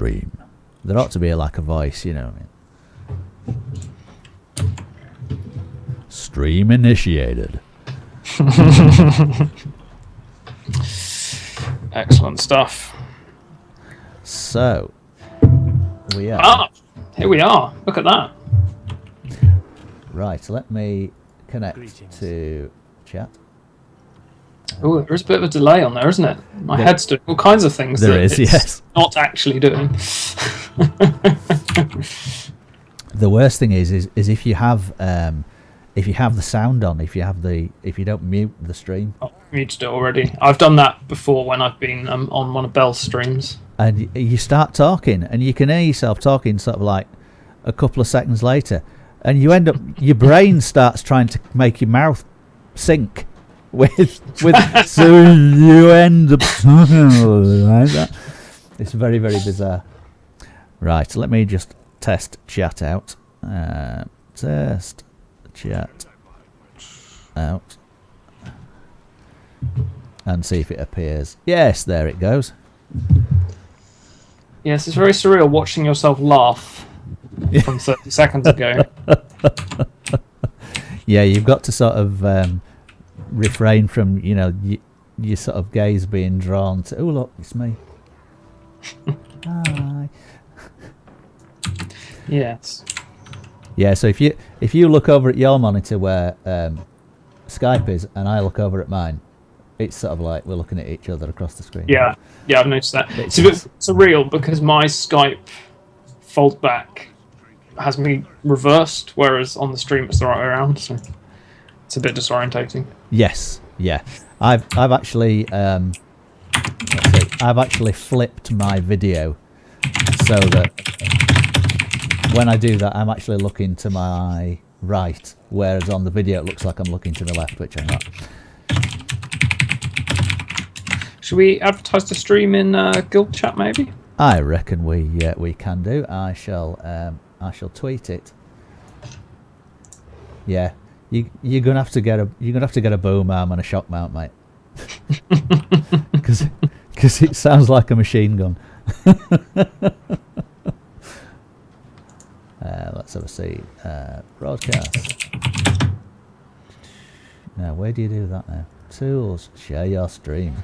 stream. There ought to be like a voice, you know what I mean? Stream initiated. Excellent stuff. So, we are. Ah, here we are. Look at that. Right, let me connect to chat. Oh, there's a bit of a delay on there, isn't it? My head's doing all kinds of things. There is, yes. Not actually doing. The worst thing is if you have the sound on, if you don't mute the stream. Oh, muted it already. I've done that before when I've been on one of Bell's streams. And you start talking, and you can hear yourself talking sort of like a couple of seconds later, and you end up, your brain starts trying to make your mouth sync with so you end up like that. It's very, very bizarre. Right, let me just test chat out. Test chat out. And see if it appears. Yes, there it goes. Yes, it's very surreal watching yourself laugh from 30 seconds ago. Yeah, you've got to sort of refrain from, you know, your sort of gaze being drawn to, oh look, it's me. Hi. Yes. Yeah, so if you look over at your monitor where Skype is, and I look over at mine, it's sort of like we're looking at each other across the screen. Yeah, I've noticed that. It's a bit surreal because my Skype fold back has me reversed, whereas on the stream it's the right way around. So it's a bit disorientating. Yes, yeah. I've actually I've actually flipped my video so that when I do that, I'm actually looking to my right, whereas on the video it looks like I'm looking to the left, which I'm not. Should we advertise the stream in Guild Chat, maybe? I reckon we can do. I shall tweet it. Yeah, you're gonna have to get a boom arm and a shock mount, mate, because it sounds like a machine gun. Let's have a see. Broadcast. Now, where do you do that now? Tools. Share your stream.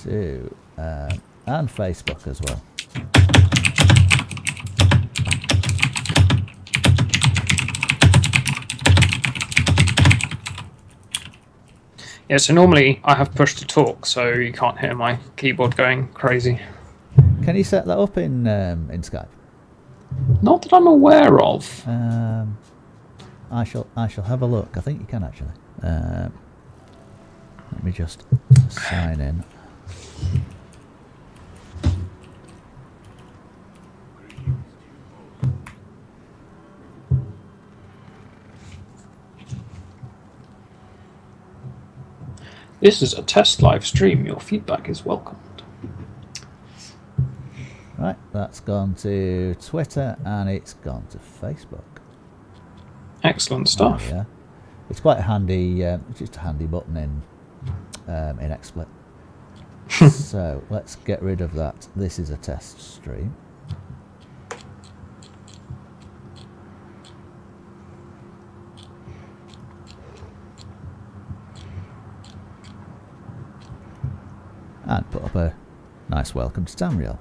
To and Facebook as well. Yeah, so normally I have push to talk, so you can't hear my keyboard going crazy. Can you set that up in Skype? Not that I'm aware of. I shall have a look. I think you can actually. Let me just sign in. This is a test live stream. Your feedback is welcomed. Right, that's gone to Twitter and it's gone to Facebook. Excellent stuff. Yeah, it's quite a handy. It's just a handy button in XSplit. So let's get rid of that. This is a test stream. And put up a nice welcome to Tamriel.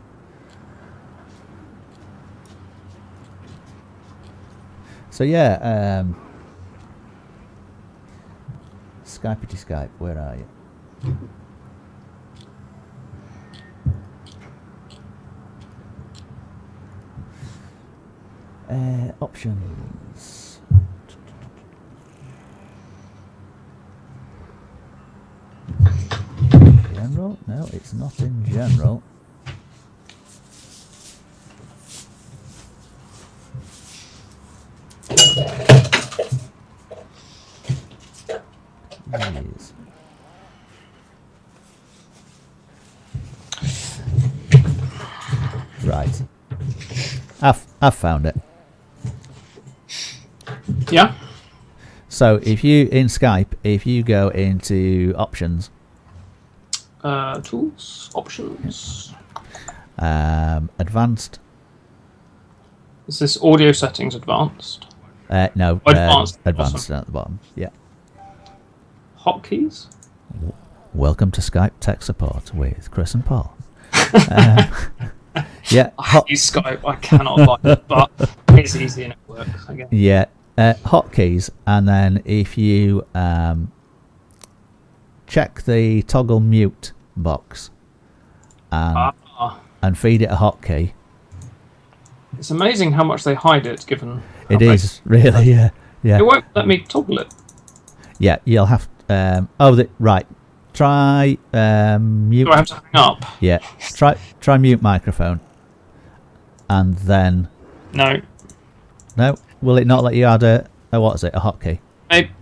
So yeah, Skypey Skype, where are you? Options. General? No, it's not in general. Yes. Right. I've found it. Yeah. So if you in Skype, if you go into options, Tools, options. Advanced. Is this audio settings advanced? No, Advanced. advanced Awesome. at the bottom. Yeah. Hotkeys. Welcome to Skype tech support with Chris and Paul. Yeah. I use Skype. I cannot like it, but it's easy and it works. I guess. Yeah. Hotkeys, and then if you check the toggle mute box and feed it a hotkey. It's amazing how much they hide it, given. It is really, yeah. It won't let me toggle it. Yeah, you'll have. Right. Try mute. Do I have to hang up? Yeah. Try mute microphone, and then. No. No. Will it not let you add a what is it? A hotkey?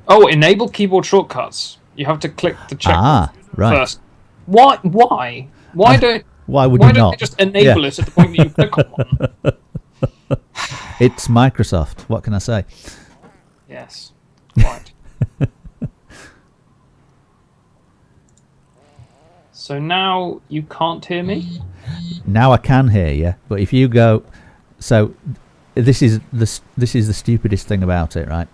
Enable keyboard shortcuts. You have to click the check right. first. Why? Why? Why don't? Why would Why you don't not? they just enable it at the point that you click on one? It's Microsoft. What can I say? Yes. Right. So now you can't hear me? Now I can hear you, but if you go, so this is the stupidest thing about it, right?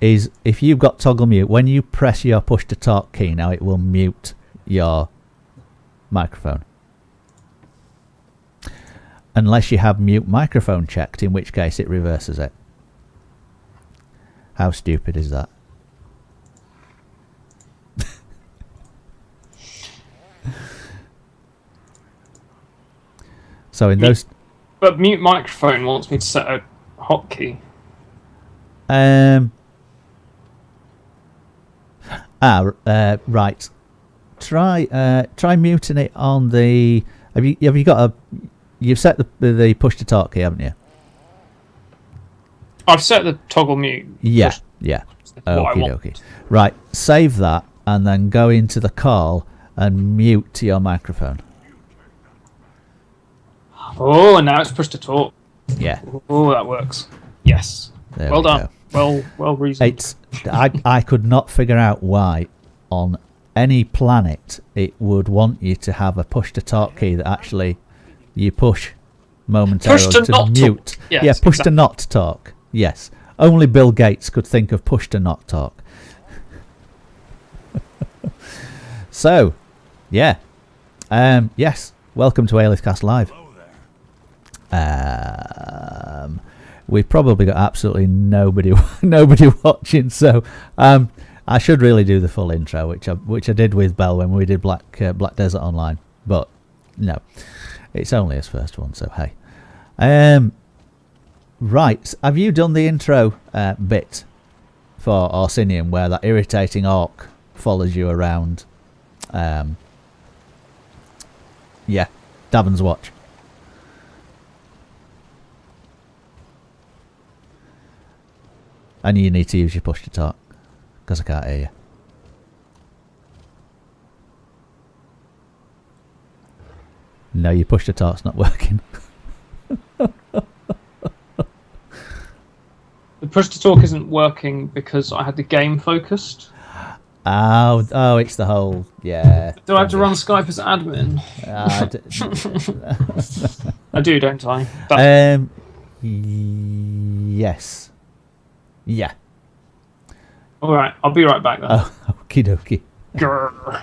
Is if you've got toggle mute, when you press your push to talk key, now it will mute your microphone, unless you have mute microphone checked, in which case it reverses it. How stupid is that? So in those, but mute microphone wants me to set a hotkey. Right. Try muting it on the. Have you got a? You've set the push to talk key, haven't you? I've set the toggle mute. Yeah. Yeah. Okie dokie. Right. Save that and then go into the call and mute your microphone. Oh, and now it's push to talk. Yeah. Oh, that works. Yes. There well we done. go. Well reasoned. I could not figure out why on any planet it would want you to have a push to talk key that actually you push momentarily Push to not mute. Talk. Yes, yeah, push exactly. to not talk. Yes. Only Bill Gates could think of push to not talk. So, yeah. Yes. Welcome to Alith-Cast Live. We've probably got absolutely nobody watching, so I should really do the full intro, which I did with Bell when we did Black Desert Online, but no, it's only his first one, so hey. Right, have you done the intro bit for Orsinium where that irritating orc follows you around? Yeah, Davin's Watch. And you need to use your push to talk, because I can't hear you. No, your push to talk's not working. The push to talk isn't working because I had the game focused. Oh, it's the whole, yeah. Do I have to run Skype as admin? I do, don't I? Yes. Yeah. Alright, I'll be right back then. Oh, okie dokie. Grrr.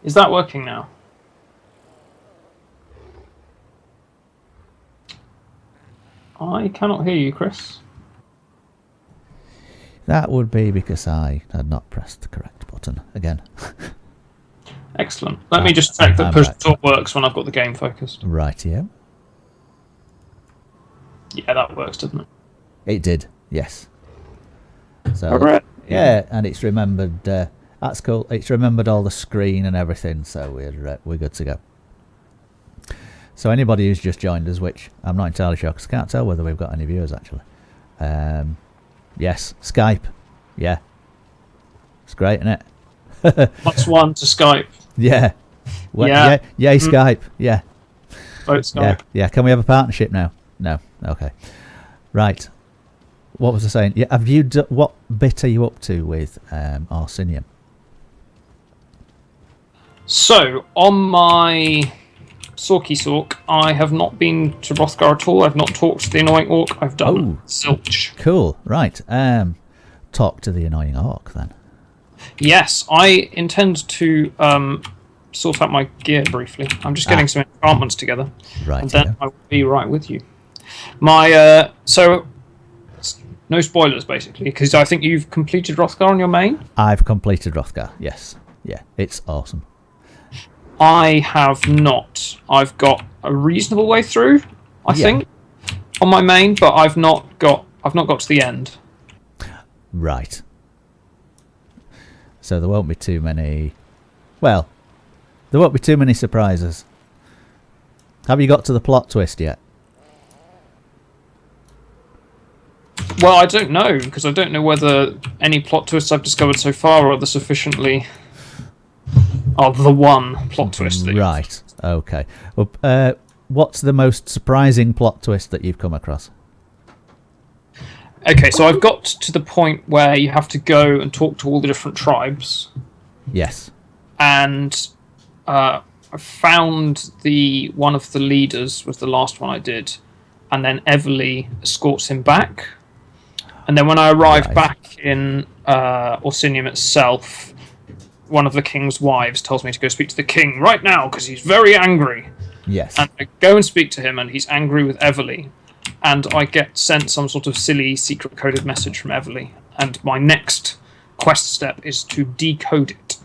Is that working now? I cannot hear you, Krys. That would be because I had not pressed the correct button again. Excellent. Let me just check that push to talk works when I've got the game focused. Right, yeah. Yeah, that works, doesn't it? It did, yes. So, Alright. yeah, and it's remembered. That's cool. It's remembered all the screen and everything, so we're good to go. So anybody who's just joined us, which I'm not entirely sure because I can't tell whether we've got any viewers actually. Yes, Skype. Yeah, it's great, isn't it? +1 to Skype. Yeah. Well, yeah. Yay, Skype. Yeah. Both Skype. Yeah. Can we have a partnership now? No. Okay. Right. What was I saying? Yeah. Have you? What bit are you up to with Arsinium? So on my Sorky, I have not been to Wrothgar at all. I've not talked to the annoying orc. I've done Zilch. Cool. Right. Talk to the annoying orc then. Yes, I intend to sort out my gear briefly. I'm just getting some enchantments together. Right. And then I will be right with you. My so no spoilers basically, because I think you've completed Wrothgar on your main. I've completed Wrothgar. Yes. Yeah. It's awesome. I have not. I've got a reasonable way through, I think, on my main, but I've not got to the end. Right. So there won't be too many. Well, there won't be too many surprises. Have you got to the plot twist yet? Well, I don't know, because I don't know whether any plot twists I've discovered so far are the sufficiently... are the one plot twist. Right, okay. Well, what's the most surprising plot twist that you've come across? Okay, so I've got to the point where you have to go and talk to all the different tribes. Yes. And I found one of the leaders was the last one I did, and then Everly escorts him back. And then when I arrived back in Orsinium itself, one of the king's wives tells me to go speak to the king right now because he's very angry. Yes. And I go and speak to him, and he's angry with Everly. And I get sent some sort of silly secret-coded message from Everly. And my next quest step is to decode it.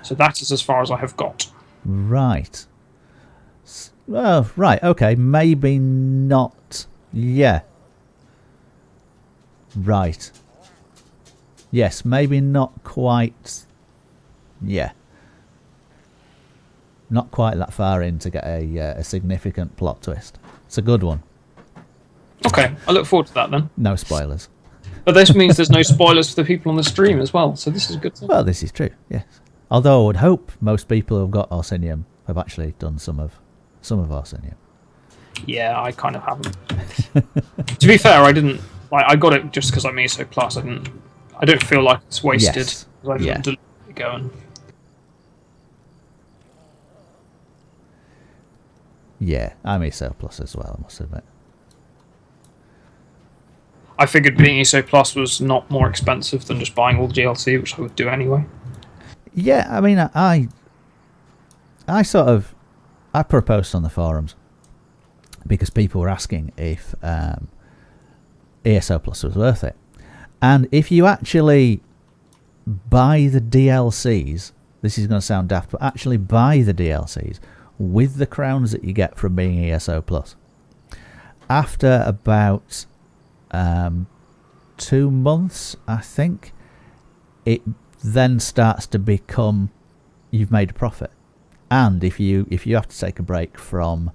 So that is as far as I have got. Right. Oh, right, okay. Maybe not. Yeah. Right. Yes, maybe not quite... Yeah. Not quite that far in to get a significant plot twist. It's a good one. Okay, I look forward to that then. No spoilers. But this means there's no spoilers for the people on the stream as well, so this is good. Well, this is true, yes. Although I would hope most people who've got Arsinium have actually done some of Arsinium. Yeah, I kind of haven't. To be fair, I didn't. I got it just because I'm ESO Plus. I don't feel like it's wasted. Yes. I didn't delete it going. Yeah, I'm ESO Plus as well, I must admit. I figured being ESO Plus was not more expensive than just buying all the DLC, which I would do anyway. Yeah, I mean, I put a post on the forums because people were asking if ESO Plus was worth it. And if you actually buy the DLCs, this is going to sound daft, but actually buy the DLCs with the crowns that you get from being ESO Plus, after about 2 months, I think, it then starts to become you've made a profit. And if you have to take a break from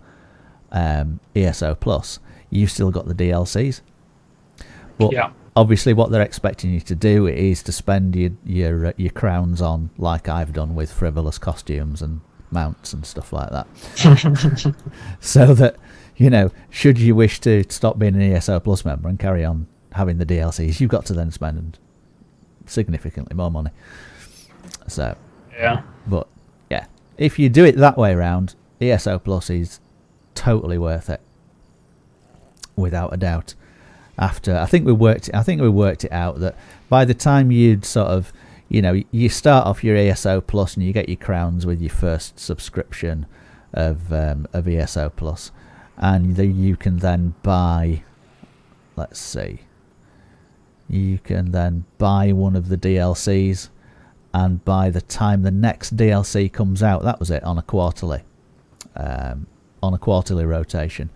ESO Plus, you've still got the DLCs. But obviously what they're expecting you to do is to spend your crowns on, like I've done with frivolous costumes and mounts and stuff like that. So that, should you wish to stop being an ESO Plus member and carry on having the DLCs, you've got to then spend significantly more money. So but yeah, if you do it that way around, ESO Plus is totally worth it, without a doubt. After I think we worked it out that by the time you'd sort of, you start off your ESO Plus and you get your crowns with your first subscription of ESO Plus, and you can then buy let's see. You can then buy one of the DLCs, and by the time the next DLC comes out, that was it, on a quarterly rotation.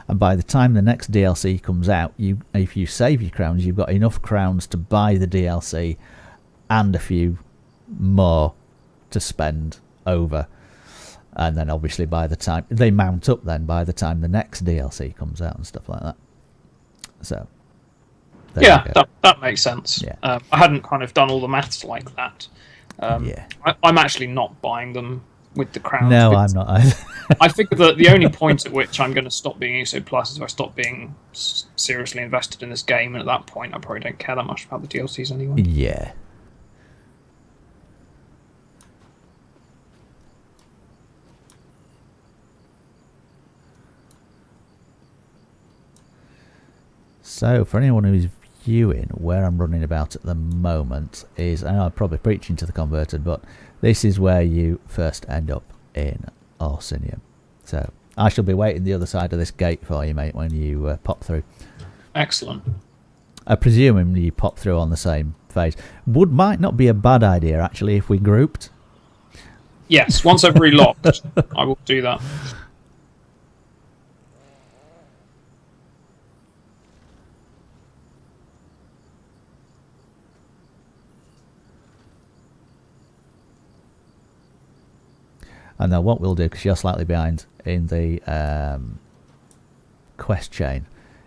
And by the time the next DLC comes out, if you save your crowns, you've got enough crowns to buy the DLC and a few more to spend over. And then obviously by the time they mount up, then by the time the next DLC comes out and stuff like that. So yeah, that makes sense. Yeah. I hadn't kind of done all the maths like that. Yeah. I'm actually not buying them with the crowns. No, I'm not either. I figure that the only point at which I'm going to stop being ESO Plus is if I stop being seriously invested in this game, and at that point I probably don't care that much about the DLCs anyway. Yeah. So, for anyone who's viewing, where I'm running about at the moment is, I know I'm probably preaching to the converted, but this is where you first end up in Orsinium. So, I shall be waiting the other side of this gate for you, mate, when you pop through. Excellent. I presume you pop through on the same phase. Might not be a bad idea, actually, if we grouped. Yes, once I've relocked, I will do that. And then what we'll do, because you're slightly behind in the quest chain,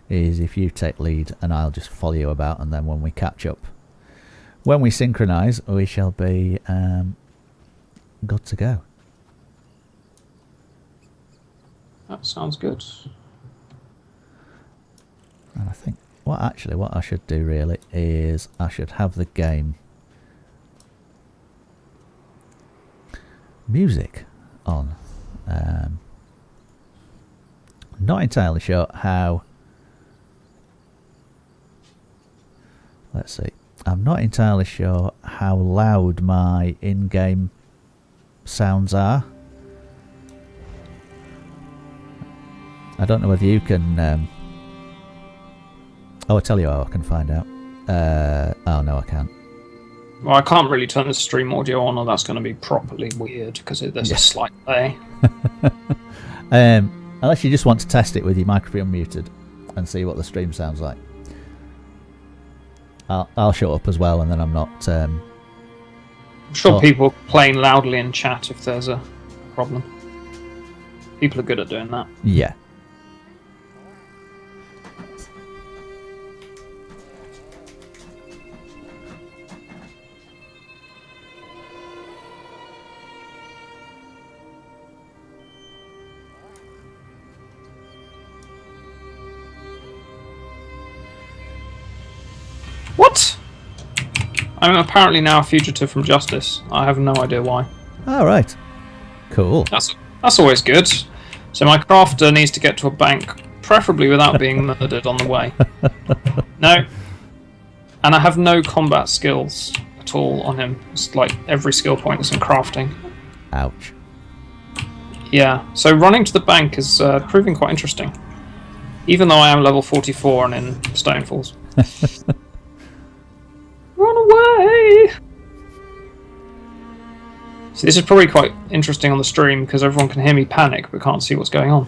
is if you take lead and I'll just follow you about, and then when we catch up, when we synchronise, we shall be good to go. That sounds good. And I think what I should do really is I should have the game music on. Not entirely sure how. Let's see. I'm not entirely sure how loud my in-game sounds are. I don't know whether you can. I'll tell you how I can find out. Oh no, I can't. Well, I can't really turn the stream audio on, or that's going to be properly weird because there's a slight delay. Unless you just want to test it with your microphone muted and see what the stream sounds like. I'll shut up as well, and then I'm not. I'm sure people playing loudly in chat if there's a problem. People are good at doing that. Yeah. What? I'm apparently now a fugitive from justice. I have no idea why. All right. Cool. That's always good. So my crafter needs to get to a bank, preferably without being murdered on the way. No. And I have no combat skills at all on him. It's like every skill point is in crafting. Ouch. Yeah. So running to the bank is proving quite interesting. Even though I am level 44 and in Stonefalls. Run away! So this is probably quite interesting on the stream because everyone can hear me panic but can't see what's going on.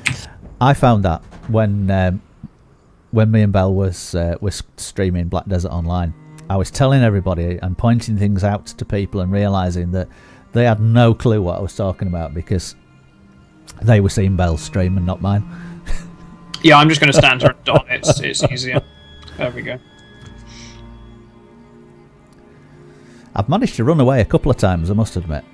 I found that when me and Belle was streaming Black Desert Online, I was telling everybody and pointing things out to people and realising that they had no clue what I was talking about because they were seeing Belle's stream and not mine. Yeah, I'm just going to stand here and die. It's easier. There we go. I've managed to run away a couple of times, I must admit.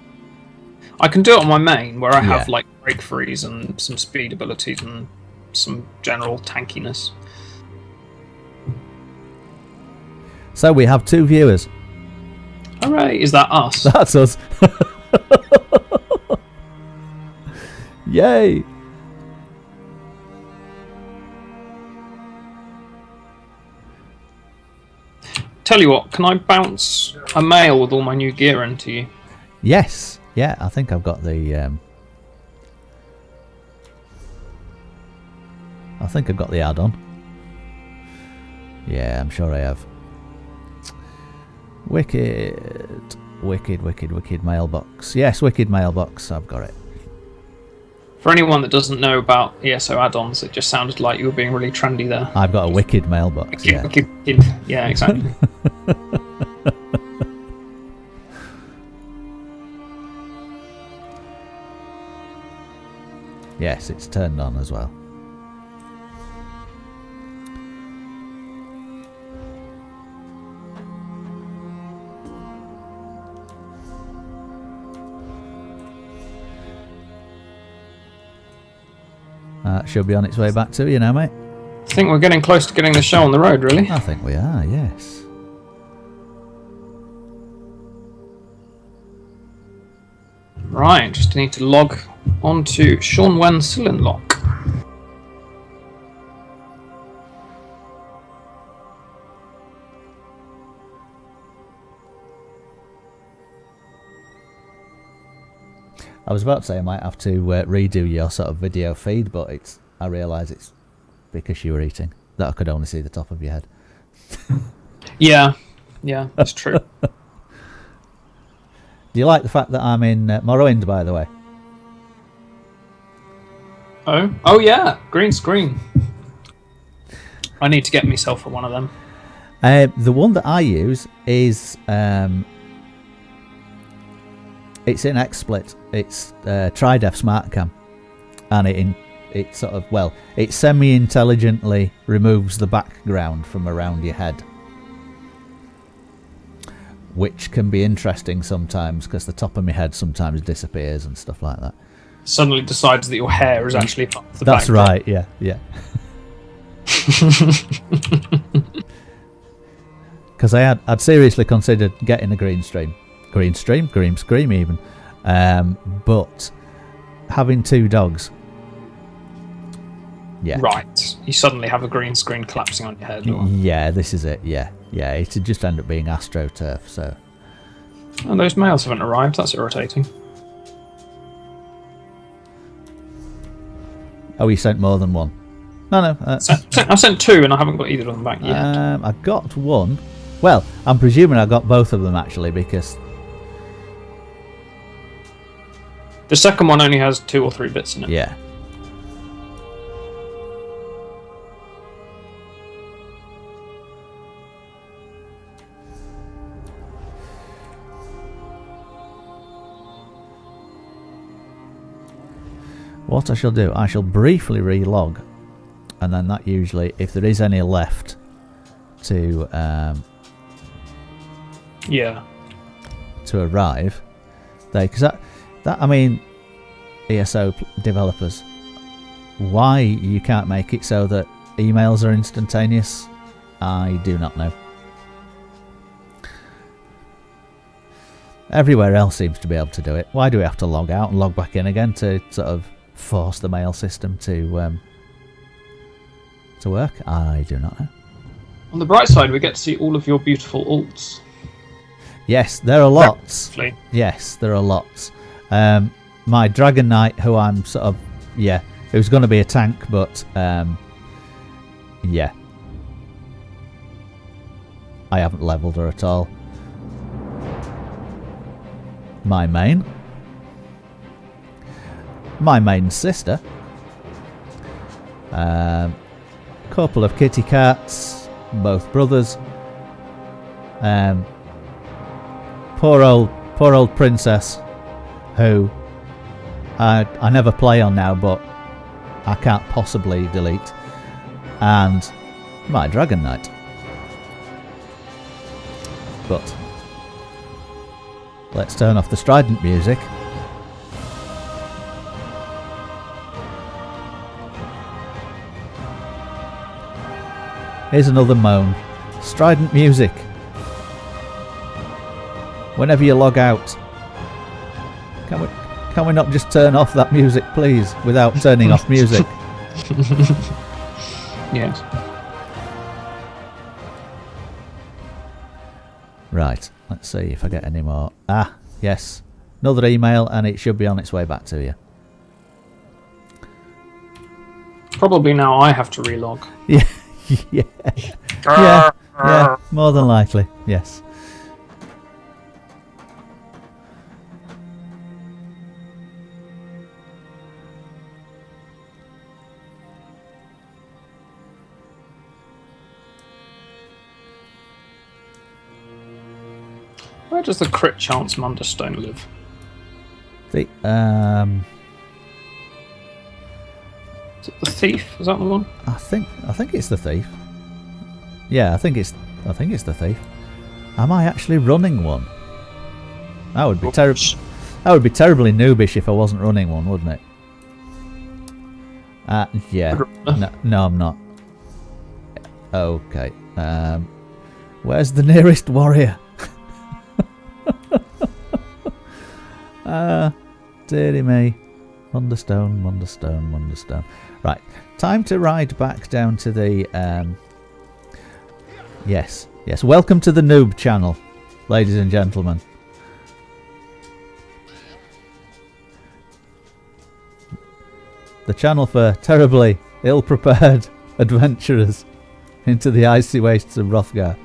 I can do it on my main, where I have like break freeze and some speed abilities and some general tankiness. So we have 2 viewers. Hooray! Is that us? That's us. Yay! Tell you what, can I bounce a mail with all my new gear into you? Yes. Yeah, I think I've got the add-on. Yeah, I'm sure I have. Wicked mailbox. Yes, wicked mailbox. I've got it. For anyone that doesn't know about ESO add-ons, it just sounded like you were being really trendy there. I've got a wicked mailbox. Wicked. Yeah, exactly. Yes, it's turned on as well. Should be on its way back to you now, mate. I think we're getting close to getting the show on the road, really. I think we are, yes. Right, just need to log onto Sean Wen Lock. I was about to say I might have to redo your sort of video feed, but I realise it's because you were eating that I could only see the top of your head. Yeah, that's true. Do you like the fact that I'm in Morrowind, by the way? Oh yeah, green screen. I need to get myself one of them. The one that I use is it's in XSplit. It's Tridef SmartCam, and it sort of, well, it semi-intelligently removes the background from around your head, which can be interesting sometimes because the top of my head sometimes disappears and stuff like that. Suddenly decides that your hair is actually part of the That's background. right, yeah. Because I'd seriously considered getting a green screen even, but having two dogs, yeah. Right, you suddenly have a green screen collapsing on your head. Or... Yeah, this is it. Yeah, it'd just end up being AstroTurf. So, and those mails haven't arrived. That's irritating. Oh, you sent more than one? No. I sent two, and I haven't got either of them back yet. I got one. Well, I'm presuming I got both of them actually, because the second one only has 2 or 3 bits in it. Yeah. What I shall do, I shall briefly relog, and then that usually, if there is any left to to arrive, because that I mean, ESO developers, why you can't make it so that emails are instantaneous, I do not know. Everywhere else seems to be able to do it. Why do we have to log out and log back in again to sort of force the mail system to work? I do not know. On the bright side, we get to see all of your beautiful alts. Yes, there are lots. Hopefully. Yes, there are lots. My Dragon Knight, who I'm sort of, who's going to be a tank, but yeah, I haven't leveled her at all. My main sister, couple of kitty cats, both brothers, poor old princess, who I never play on now, but I can't possibly delete, and my Dragon Knight. But let's turn off the strident music. Here's another moan. Strident music. Whenever you log out, can we not just turn off that music, please, without turning off music? Yes. Right, let's see if I get any more. Ah, yes. Another email, and it should be on its way back to you. Probably now I have to relog. Yeah. Yeah, more than likely, yes. Where does the crit chance Munderstone live? The Is it the thief? Is that the one? I think it's the thief. Yeah, I think it's the thief. Am I actually running one? That would be terrible. That would be terribly noobish if I wasn't running one, wouldn't it? Yeah. No, I'm not. Okay. Where's the nearest warrior? Dearie me. Wonderstone. Right. Time to ride back down to the... Yes. Welcome to the Noob channel, ladies and gentlemen. The channel for terribly ill-prepared adventurers into the icy wastes of Wrothgar.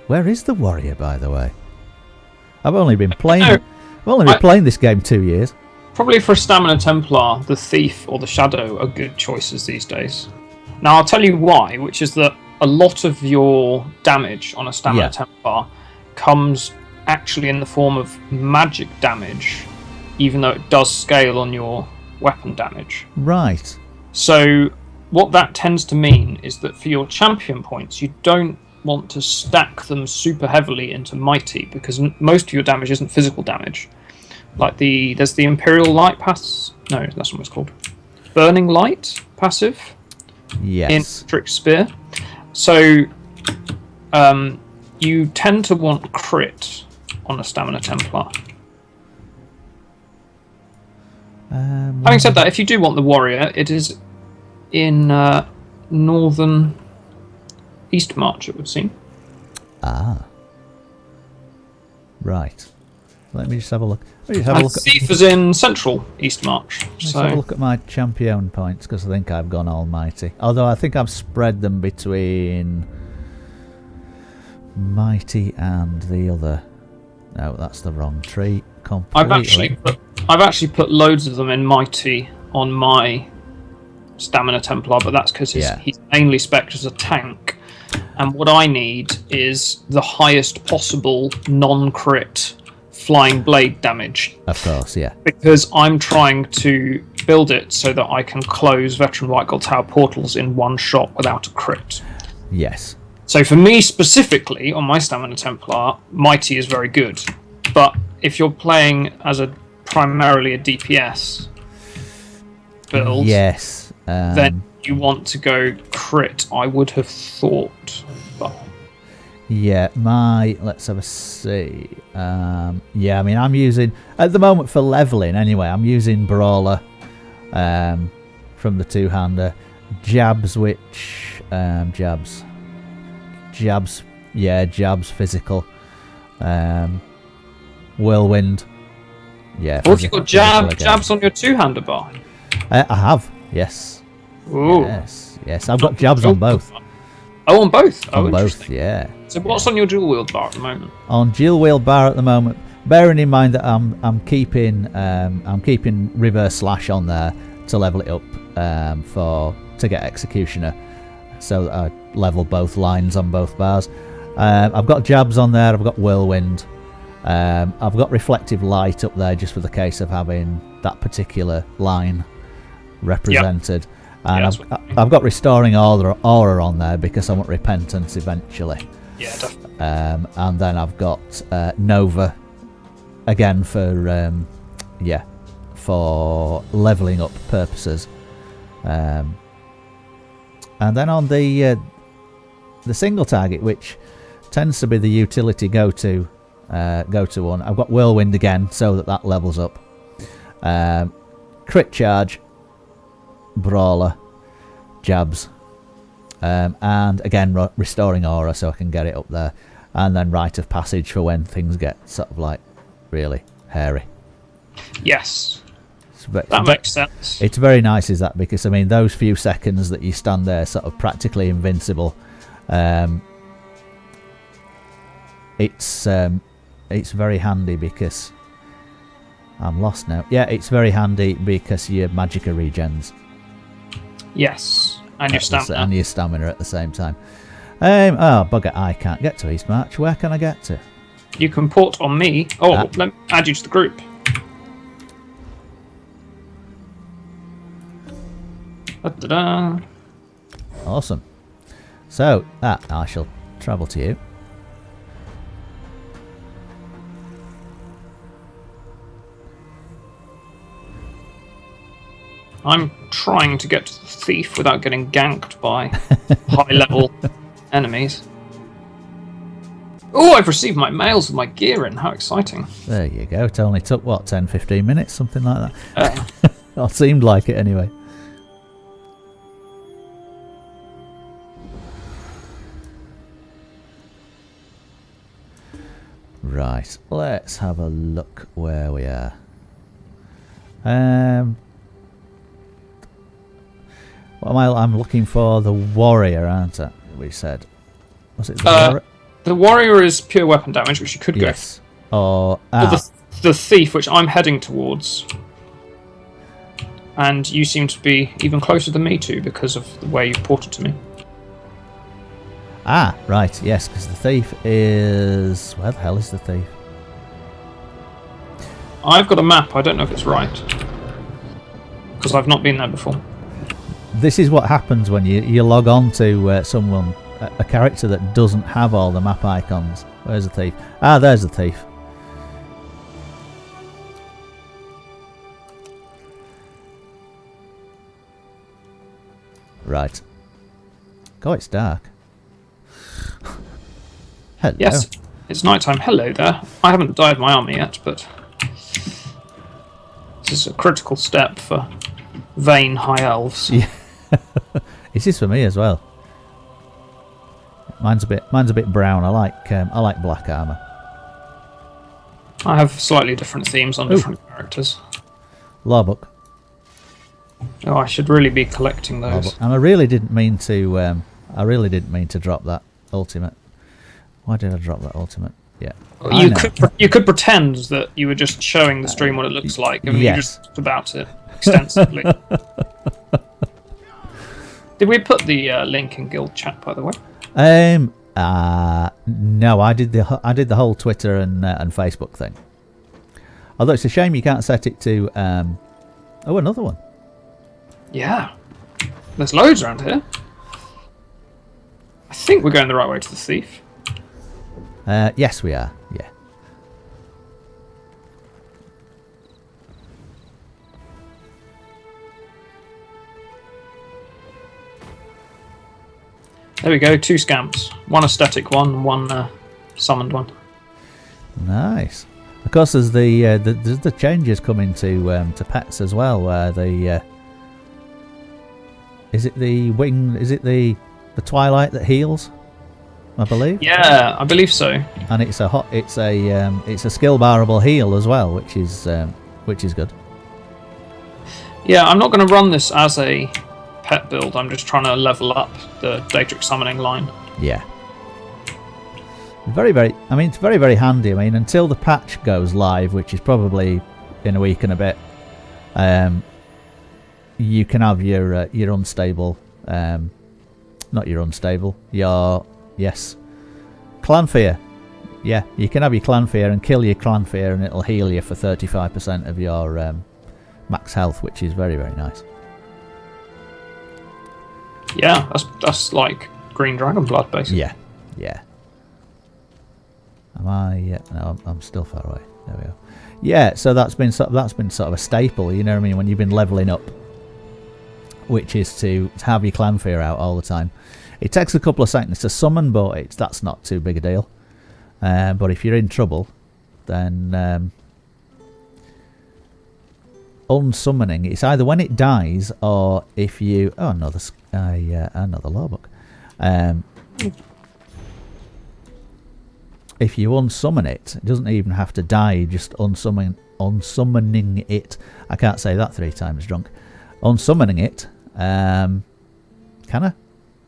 Where is the warrior, by the way? I've only been playing this game 2 years. Probably for a Stamina Templar, the Thief or the Shadow are good choices these days. Now I'll tell you why, which is that a lot of your damage on a Stamina Templar comes actually in the form of magic damage, even though it does scale on your weapon damage. Right. So what that tends to mean is that for your champion points, you don't want to stack them super heavily into Mighty, because most of your damage isn't physical damage. Like there's the Imperial Light pass. No, that's what it's called. Burning Light passive. Yes. In Trick Spear. So you tend to want crit on a Stamina Templar. Having said that, if you do want the warrior, it is in northern East March, it would seem. Ah. Right. Let me just have a look. Thief is in central East March. Let's have a look at my champion points, because I think I've gone almighty. Although I think I've spread them between Mighty and the other. No, that's the wrong tree. Completely. I've actually put loads of them in Mighty on my Stamina Templar, but that's because he's mainly spec'd as a tank. And what I need is the highest possible non-crit flying blade damage. Of course, yeah. Because I'm trying to build it so that I can close Veteran White Gold Tower portals in one shot without a crit. Yes. So for me specifically, on my Stamina Templar, Mighty is very good. But if you're playing as primarily a DPS build, yes, then you want to go crit, I would have thought. But yeah, let's have a see. Yeah, I mean, I'm using, at the moment for leveling anyway, I'm using Brawler from the two-hander. Jabs, which, Jabs physical. Whirlwind. Yeah. What have you got jabs on your two-hander bar? I have, yes. Ooh. Yes, I've got jabs on both. Oh, on both? On both, yeah. So what's on your dual wield bar at the moment? On dual wield bar at the moment, bearing in mind that I'm keeping reverse slash on there to level it up to get executioner, so that I level both lines on both bars. I've got jabs on there. I've got whirlwind. I've got reflective light up there just for the case of having that particular line represented. Yep. And I've got restoring aura on there because I want repentance eventually. Yeah, definitely. And then I've got Nova again for leveling up purposes. And then on the single target, which tends to be the utility go-to one, I've got whirlwind again, so that levels up. Crit charge, brawler, jabs, and again restoring aura, so I can get it up there, and then rite of passage for when things get sort of like really hairy. Yes. That makes sense. It's very nice, is that, because I mean those few seconds that you stand there, sort of practically invincible. It's very handy because I'm lost now. Yeah, it's very handy because your magicka regens. Yes, and your stamina. And your stamina at the same time. Oh, bugger, I can't get to Eastmarch. Where can I get to? You can port on me. Oh, let me add you to the group. Da-da-da. Awesome. So, I shall travel to you. I'm trying to get to the thief without getting ganked by high-level enemies. Oh, I've received my mails with my gear in. How exciting. There you go. It only took, what, 10, 15 minutes? Something like that. Or seemed like it anyway. Right. Let's have a look where we are. What am I'm looking for the warrior, aren't I? We said. Was it the warrior? The warrior is pure weapon damage, which you could yes. go. Or the thief, which I'm heading towards. And you seem to be even closer than me too, because of the way you've ported to me. Ah, right, yes, because the thief is... Where the hell is the thief? I've got a map, I don't know if it's right. Because I've not been there before. This is what happens when you log on to someone, a character that doesn't have all the map icons. Where's the thief? Ah, there's the thief. Right. God, it's dark. Hello. Yes, it's nighttime. Hello there. I haven't dyed my army yet, but this is a critical step for vain high elves. Yeah. This is for me as well. Mine's a bit brown. I like black armor. I have slightly different themes on different characters. Law book. Oh, I should really be collecting those. And I really didn't mean to. Drop that ultimate. Why did I drop that ultimate? Yeah. You could pretend that you were just showing the stream what it looks like, and you just talked about it extensively. Did we put the link in guild chat, by the way? No, I did the whole Twitter and Facebook thing. Although it's a shame you can't set it to. Oh, another one. Yeah, there's loads around here. I think we're going the right way to the thief. Yes, we are. Yeah. There we go. 2 scamps. One aesthetic one, one summoned one. Nice. Of course, there's the changes coming to pets as well. Where the is it the wing? Is it the twilight that heals? I believe. Yeah, I believe so. And it's a skill barrable heal as well, which is good. Yeah, I'm not going to run this as a pet build. I'm just trying to level up the Daedric summoning line. Yeah. Very, very. I mean, it's very, very handy. I mean, until the patch goes live, which is probably in a week and a bit, you can have your unstable, not your unstable, your clan fear. Yeah, you can have your clan fear and kill your clan fear, and it'll heal you for 35% of your max health, which is very, very nice. Yeah, that's like green dragon blood, basically. Yeah, yeah. Am I? No, I'm still far away. There we go. Yeah, so that's been sort of a staple. You know what I mean? When you've been leveling up, which is to have your clan fear out all the time. It takes a couple of seconds to summon, but that's not too big a deal. But if you're in trouble, then unsummoning, it's either when it dies or if you... Oh, another law book. If you unsummon it, it doesn't even have to die, you just unsummon unsummoning it. I can't say that 3 times drunk. Unsummoning it. Can I?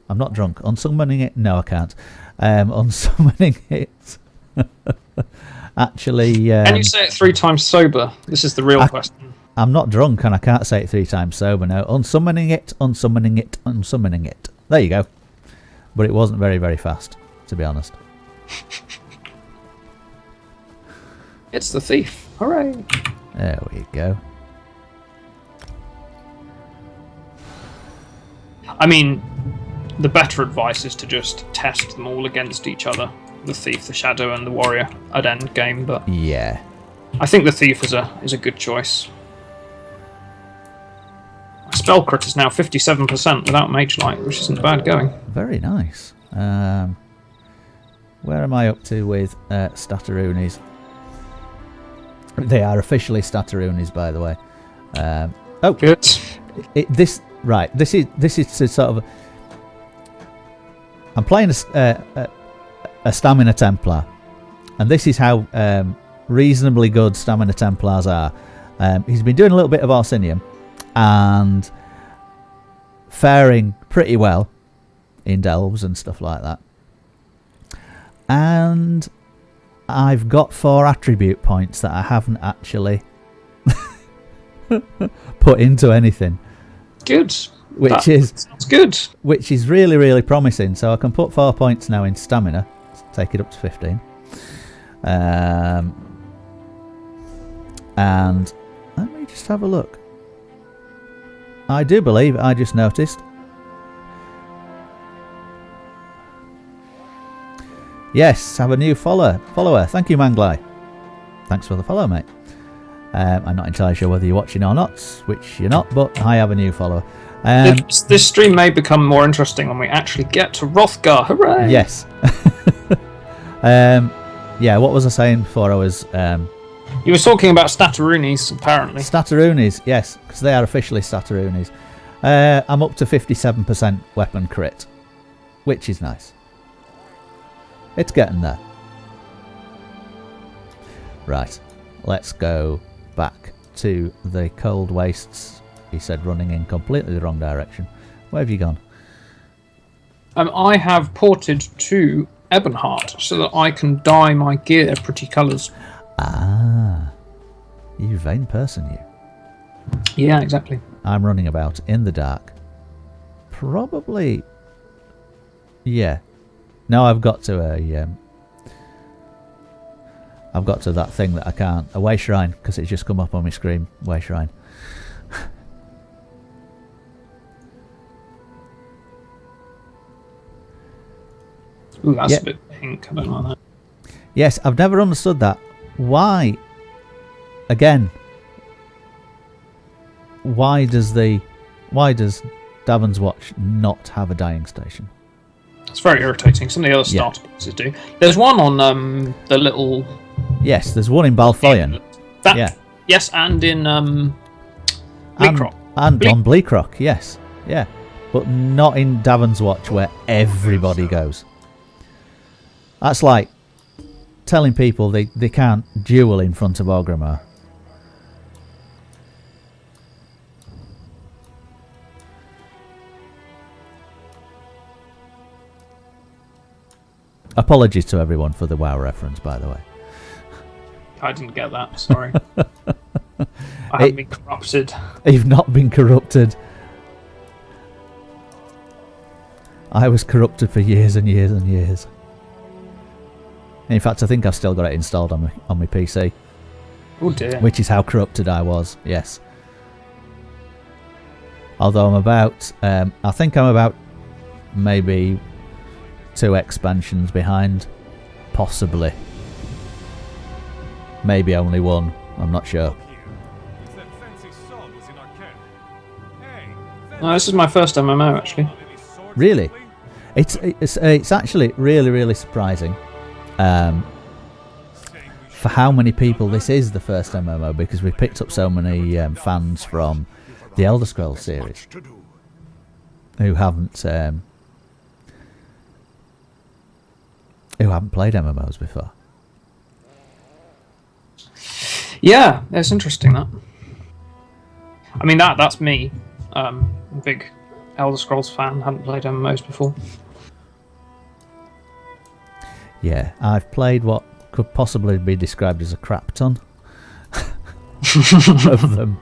I'm not drunk. Unsummoning it? No, I can't. Unsummoning it. Actually... Can you say it 3 times sober? This is the real question. I'm not drunk and I can't say it 3 times sober, no. Unsummoning it, unsummoning it, unsummoning it. There you go. But it wasn't very, very fast, to be honest. It's the thief. Hooray. There we go. I mean, the better advice is to just test them all against each other. The thief, the shadow, and the warrior at end game, but yeah, I think the thief is a good choice. Spell crit is now 57% without Mage Light, which isn't bad going. Very nice. Where am I up to with Stataroonies? They are officially Stataroonies, by the way. Oh, good. This is to sort of. I'm playing a Stamina Templar, and this is how reasonably good Stamina Templars are. He's been doing a little bit of Arsenium and faring pretty well in delves and stuff like that. And I've got 4 attribute points that I haven't actually put into anything. Good. Sounds good. Which is really, really promising. So I can put 4 points now in stamina, take it up to 15. And let me just have a look. I do believe I just noticed. Yes, have a new follower. Thank you, Manglai. Thanks for the follow, mate. I'm not entirely sure whether you're watching or not, which you're not, but I have a new follower. This stream may become more interesting when we actually get to Wrothgar. Hooray! Yes. Yeah, what was I saying before I was... You were talking about Stataroonies, apparently. Stataroonies, yes, because they are officially Stataroonies. I'm up to 57% weapon crit, which is nice. It's getting there. Right, let's go back to the Cold Wastes. He said running in completely the wrong direction. Where have you gone? I have ported to Ebonheart so that I can dye my gear pretty colours. Ah, you vain person, you. Yeah, exactly. I'm running about in the dark. Probably... Yeah. No, I've got to a... I've got to that thing that I can't... A way shrine, because it's just come up on my screen. Way shrine. Ooh, that's a bit pink. I don't like that. Yes, I've never understood that. Why? Again, why does Davon's Watch not have a dying station? It's very irritating. Some of the other starter boxes do. There's one on the little... Yes, there's one in Balfoyan. Yes, and in Bleakrock. And on Bleakrock, yes. Yeah. But not in Davon's Watch where everybody goes. That's like telling people they can't duel in front of Orgrimmar. Apologies to everyone for the WoW reference, by the way. I didn't get that, sorry. I haven't been corrupted. You've not been corrupted. I was corrupted for years and years and years. In fact, I think I've still got it installed on my PC. Oh dear. Which is how corrupted I was, yes. Although I'm about... I think I'm about maybe 2 expansions behind. Possibly. Maybe only 1. I'm not sure. No, this is my first MMO, actually. Really? It's actually really, really surprising. For how many people this is the first MMO, because we picked up so many fans from the Elder Scrolls series who haven't played MMOs before. Yeah, it's interesting that. I mean, that's me. A big Elder Scrolls fan. Hadn't played MMOs before. Yeah, I've played what could possibly be described as a crap ton of them.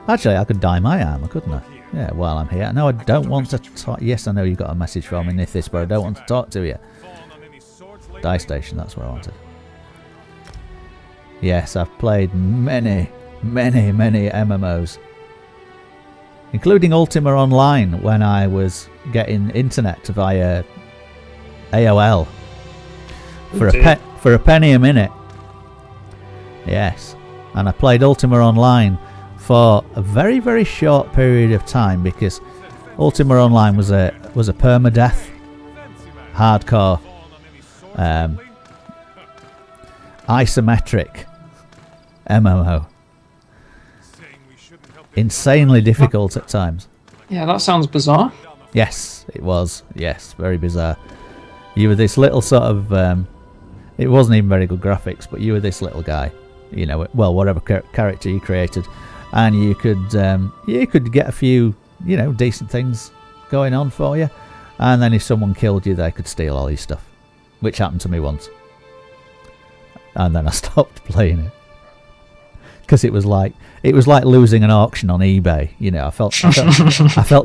Actually, I could dye my armour, couldn't I? Yeah, while I'm here. No, I don't want to talk. Yes, I know you got a message from me, Nithis, but I don't want to talk to you. Dye station, that's where I wanted. Yes, I've played many MMOs. Including Ultima Online when I was getting internet via AOL. For a penny a minute. Yes. And I played Ultima Online for a very, very short period of time because Ultima Online was a permadeath, hardcore, isometric MMO. Insanely difficult at times. Yeah, that sounds bizarre. Yes, it was. Yes, very bizarre. You were this little sort of... it wasn't even very good graphics, but you were this little guy. You know, well, whatever character you created. And you could get a few, you know, decent things going on for you. And then if someone killed you, they could steal all your stuff. Which happened to me once. And then I stopped playing it. Because it was like losing an auction on eBay. You know, I felt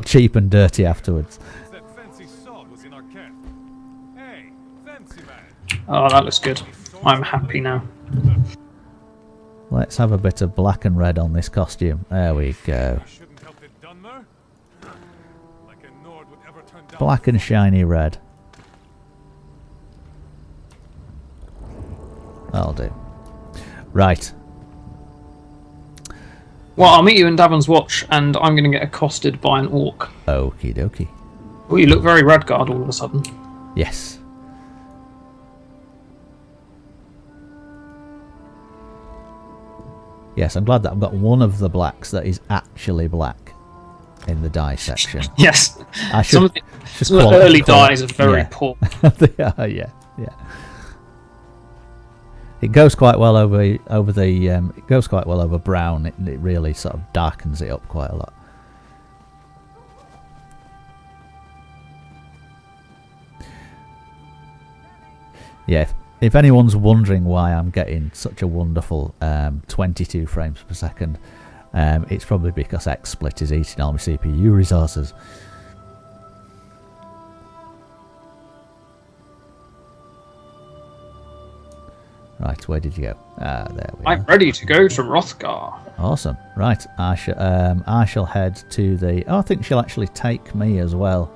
cheap and dirty afterwards. Oh, that looks good. I'm happy now. Let's have a bit of black and red on this costume. There we go. Black and shiny red. That'll do. Right. Well, I'll meet you in Davon's Watch, and I'm going to get accosted by an orc. Okie dokie. Oh, you look very Wrothgar all of a sudden. Yes. Yes, I'm glad that I've got one of the blacks that is actually black in the dye section. Yes. Some of the early dyes are very poor. They are, yeah. It goes quite well over it goes quite well over brown. It really sort of darkens it up quite a lot. Yeah. If anyone's wondering why I'm getting such a wonderful 22 frames per second, it's probably because XSplit is eating all my CPU resources. Right, where did you go? There we are. I'm ready to go to Wrothgar. Awesome. Right, I shall head to the... Oh, I think she'll actually take me as well.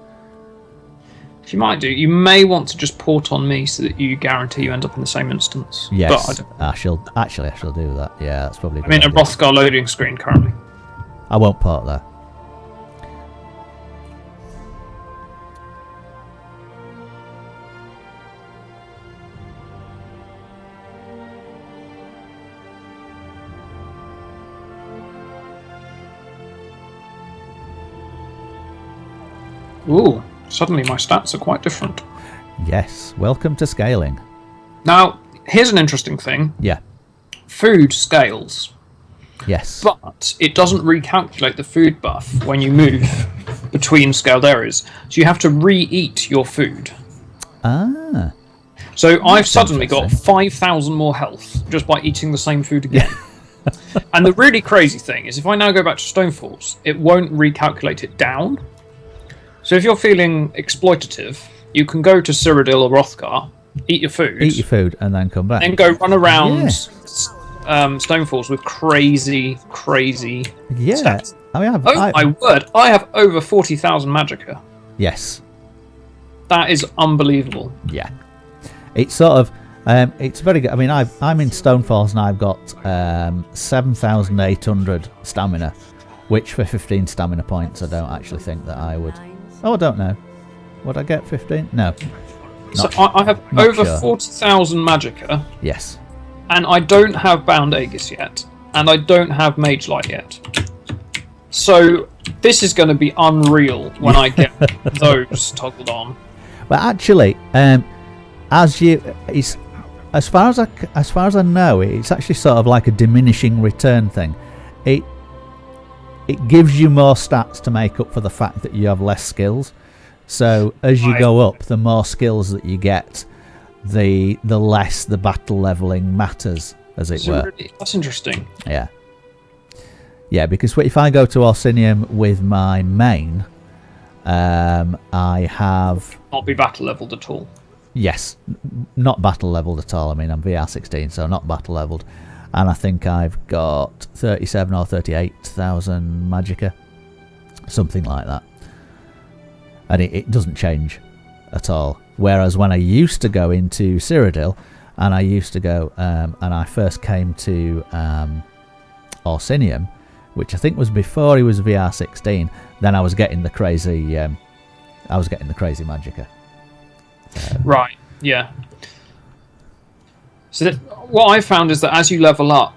She might do. You may want to just port on me so that you guarantee you end up in the same instance. Yes, I shall do that. Yeah, that's probably a good I'm in a idea. Wrothgar loading screen currently. I won't port there. Ooh, suddenly my stats are quite different. Yes, welcome to scaling. Now, here's an interesting thing. Yeah. Food scales. Yes. But it doesn't recalculate the food buff when you move between scaled areas. So you have to re-eat your food. Ah. So I've suddenly got 5,000 more health just by eating the same food again. And the really crazy thing is if I now go back to Stonefalls, it won't recalculate it down. So if you're feeling exploitative, you can go to Cyrodiil or Wrothgar, eat your food, and then come back. And go run around Stonefalls with crazy stats. I mean, my word, I have over 40,000 magicka. Yes. That is unbelievable. Yeah. It's sort of... it's very good. I mean, I'm in Stonefalls and I've got 7,800 stamina, which for 15 stamina points I don't actually think that I would... Oh, I don't know. Would I get 15? No. So I have over 40,000 magicka. Yes. And I don't have Bound Aegis yet. And I don't have Mage Light yet. So this is going to be unreal when I get those toggled on. But actually, as far as I know, it's actually sort of like a diminishing return thing. It gives you more stats to make up for the fact that you have less skills. So as you go up, the more skills that you get, the less the battle leveling matters, as it were. That's interesting. Yeah. Yeah, because if I go to Orsinium with my main, I have... Not be battle leveled at all. Yes, not battle leveled at all. I mean, I'm VR16, so not battle leveled. And I think I've got 37 or 38,000 magicka. Something like that. And it doesn't change at all. Whereas when I used to go into Cyrodiil, and I used to go, and I first came to Orsinium, which I think was before he was VR16, then I was getting the crazy, magicka. Right, yeah. So what I found is that as you level up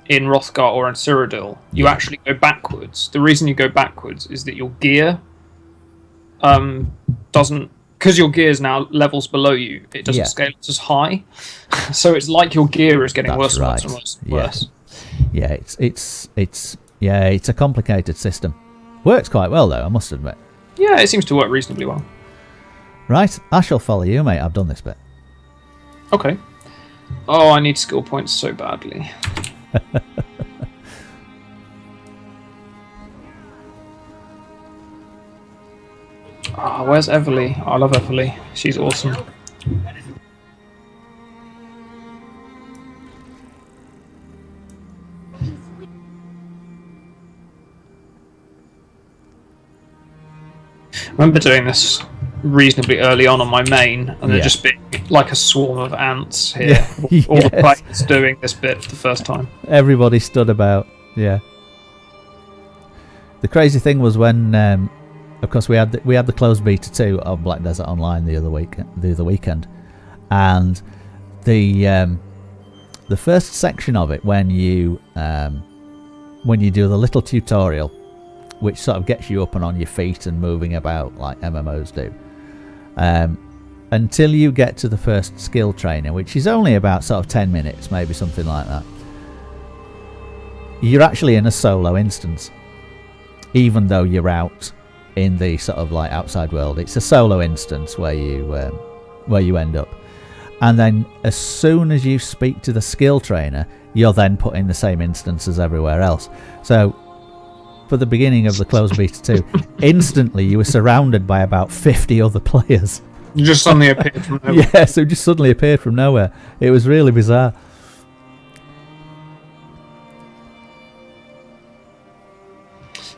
in Wrothgar or in Cyrodiil, you actually go backwards. The reason you go backwards is that your gear doesn't... Because your gear is now levels below you, it doesn't scale as high. So it's like your gear is getting worse and worse. Yeah, it's a complicated system. Works quite well though, I must admit. Yeah, it seems to work reasonably well. Right, I shall follow you, mate. I've done this bit. Okay. Oh, I need skill points so badly. Where's Everly? I love Everly. She's awesome. I remember doing this reasonably early on my main, and there just being like a swarm of ants here. All the players doing this bit for the first time. Everybody stood about, yeah. The crazy thing was when, of course, we had the closed beta 2 of Black Desert Online the other weekend, and the first section of it when you do the little tutorial, which sort of gets you up and on your feet and moving about like MMOs do, until you get to the first skill trainer, which is only about sort of 10 minutes, maybe something like that. You're actually in a solo instance, even though you're out in the sort of like outside world. It's a solo instance where you end up, and then as soon as you speak to the skill trainer, you're then put in the same instance as everywhere else. So for the beginning of the closed beta 2, instantly you were surrounded by about 50 other players. You just suddenly appeared from nowhere. Yeah, so it just suddenly appeared from nowhere. It was really bizarre.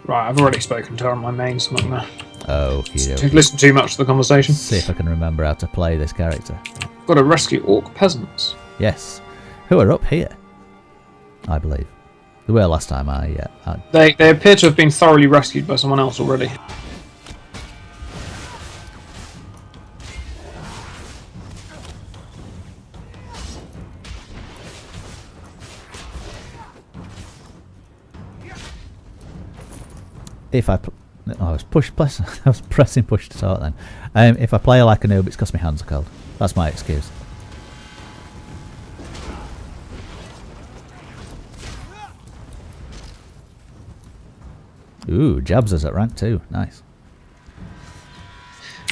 Right, I've already spoken to her on my main, so I'm not going to listen too much to the conversation. See if I can remember how to play this character. Got to rescue orc peasants. Yes, who are up here, I believe. They were last time They appear to have been thoroughly rescued by someone else already. If I was pressing push to talk then. If I play like a noob, it's because my hands are cold. That's my excuse. Ooh, Jabs is at rank 2. Nice.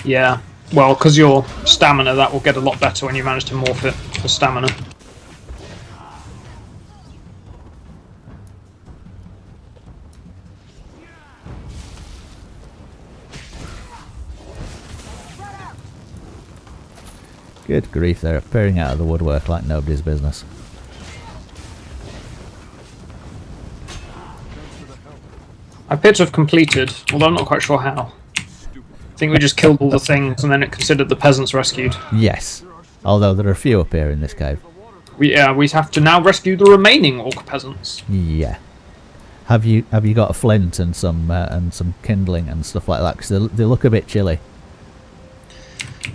Yeah, well, because your stamina, that will get a lot better when you manage to morph it for stamina. Good grief, they're appearing out of the woodwork like nobody's business. I appear to have completed, although I'm not quite sure how. I think we just killed all the things and then it considered the peasants rescued. Yes, although there are a few up here in this cave. We have to now rescue the remaining orc peasants. Yeah. Have you got a flint and some kindling and stuff like that? Because they look a bit chilly.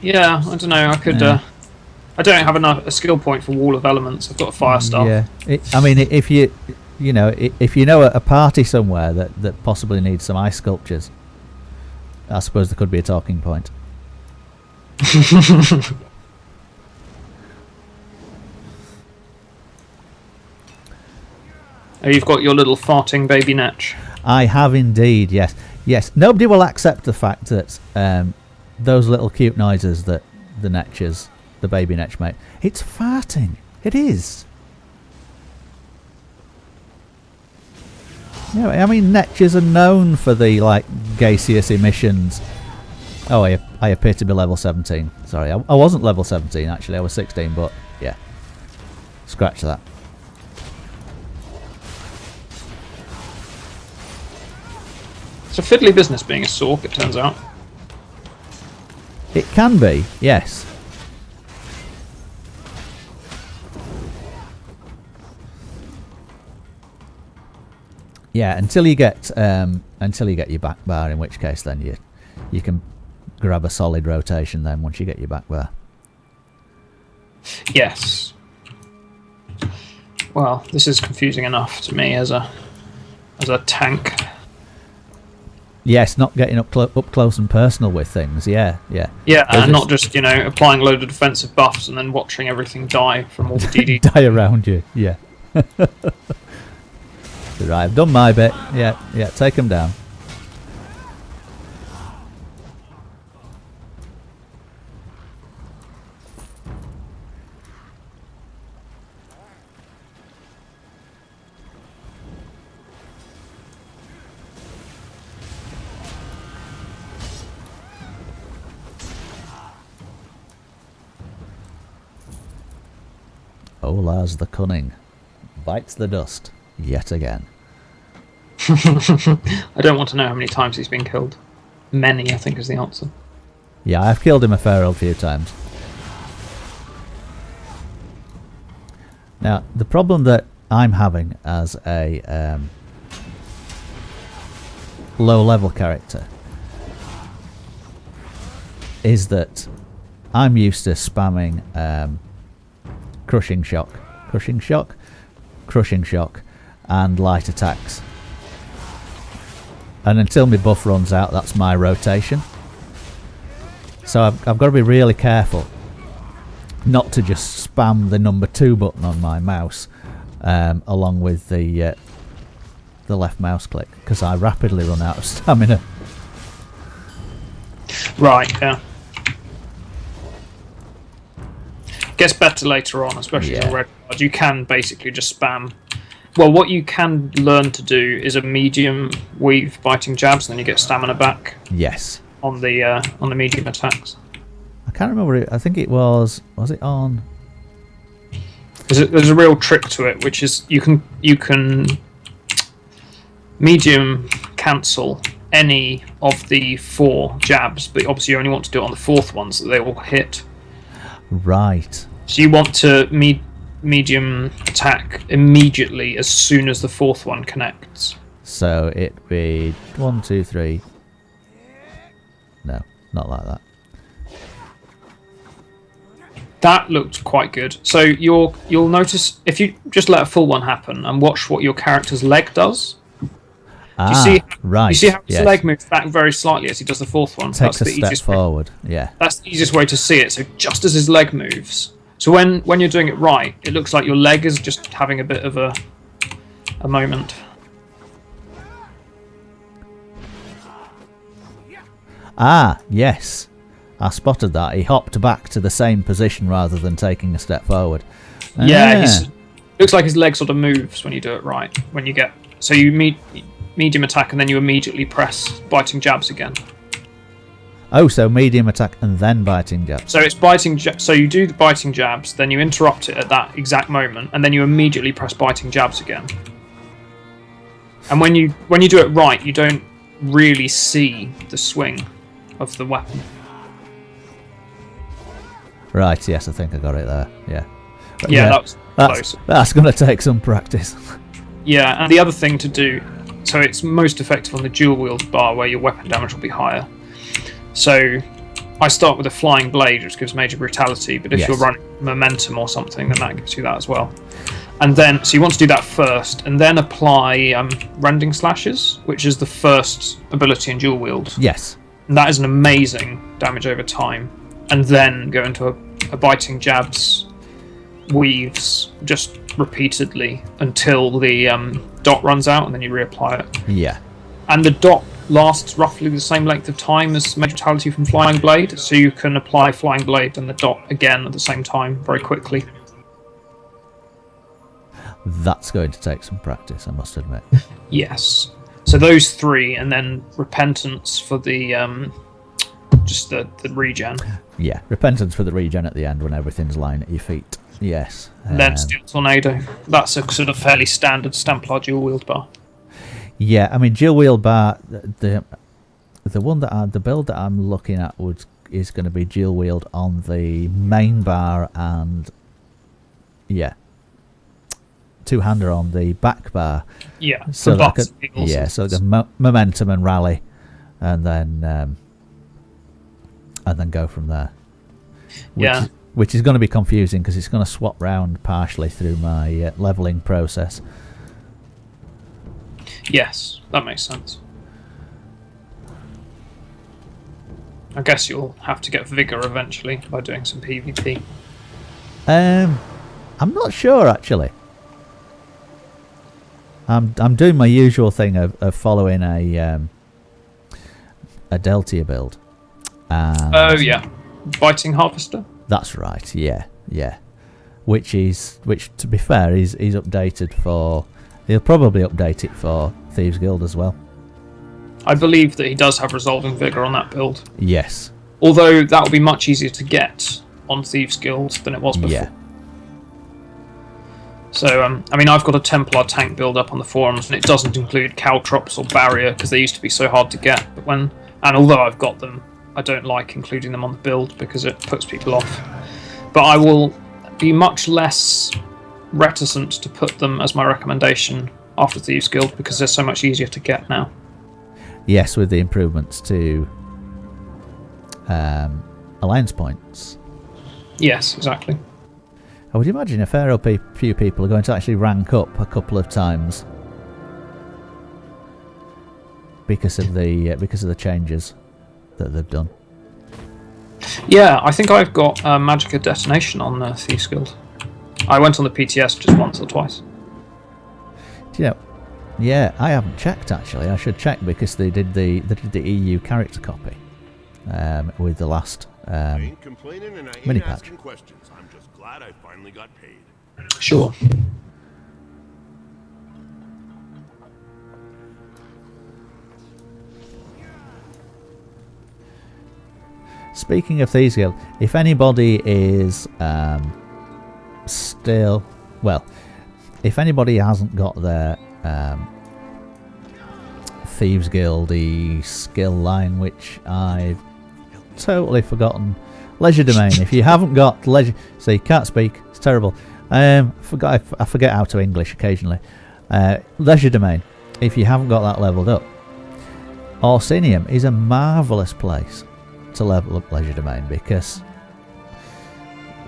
Yeah, I don't know. I could. I don't have a skill point for Wall of Elements. I've got a fire staff. Yeah. I mean, if you know a party somewhere that possibly needs some ice sculptures, I suppose there could be a talking point. Oh, you've got your little farting baby netch. I have indeed, yes. Yes, nobody will accept the fact that those little cute noises that the netches, the baby netch make, it's farting. It is. Yeah, I mean, netches are known for the, like, gaseous emissions. Oh, I appear to be level 17. Sorry, I wasn't level 17, actually. I was 16, but, yeah. Scratch that. It's a fiddly business being a Sork, it turns out. It can be, yes. Yeah, until you get your back bar, in which case then you can grab a solid rotation then once you get your back bar. Yes. Well, this is confusing enough to me as a tank. Yes, not getting up close and personal with things. Yeah. Yeah, and not just applying a load of defensive buffs and then watching everything die from all the DD. Die around you. Yeah. Right, I've done my bit. Yeah, take them down. Oh, Lars the Cunning bites the dust yet again. I don't want to know how many times he's been killed. Many, I think, is the answer. Yeah, I've killed him a fair old few times. Now, the problem that I'm having as a low-level character is that I'm used to spamming Crushing Shock, and light attacks. And until my buff runs out, that's my rotation. So I've got to be really careful not to just spam the number 2 button on my mouse along with the left mouse click, because I rapidly run out of stamina. Right, yeah. Gets better later on, especially in red card. You can basically just spam. Well, what you can learn to do is a medium weave biting jabs, and then you get stamina back. Yes. On the medium attacks. I can't remember it. I think it was it on? There's a real trick to it, which is you can medium cancel any of the 4 jabs, but obviously you only want to do it on the 4th one so that they all hit. Right. So you want to medium attack immediately as soon as the 4th one connects. So it'd be 1, 2, 3. No, not like that. That looked quite good. So you'll notice if you just let a full one happen and watch what your character's leg does. You see, right. You see how his leg moves back very slightly as he does the 4th one. Takes a step forward. Yeah. That's the easiest way to see it. So just as his leg moves. So when you're doing it right, it looks like your leg is just having a bit of a moment. Ah, yes. I spotted that. He hopped back to the same position rather than taking a step forward. Yeah, looks like his leg sort of moves when you do it right. When you get so you medium attack and then you immediately press biting jabs again. Oh, so medium attack and then biting jabs. So it's biting. So you do the biting jabs, then you interrupt it at that exact moment, and then you immediately press biting jabs again. And when you do it right, you don't really see the swing of the weapon. Right. Yes, I think I got it there. Yeah. But yeah, that was close. That's going to take some practice. Yeah, and the other thing to do, so it's most effective on the dual wield bar where your weapon damage will be higher. So I start with a flying blade, which gives major brutality, but if you're running momentum or something, then that gives you that as well. And then, so you want to do that first, and then apply rending slashes, which is the first ability in dual wield. Yes. And that is an amazing damage over time. And then go into a biting jabs weaves just repeatedly until the dot runs out, and then you reapply it. Yeah. And the dot lasts roughly the same length of time as Major Fatality from Flying Blade, so you can apply Flying Blade and the dot again at the same time very quickly. That's going to take some practice, I must admit. Yes. So those 3, and then Repentance for the just the regen. Yeah, Repentance for the regen at the end when everything's lying at your feet. Yes. Then Steel Tornado. That's a sort of fairly standard Stamplar dual wield bar. Yeah, I mean dual wield bar. The one that the build that I'm looking at is going to be dual wield on the main bar and two-hander on the back bar. Yeah. So so the momentum and rally, and then go from there. Which is going to be confusing because it's going to swap round partially through my leveling process. Yes, that makes sense. I guess you'll have to get Vigor eventually by doing some PvP. I'm not sure actually. I'm doing my usual thing of following a Deltia build. Oh yeah, Biting Harvester. That's right. Yeah. Which to be fair is updated for. He'll probably update it for Thieves Guild as well. I believe that he does have Resolving Vigor on that build. Yes. Although that will be much easier to get on Thieves Guild than it was before. Yeah. So, I mean, I've got a Templar tank build up on the forums, and it doesn't include Caltrops or Barrier because they used to be so hard to get. And although I've got them, I don't like including them on the build because it puts people off. But I will be much less reticent to put them as my recommendation after Thieves Guild because they're so much easier to get now. Yes, with the improvements to alliance points. Yes, exactly. I would imagine a fair few people are going to actually rank up a couple of times because of the changes that they've done. Yeah, I think I've got Magicka Detonation on Thieves Guild. I went on the PTS just once or twice. Do you know? Yeah, I haven't checked actually. I should check because they did the EU character copy with the last mini patch. I'm just glad I finally got paid. Sure. Speaking of Thieves Guild, if anybody is if anybody hasn't got their Thieves Guildy skill line, which I've totally forgotten, Leisure Domain. If you haven't got Leisure, so you can't speak, it's terrible. I forget how to English occasionally. Leisure Domain. If you haven't got that leveled up, Orsinium is a marvellous place to level up Leisure Domain because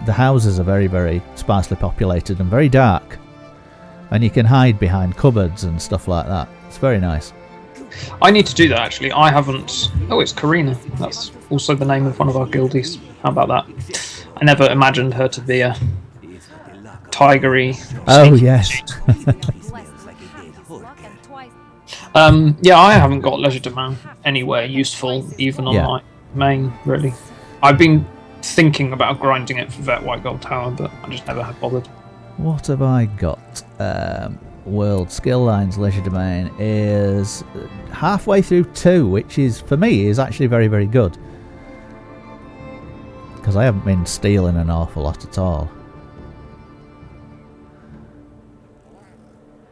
the houses are very, very sparsely populated and very dark, and you can hide behind cupboards and stuff like that. It's very nice. I need to do that actually. I haven't. Oh, it's Karina. That's also the name of one of our guildies. How about that? I never imagined her to be a tigery. Oh yes. Yeah, I haven't got Leisure Domain anywhere useful, even on my main. Really, I've been thinking about grinding it for Vet White Gold Tower, but I just never have bothered. What have I got? World Skill Lines Leisure Domain is halfway through 2, which is, for me, is actually very, very good. Because I haven't been stealing an awful lot at all.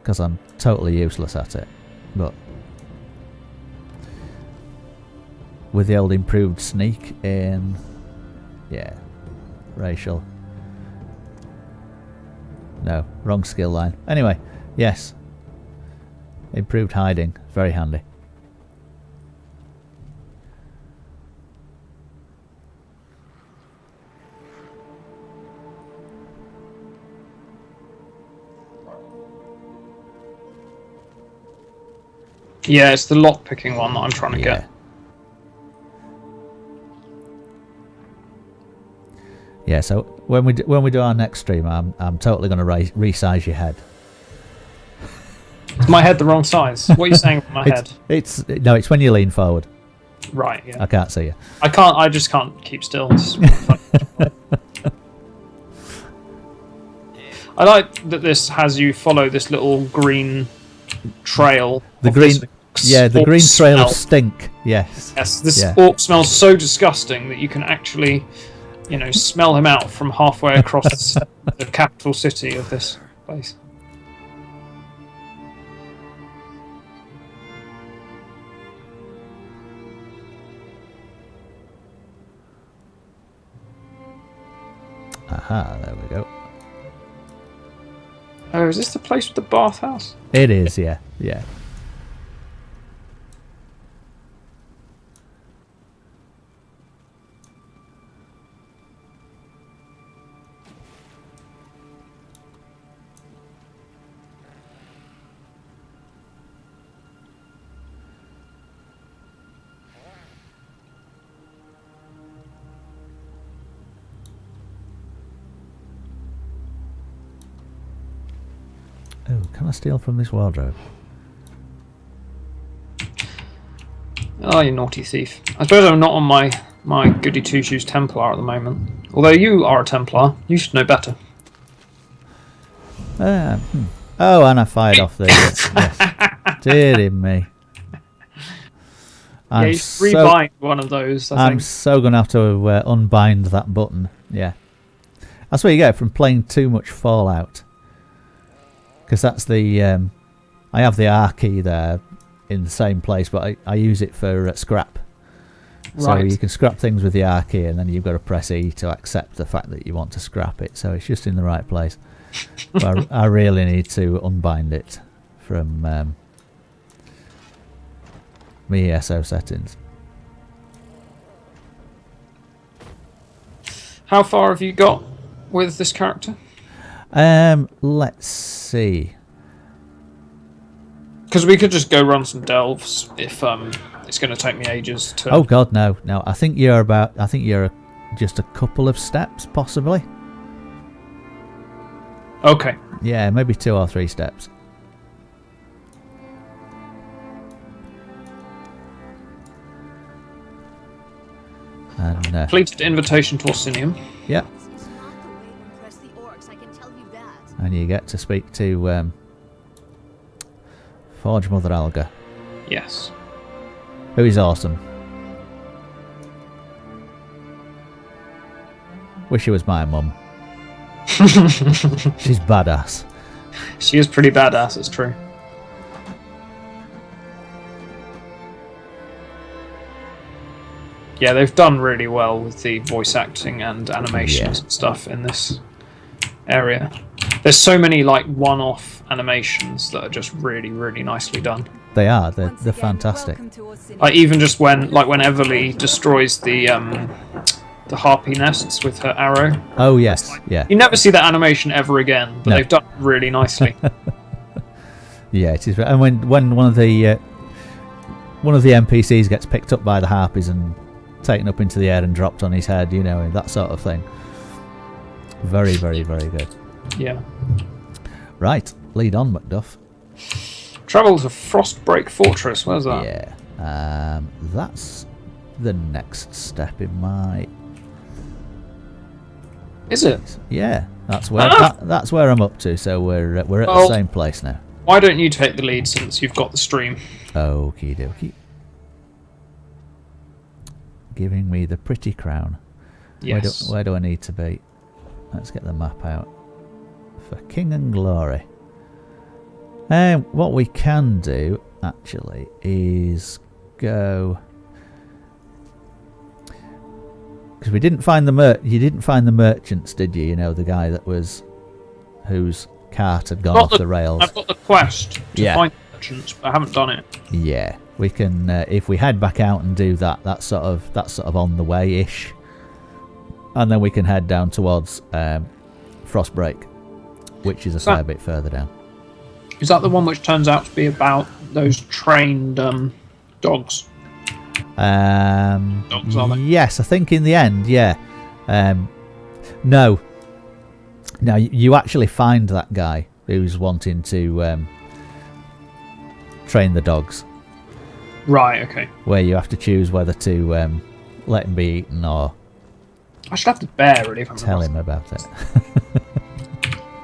Because I'm totally useless at it. But with the old improved sneak in, racial. No, wrong skill line. Anyway, yes. Improved hiding, very handy. Yeah, it's the lock-picking one that I'm trying to get. Yeah. So when we do our next stream, I'm totally going to resize your head. Is my head the wrong size? What are you saying about my head? It's when you lean forward. Right. Yeah. I can't see you. I just can't keep still. I like that this has you follow this little green trail. The green trail of stink. Yes. Yes. This orc smells so disgusting that you can actually, smell him out from halfway across the capital city of this place. Aha, there we go. Oh, is this the place with the bathhouse? It is, yeah. Yeah. Oh, can I steal from this wardrobe? Oh, you naughty thief. I suppose I'm not on my goody two-shoes Templar at the moment. Although you are a Templar, you should know better. Oh, and I fired off the... yes. Dear me. Yeah, you should rebind one of those, I I'm think. so going to have to unbind that button. Yeah. That's what you get from playing too much Fallout. Because that's the... I have the R key there in the same place, but I use it for scrap. So Right. you can scrap things with the R key, and then you've got to press E to accept the fact that you want to scrap it. So it's just in the right place. But I really need to unbind it from my ESO settings. How far have you got with this character? Let's see. Because we could just go run some delves if it's going to take me ages to... Oh God, no. I think you're just a couple of steps, possibly. Okay. Yeah, maybe 2 or 3 steps. And Completed invitation to Orsinium. yeah, and you get to speak to Forge Mother Alga, Yes. who is awesome. Wish she was my mum. She's badass. She is pretty badass, it's true. Yeah, they've done really well with the voice acting and animations and stuff in this area. There's so many like one-off animations that are just really, really nicely done. They are. They're fantastic. Like even just when Everly destroys the harpy nests with her arrow. Oh yes, yeah, You never see that animation ever again, but No. they've done it really nicely. yeah. It is. And when one of the NPCs gets picked up by the harpies and taken up into the air and dropped on his head, that sort of thing. Very, very, very good. Yeah. Right, lead on, Macduff. Travel to Frostbreak Fortress. Where's that? Yeah, that's the next step in my. Is it? Yeah, that's where that's where I'm up to. So we're at Well- the same place now. Why don't you take the lead since you've got the stream? Okie dokie. Giving me the pretty crown. Yes. Where do I need to be? Let's get the map out. For King and Glory. What we can do, actually, is go... Because we didn't find the you didn't find the merchants, did you? The guy that was... whose cart had gone off the rails. I've got the quest to Yeah. find merchants, but I haven't done it. Yeah, we can if we head back out and do that. That's sort of on the way-ish, and then we can head down towards Frostbreak, which is a fair bit further down. Is that the one which turns out to be about those trained dogs? Dogs, are they? Yes, I think in the end, yeah. No. Now you actually find that guy who's wanting to train the dogs. Right. Okay. Where you have to choose whether to let him be eaten or I should have the bear really. If I'm tell him about it.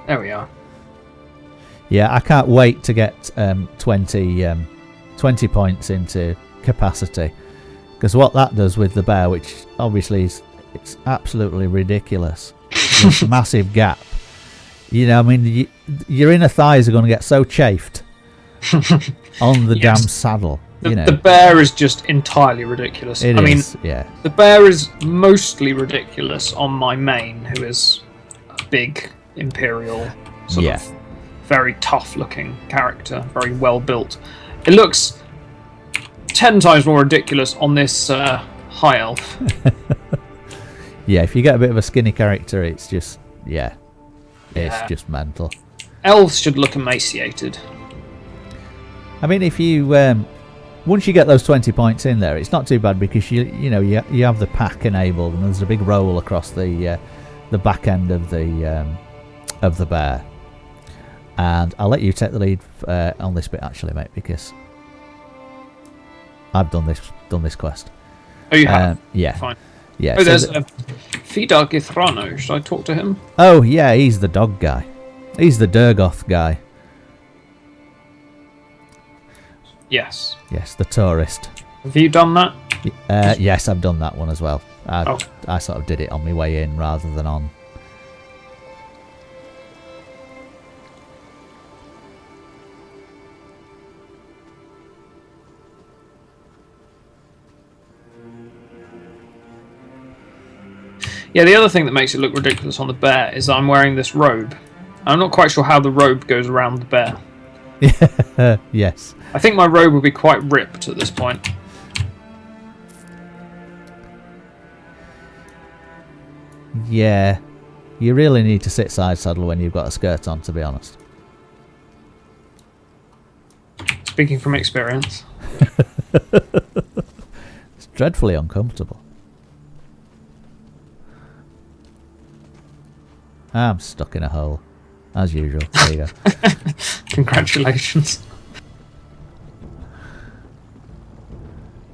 There we are. Yeah, I can't wait to get 20 points into capacity, because what that does with the bear, which obviously it's absolutely ridiculous, this massive gap. You know, I mean, your inner thighs are going to get so chafed on the damn saddle. The bear is just entirely ridiculous. I mean, yeah. The bear is mostly ridiculous on my main, who is a big imperial sort of very tough-looking character, very well built. It looks 10 times more ridiculous on this high elf. Yeah, if you get a bit of a skinny character, it's just it's just mental. Elves should look emaciated. I mean, if you once you get those 20 points in there, it's not too bad, because you have the pack enabled, and there's a big roll across the back end of the bear. And I'll let you take the lead on this bit, actually, mate, because I've done this quest. Oh, you have? Yeah. Fine. Yeah. Oh, there's Fida Githrano. Should I talk to him? Oh, yeah, he's the dog guy. He's the Durgoth guy. Yes. Yes, the tourist. Have you done that? Yes, I've done that one as well. Oh. I sort of did it on my way in rather than on. Yeah, the other thing that makes it look ridiculous on the bear is I'm wearing this robe. I'm not quite sure how the robe goes around the bear. Yes. I think my robe would be quite ripped at this point. Yeah. You really need to sit side saddle when you've got a skirt on, to be honest. Speaking from experience. It's dreadfully uncomfortable. I'm stuck in a hole, as usual. There you go. Congratulations.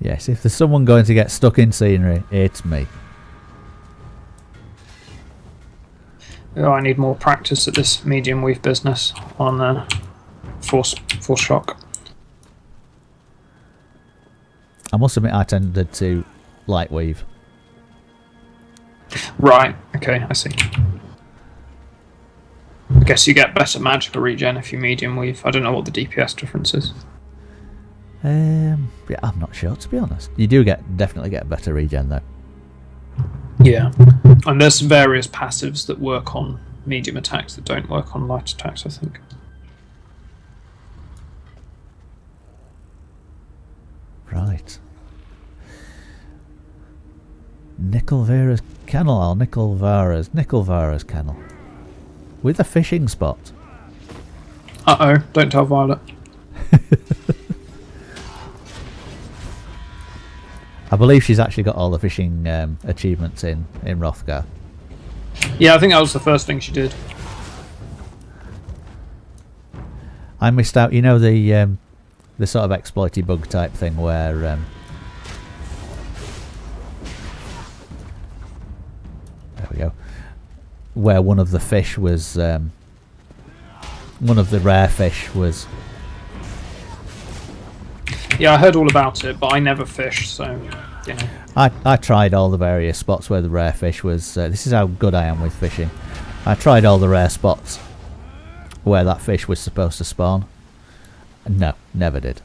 Yes, if there's someone going to get stuck in scenery, it's me. Oh, I need more practice at this medium weave business on force shock. I must admit, I tended to light weave. Right, okay, I see. I guess you get better magical regen if you medium weave. I don't know what the DPS difference is. Yeah, I'm not sure, to be honest. You do definitely get better regen though. Yeah, and there's various passives that work on medium attacks that don't work on light attacks, I think. Right. Nickelvara's kennel, or Nickelvara's kennel. With a fishing spot. Uh-oh, don't tell Violet. I believe she's actually got all the fishing achievements in Wrothgar. Yeah, I think that was the first thing she did. I missed out, you know, the sort of exploity bug type thing where there we go, where one of the fish was one of the rare fish was. Yeah, I heard all about it, but I never fished, so you know. I tried all the various spots where the rare fish was. This is how good I am with fishing. I tried all the rare spots where that fish was supposed to spawn. No, never did.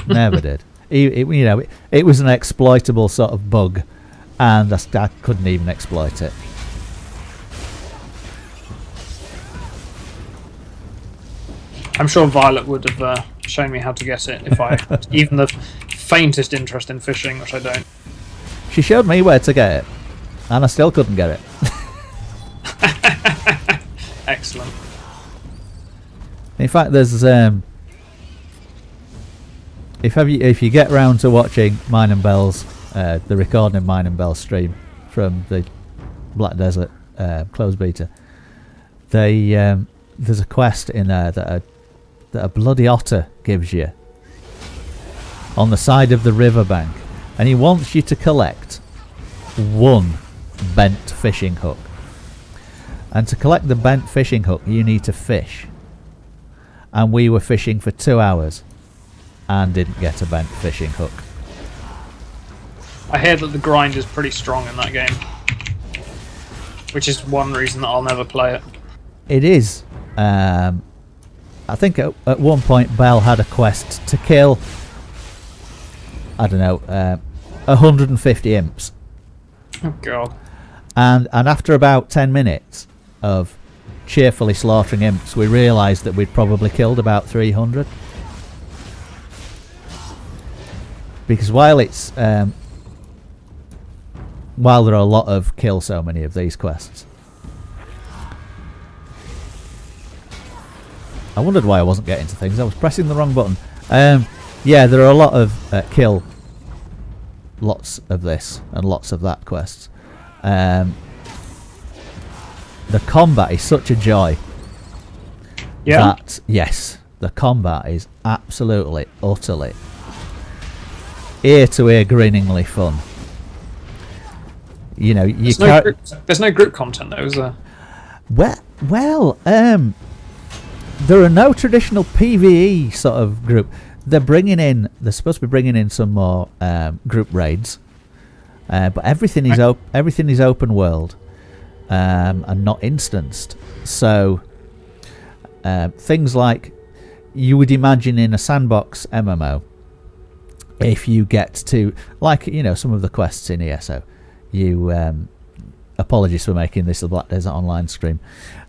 Never did. It was an exploitable sort of bug, and I couldn't even exploit it. I'm sure Violet would have shown me how to get it if I had even the faintest interest in fishing, which I don't. She showed me where to get it, and I still couldn't get it. Excellent. In fact, there's if you get round to watching Mine and Bell's the recording of Mine and Bell's stream from the Black Desert closed beta. There's a quest in there that a bloody otter gives you on the side of the riverbank, and he wants you to collect one bent fishing hook. And to collect the bent fishing hook, you need to fish. And we were fishing for 2 hours and didn't get a bent fishing hook. I hear that the grind is pretty strong in that game, which is one reason that I'll never play it. It is. I think at one point Bell had a quest to kill, I don't know, 150 imps. Oh god. And after about 10 minutes of cheerfully slaughtering imps, we realised that we'd probably killed about 300. Because while it's while there are a lot of kill so many of these quests, I wondered why I wasn't getting to things. I was pressing the wrong button. Yeah, there are a lot of kill lots of this and lots of that quests. The combat is such a joy. Yeah. That, yes, the combat is absolutely, utterly, ear to ear grinningly fun. You know, you there's no group content though, is there? Well, there are no traditional PvE sort of group. They're supposed to be bringing in some more group raids, but everything is open world and not instanced. So things like you would imagine in a sandbox MMO, if you get to, like, you know, some of the quests in ESO, you apologies for making this a Black Desert Online stream.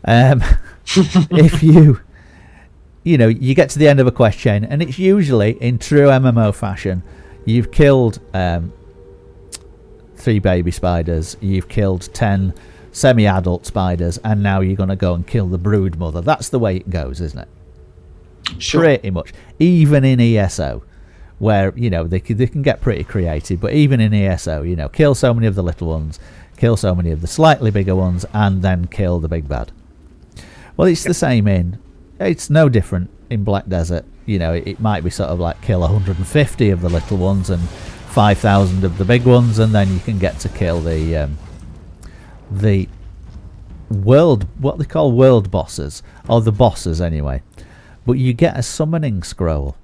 If you get to the end of a quest chain, and it's usually in true MMO fashion, you've killed 3 baby spiders, you've killed 10 semi-adult spiders, and now you're going to go and kill the brood mother. That's the way it goes, isn't it? Sure. Pretty much. Even in ESO, where, you know, they can get pretty creative, but even in ESO, you know, kill so many of the little ones, kill so many of the slightly bigger ones, and then kill the big bad. Well, it's the same it's no different in Black Desert. You know, it might be sort of like kill 150 of the little ones and 5,000 of the big ones, and then you can get to kill the world, what they call world bosses, or the bosses anyway. But you get a summoning scroll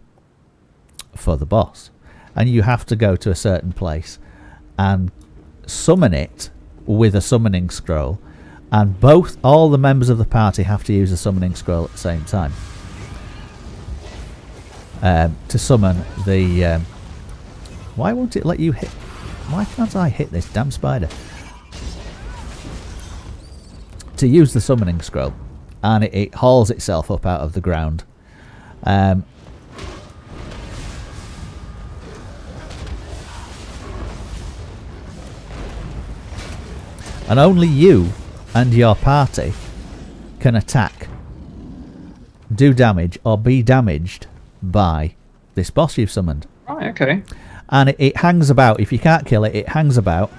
for the boss, and you have to go to a certain place and summon it with a summoning scroll, and all the members of the party have to use a summoning scroll at the same time to summon the why won't it let you hit? Why can't I hit this damn spider? To use the summoning scroll, and it hauls itself up out of the ground. And only you and your party can attack, do damage, or be damaged by this boss you've summoned. Right, okay. And it hangs about. If you can't kill it, it hangs about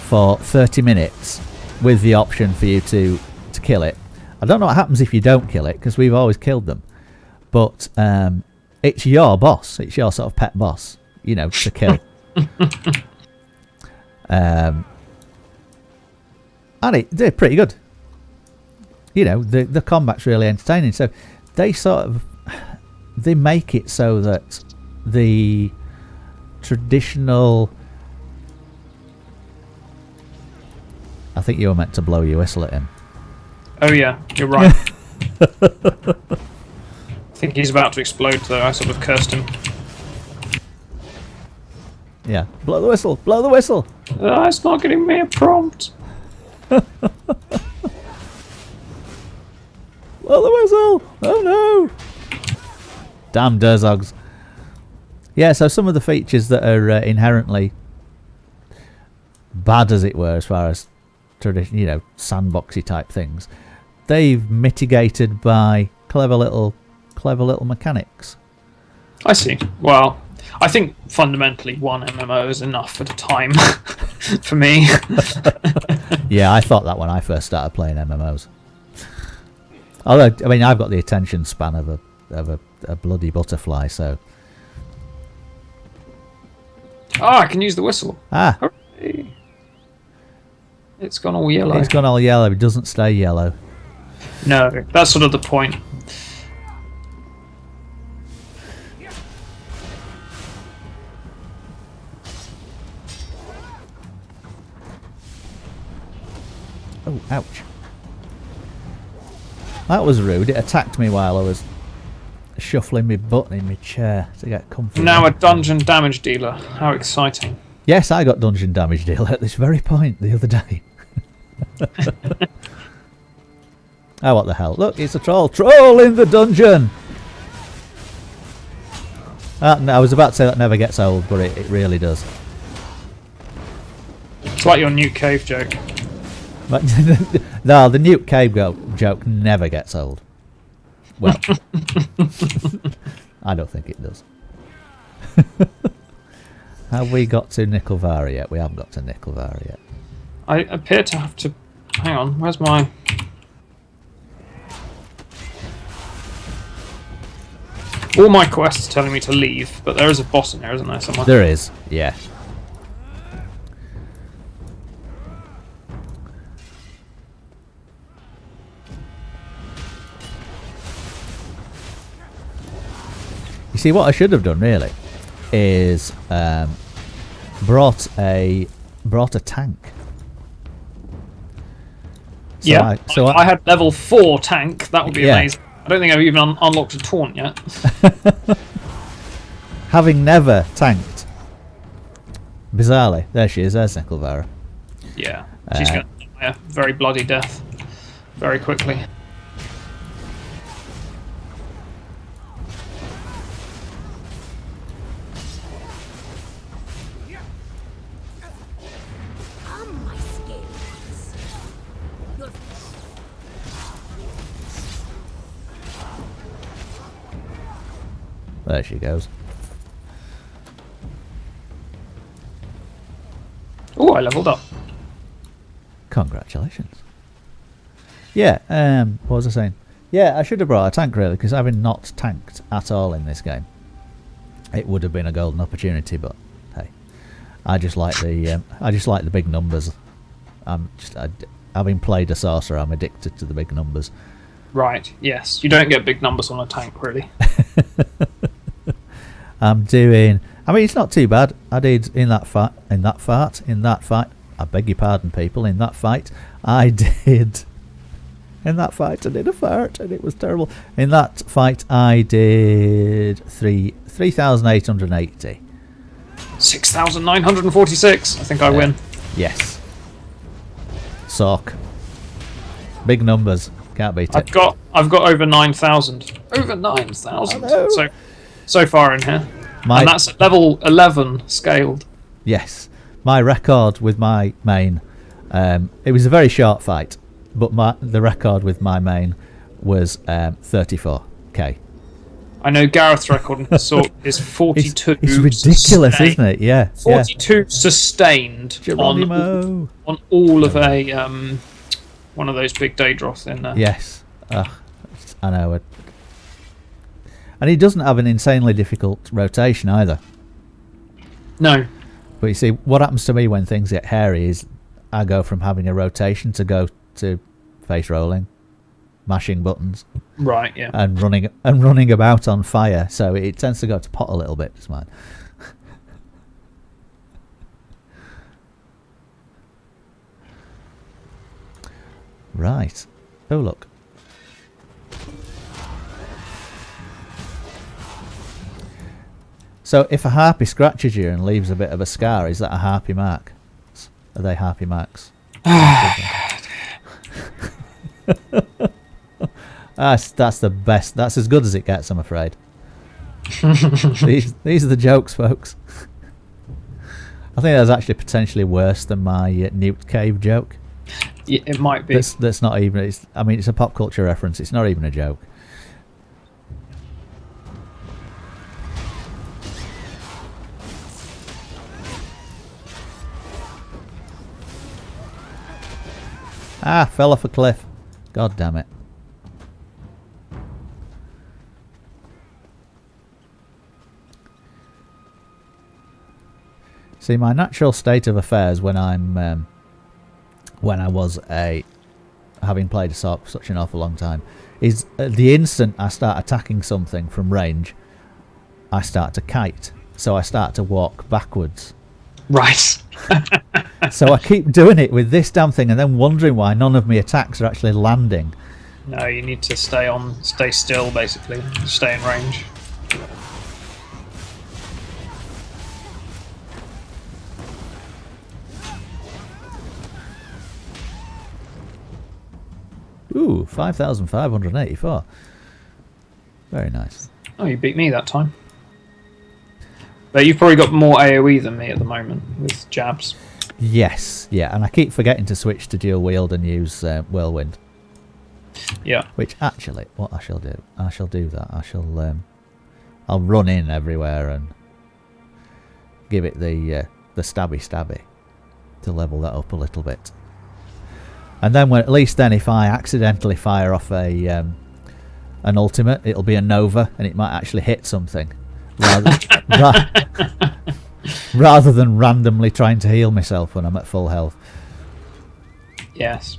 for 30 minutes with the option for you to kill it. I don't know what happens if you don't kill it, because we've always killed them. But it's your boss. It's your sort of pet boss, you know, to kill. And they're pretty good. You know, the combat's really entertaining. So they make it so that the traditional... I think you were meant to blow your whistle at him. Oh yeah, you're right. I think he's about to explode though. I sort of cursed him. Yeah, blow the whistle, blow the whistle. It's not giving me a prompt. Blow the whistle! Oh no! Damn Durzogs. Yeah, so some of the features that are inherently bad, as it were, as far as traditional, you know, sandboxy type things, they've mitigated by clever little mechanics. I see. Well, I think fundamentally one MMO is enough at a time for me. Yeah, I thought that when I first started playing MMOs. Although, I mean, I've got the attention span of a bloody butterfly, so... Oh, I can use the whistle. Ah! Hooray. It's gone all yellow. It's gone all yellow. It doesn't stay yellow. No, that's sort of the point. Oh, ouch. That was rude. It attacked me while I was shuffling my butt in my chair to get comfy. Now a dungeon damage dealer. How exciting. Yes, I got dungeon damage dealer at this very point the other day. Oh, what the hell. Look, it's a troll. Troll in the dungeon! No, I was about to say that never gets old, but it really does. It's like your Newt Cave joke. But no, the Newt Cave joke never gets old. Well, I don't think it does. Have we got to Nickelvara yet? We haven't got to Nickelvara yet. I appear to have to... Hang on, where's my... All my quests are telling me to leave, but there is a boss in there, isn't there, somewhere? There is, yeah. You see, what I should have done really is brought a tank. So yeah, I had level 4 tank. That would be amazing. I don't think I've even unlocked a taunt yet. Having never tanked, bizarrely, there she is. There's Nickelvara. Yeah, she's going to die a very bloody death very quickly. There she goes. Oh, I leveled up. Congratulations. Yeah, what was I saying? Yeah, I should have brought a tank really, because having not tanked at all in this game, it would have been a golden opportunity. But hey, I just like the big numbers. Having played a sorcerer, I'm addicted to the big numbers. Right. Yes, you don't get big numbers on a tank, really. I'm doing. I mean, it's not too bad. I did in that fight. I beg your pardon, people. In that fight, I did a fart, and it was terrible. In that fight, I did 3,880. 6,946. I think I win. Yes. Sock. Big numbers. Can't beat it. I've got over 9,000. Over 9,000. So far in here. And that's at level 11 scaled. Yes. My record with my main, it was a very short fight, but the record with my main was 34k. I know Gareth's record is 42. It's ridiculous, sustained. Isn't it? Yeah. 42 sustained on all of a one of those big Daedroth in there. Yes. I know. And he doesn't have an insanely difficult rotation either. No. But you see, what happens to me when things get hairy is I go from having a rotation to face rolling, mashing buttons. Right, yeah. And running about on fire. So it tends to go to pot a little bit, does mine. Right. Oh, look. So if a harpy scratches you and leaves a bit of a scar, is that a harpy mark? Are they harpy marks? That's the best. That's as good as it gets, I'm afraid. These are the jokes, folks. I think that's actually potentially worse than my Newt Cave joke. Yeah, it might be. That's not even. I mean, it's a pop culture reference. It's not even a joke. Ah, fell off a cliff. God damn it. See, my natural state of affairs when I'm when I was having played Assault for such an awful long time is the instant I start attacking something from range, I start to kite. So I start to walk backwards. Right. So I keep doing it with this damn thing and then wondering why none of my attacks are actually landing. No, you need to stay still, basically. Stay in range. Ooh, 5,584. Very nice. Oh, you beat me that time. But you've probably got more AoE than me at the moment with jabs. Yes, yeah, and I keep forgetting to switch to dual wield and use whirlwind. Yeah. Which actually, what I shall do that. I'll run in everywhere and give it the stabby to level that up a little bit. And then, at least then, if I accidentally fire off an ultimate, it'll be a Nova, and it might actually hit something, rather than randomly trying to heal myself when I'm at full health. Yes.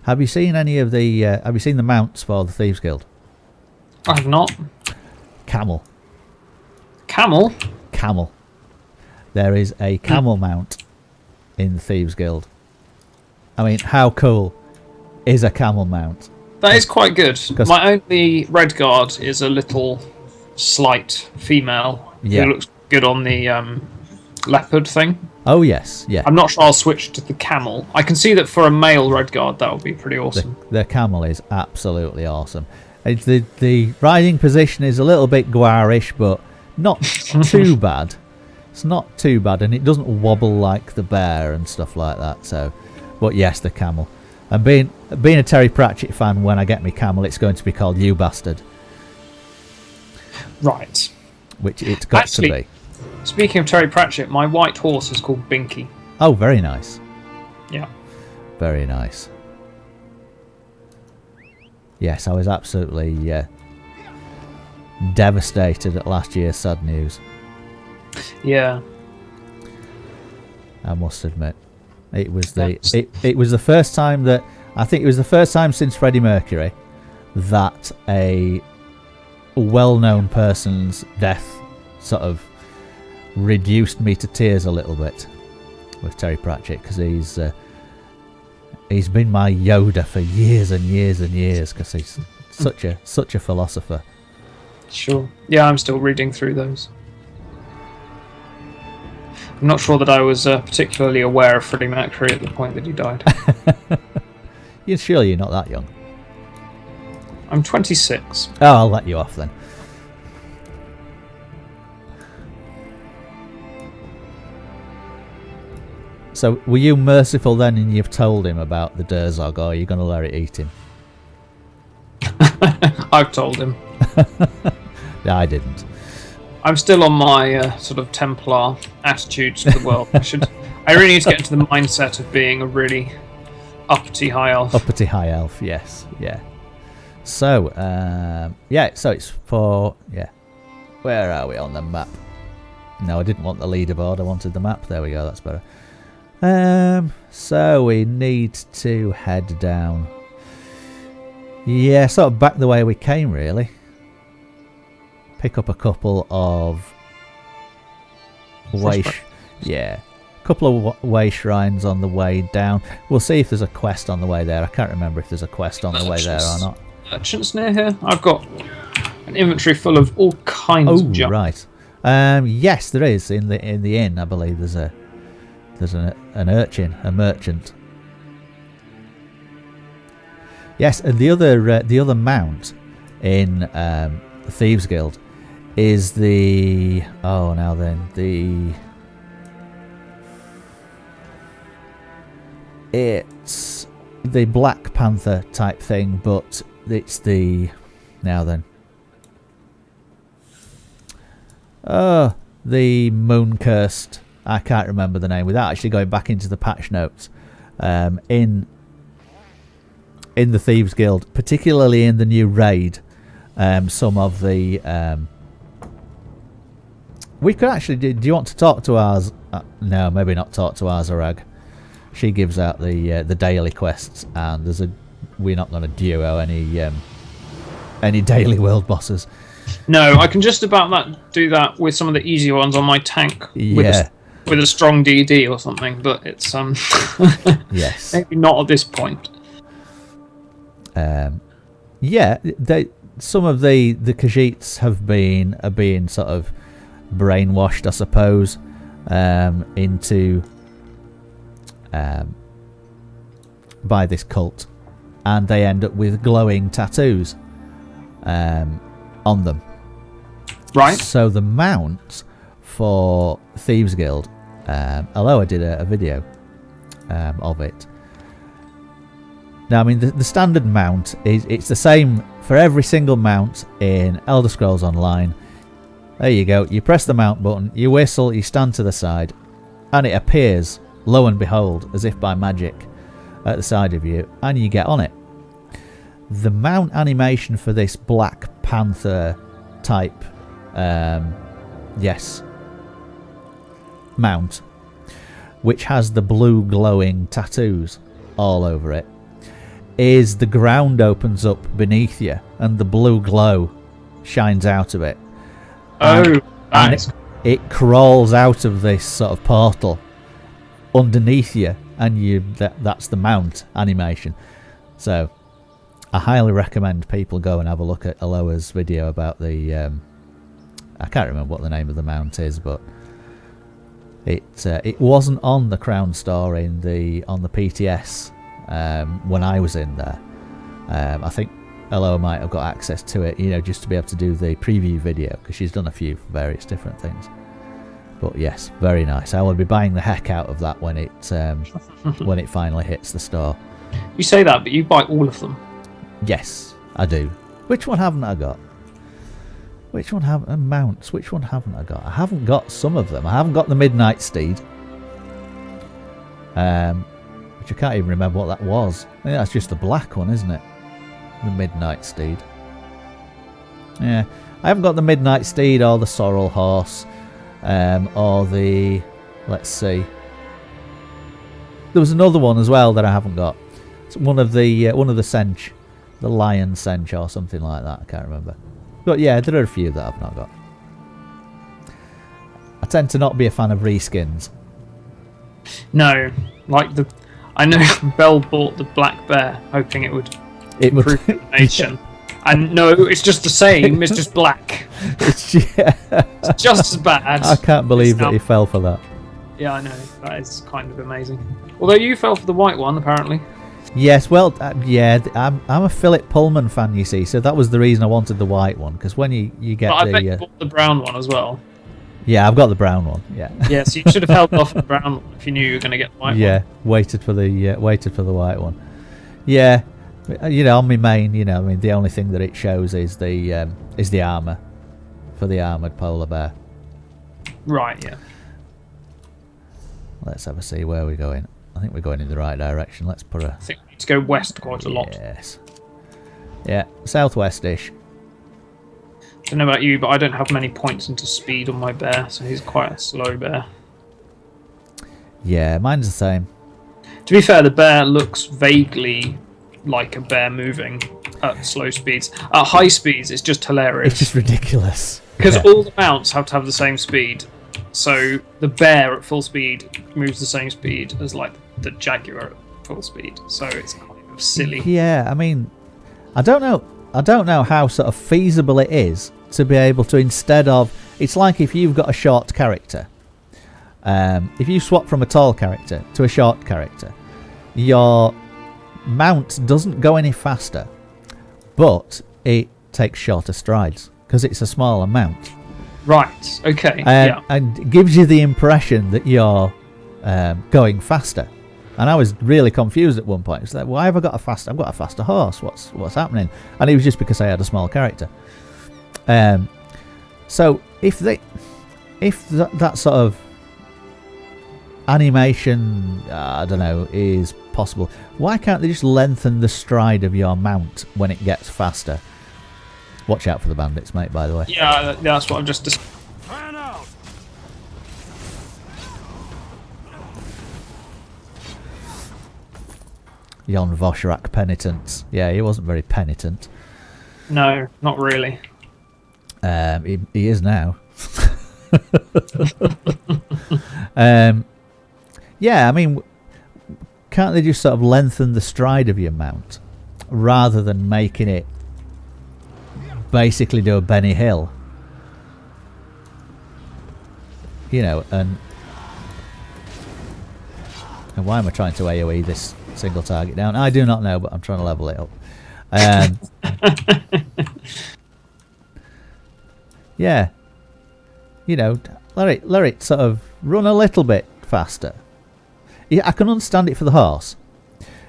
Have you seen any of the? Have you seen the mounts for the Thieves Guild? I have not. Camel. Camel? Camel. There is a camel mount in the Thieves Guild. I mean, how cool is a camel mount? That is quite good. My only Redguard is a little slight female who looks good on the leopard thing. Oh, yes, yeah. I'm not sure I'll switch to the camel. I can see that for a male Redguard that would be pretty awesome. The camel is absolutely awesome. The riding position is a little bit Gwarish, but not too bad. It's not too bad, and it doesn't wobble like the bear and stuff like that. So, but yes, the camel. And being a Terry Pratchett fan, when I get my camel, it's going to be called You Bastard. Right. Which it's got to be. Speaking of Terry Pratchett, my white horse is called Binky. Oh, very nice. Yeah. Very nice. Yes, I was absolutely devastated at last year's sad news. Yeah. I must admit, it was it was the first time that I think it was the first time since Freddie Mercury that a well-known person's death sort of reduced me to tears a little bit with Terry Pratchett, because he's been my Yoda for years and years and years, because he's such a philosopher. Sure. Yeah, I'm still reading through those. I'm not sure that I was particularly aware of Freddie Mercury at the point that he died. You're sure you're not that young? I'm 26. Oh, I'll let you off then. So, were you merciful then and you've told him about the Durzog, or are you going to let it eat him? I've told him. No, I didn't. I'm still on my sort of Templar attitude to the world. I really need to get into the mindset of being a really uppity high elf. Uppity high elf, yes, yeah. So, so it's for, where are we on the map? No, I didn't want the leaderboard, I wanted the map. There we go, that's better. So we need to head down. Yeah, sort of back the way we came, really. Pick up a couple of way shrines on the way down. We'll see if there's a quest on the way there. I can't remember if there's a quest on the way there or not. Merchants near here? I've got an inventory full of all kinds of junk. Right. Yes, there is in the inn. I believe there's an urchin, a merchant. Yes, and the other mount in the Thieves Guild is it's the Black Panther type thing, but it's the the moon-cursed, I can't remember the name without actually going back into the patch notes, in the Thieves Guild, particularly in the new raid, some of the... we could actually... Do you want to talk to ours? No, maybe not talk to Azarag. She gives out the daily quests, and we're not going to duo any daily world bosses. No, I can just about do that with some of the easier ones on my tank. Yeah. With a strong DD or something, but it's yes, maybe not at this point. Yeah, some of the Khajiits are being sort of brainwashed, I suppose, into by this cult, and they end up with glowing tattoos on them. Right. So the mount for Thieves Guild, although I did a video of it. Now, I mean, the standard mount it's the same for every single mount in Elder Scrolls Online. There you go. You press the mount button, you whistle, you stand to the side, and it appears, lo and behold, as if by magic, at the side of you, and you get on it. The mount animation for this Black Panther type, mount, which has the blue glowing tattoos all over it, is the ground opens up beneath you and the blue glow shines out of it. Oh, and it crawls out of this sort of portal underneath you, and that's the mount animation. So I highly recommend people go and have a look at Aloha's video about the I can't remember what the name of the mount is, but it wasn't on the Crown store on the PTS when I was in there. I think Aloha might have got access to it, just to be able to do the preview video, because she's done a few various different things. But yes, very nice. I will be buying the heck out of that when it finally hits the store. You say that, but you buy all of them. Yes, I do. Which one haven't I got? Which one haven't mounts? Which one haven't I got? I haven't got some of them. I haven't got the Midnight Steed, which I can't even remember what that was. I think that's just the black one, isn't it? The Midnight Steed. Yeah, I haven't got the Midnight Steed or the Sorrel Horse, or the... Let's see. There was another one as well that I haven't got. It's one of the Sench, the Lion Sench or something like that. I can't remember. But yeah, there are a few that I've not got. I tend to not be a fan of reskins. No, I know Belle bought the black bear, hoping it would improve the animation. And no, it's just the same. It's just black. It's just as bad. I can't believe that he fell for that. Yeah, I know. That is kind of amazing. Although you fell for the white one, apparently. Yes, well, yeah, I'm a Philip Pullman fan, you see, so that was the reason I wanted the white one, because when you get but I bet you bought the brown one as well. Yeah, I've got the brown one. Yeah. Yeah, so you should have held off the brown one if you knew you were going to get the white one. Yeah, waited for the white one. Yeah, on my main, I mean, the only thing that it shows is the armor for the armored polar bear. Right. Yeah. Let's have a see where we're going. I think we're going in the right direction. Let's put a... I think we need to go west quite a lot. Yes. Yeah, southwest-ish. Don't know about you, but I don't have many points into speed on my bear, so he's quite a slow bear. Yeah, mine's the same. To be fair, the bear looks vaguely like a bear moving at slow speeds. At high speeds, it's just hilarious. It's just ridiculous. Because all the mounts have to have the same speed. So the bear at full speed moves the same speed as the jaguar at full speed. So it's kind of silly. Yeah, I mean, I don't know how sort of feasible it is to be able to, instead of, it's like if you've got a short character, if you swap from a tall character to a short character, your mount doesn't go any faster, but it takes shorter strides because it's a smaller mount. Right, okay, yeah. And gives you the impression that you're going faster. And I was really confused at one point. It's like, why have I got I've got a faster horse. What's happening? And it was just because I had a small character. So if if that sort of animation, I don't know, is possible, why can't they just lengthen the stride of your mount when it gets faster? Watch out for the bandits, mate, by the way. Yeah, that's what I've just... Fan out. Jon Voshrak penitence. Yeah, he wasn't very penitent. No, not really. He is now. Yeah, I mean, can't they just sort of lengthen the stride of your mount rather than making it basically do a Benny Hill? You know, and why am I trying to AoE this single target down? I do not know, but I'm trying to level it up. Yeah, you know, let it sort of run a little bit faster. Yeah, I can understand it for the horse,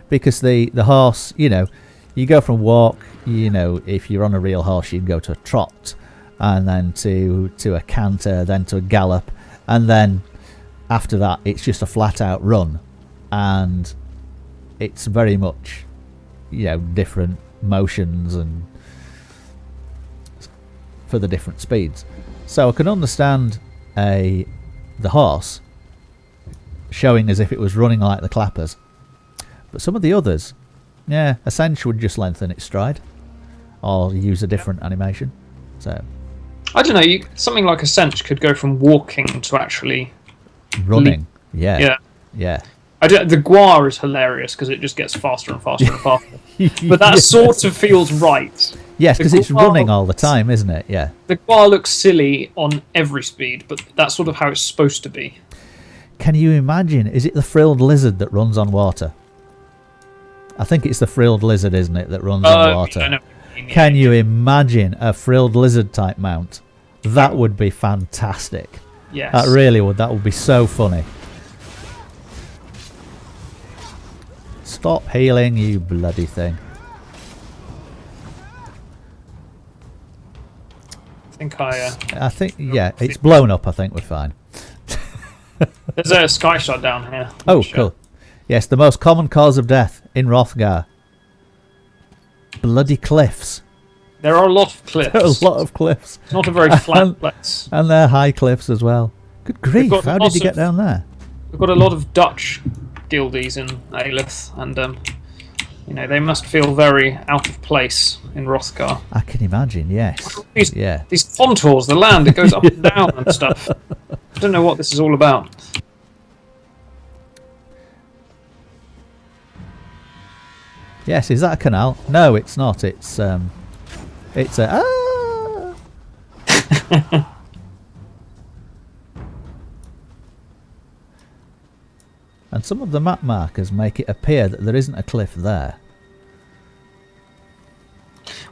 because the horse, you know, you go from walk, you know, if you're on a real horse, you'd go to a trot, and then to a canter, then to a gallop, and then after that it's just a flat out run, and it's very much, you know, different motions and for the different speeds. So I can understand the horse showing as if it was running like the clappers, but some of the others, yeah, a cinch would just lengthen its stride or use a different animation. So I don't know, something like a cinch could go from walking to actually running. Yeah. The Guar is hilarious because it just gets faster and faster and faster. But that sort of feels right. Yes, because it's running all the time, isn't it? Yeah. The Guar looks silly on every speed, but that's sort of how it's supposed to be. Can you imagine? Is it the frilled lizard that runs on water? I think it's the frilled lizard, isn't it, that runs on water? I know. Can you imagine a frilled lizard type mount? That would be fantastic. Yes. That really would. That would be so funny. Stop healing, you bloody thing. I think, yeah, it's blown up. I think we're fine. There's a sky shot down here. Oh, cool. Yes, the most common cause of death in Wrothgar. Bloody cliffs. There are a lot of cliffs. There are a lot of cliffs. It's not a very flat place. And they're high cliffs as well. Good grief, how did you get down there? We've got a lot of Dutch guildies in Alith, and you know, they must feel very out of place in Wrothgar. I can imagine, yes. These contours, the land, it goes up and down and stuff. I don't know what this is all about. Yes, is that a canal? No, it's not. It's a And some of the map markers make it appear that there isn't a cliff there.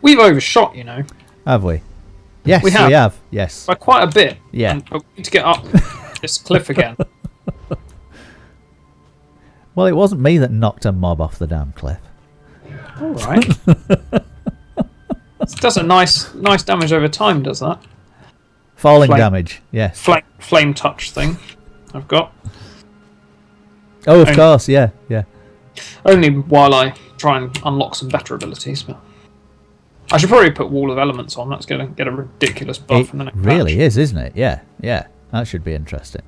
We've overshot, you know. Have we? Yes, we have. Yes. By quite a bit. Yeah. And we need to get up this cliff again. Well, it wasn't me that knocked a mob off the damn cliff. All right. It does a nice damage over time, does that? Falling damage, yes. Flame touch thing I've got. Oh, of course, yeah. Only while I try and unlock some better abilities, but I should probably put Wall of Elements on. That's going to get a ridiculous buff in the next really patch. is, isn't it? Yeah. That should be interesting.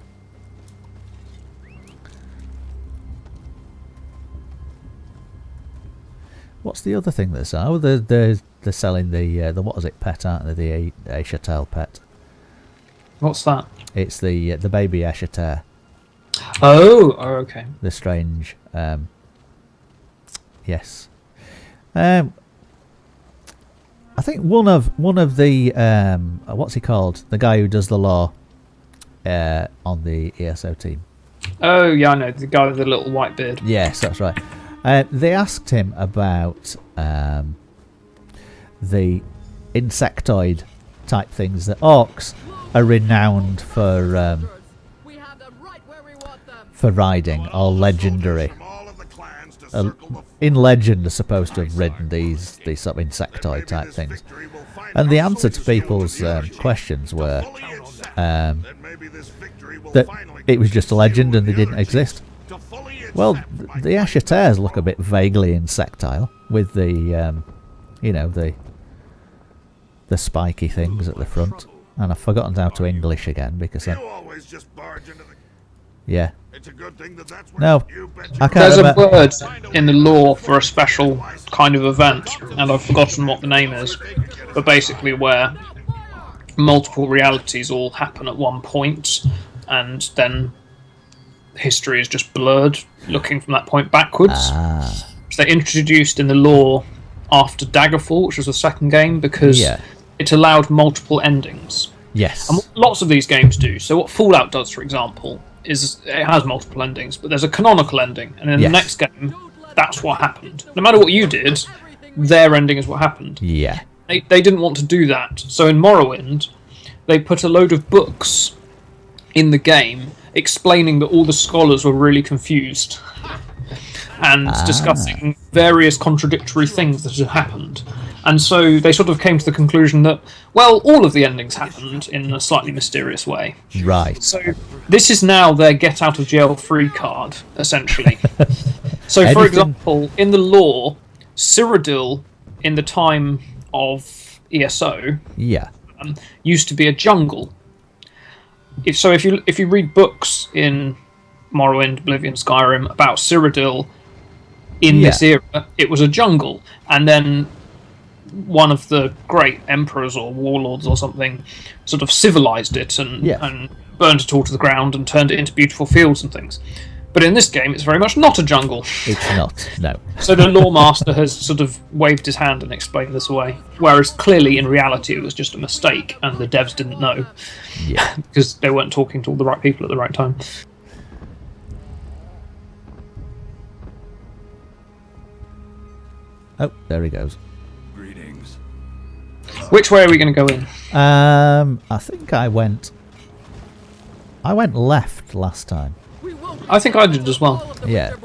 What's the other thing that's... Oh, they're selling the what is it, pet, aren't they? The Eschatel pet. What's that? It's the baby Eschatel. Oh, okay. The strange... yes. I think one of the... what's he called? The guy who does the law on the ESO team. Oh, yeah, I know. The guy with the little white beard. Yes, that's right. They asked him about the insectoid type things that orcs are renowned for riding, or legendary. In legend, are supposed to have ridden these sort of insectoid type things. And the answer to people's questions were Then maybe this victory will that finally it was just a legend and they give you didn't the exist. to fully Well, accept my the Asheteres look a bit vaguely insectile with the, you know, the spiky things at the front. And I've forgotten how to English again because You always just barge into the... yeah. It's a good thing that that's where No, you bet I your can't There's a remember. word in the lore for a special kind of event, and I've forgotten what the name is, but basically where multiple realities all happen at one point, and then history is just blurred, looking from that point backwards. So they introduced in the lore after Daggerfall, which was the second game, because Yeah. it allowed multiple endings. Yes. And lots of these games do. So what Fallout does, for example, is it has multiple endings, but there's a canonical ending, and in Yes. the next game, that's what happened. No matter what you did, their ending is what happened. Yeah. They didn't want to do that. So in Morrowind, they put a load of books in the game explaining that all the scholars were really confused and discussing various contradictory things that had happened. And so they sort of came to the conclusion that, well, all of the endings happened in a slightly mysterious way. Right. So this is now their get out of jail free card, essentially. So, for Anything- example, in the lore, Cyrodiil, in the time of ESO, Yeah. used to be a jungle. If you read books in Morrowind, Oblivion, Skyrim about Cyrodiil in this Yeah. era, it was a jungle, and then one of the great emperors or warlords or something sort of civilized it and burned it all to the ground and turned it into beautiful fields and things. But in this game, it's very much not a jungle. It's not. No. So the lore master has sort of waved his hand and explained this away. Whereas clearly, in reality, it was just a mistake, and the devs didn't know Yeah. because they weren't talking to all the right people at the right time. Oh, there he goes. Greetings. Which way are we going to go in? I think I went left last time. I think I did as well. Yeah.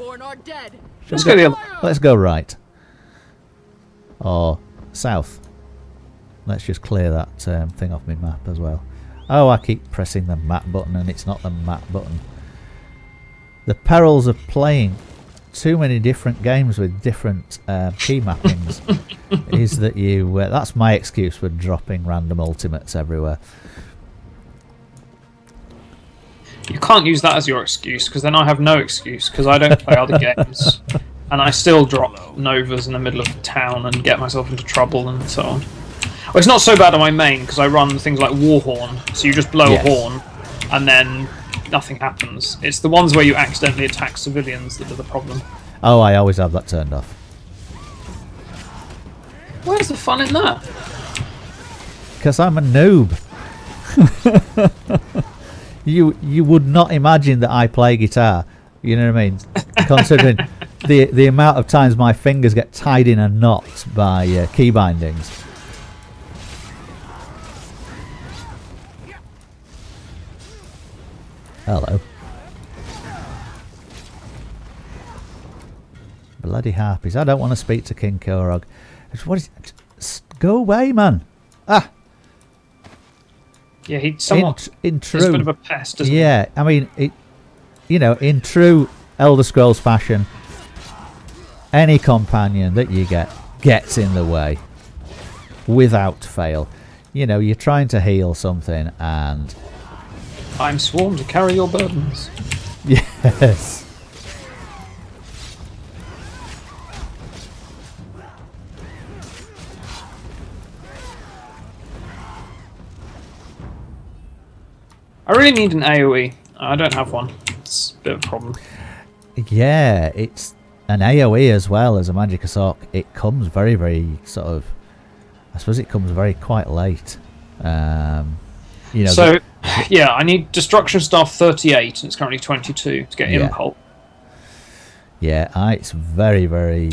Let's go the other. Let's go right. Or south. Let's just clear that thing off my map as well. Oh, I keep pressing the map button and it's not the map button. The perils of playing too many different games with different key mappings is that you... that's my excuse for dropping random ultimates everywhere. You can't use that as your excuse, because then I have no excuse, because I don't play other games. And I still drop Novas in the middle of town and get myself into trouble and so on. Well, it's not so bad on my main, because I run things like Warhorn, so you just blow Yes. a horn, and then nothing happens. It's the ones where you accidentally attack civilians that are the problem. Oh, I always have that turned off. Where's the fun in that? Because I'm a noob. You would not imagine that I play guitar. You know what I mean? Considering the amount of times my fingers get tied in a knot by key bindings. Hello. Bloody harpies. I don't want to speak to King Korog. What is... Go away, man. Ah. Yeah, he's somewhat... In He's a bit true... of a pest, isn't he? Yeah, I mean, in true Elder Scrolls fashion, any companion that you get gets in the way without fail. You know, you're trying to heal something and... I'm sworn to carry your burdens. Yes. I really need an AoE. I don't have one. It's a bit of a problem. Yeah, it's an AoE as well as a Magic Assault. It comes very, very sort of... I suppose it comes very quite late. You know, So, yeah, I need Destruction Staff 38, and it's currently 22 to get Yeah. Impulse. yeah, it's very, very...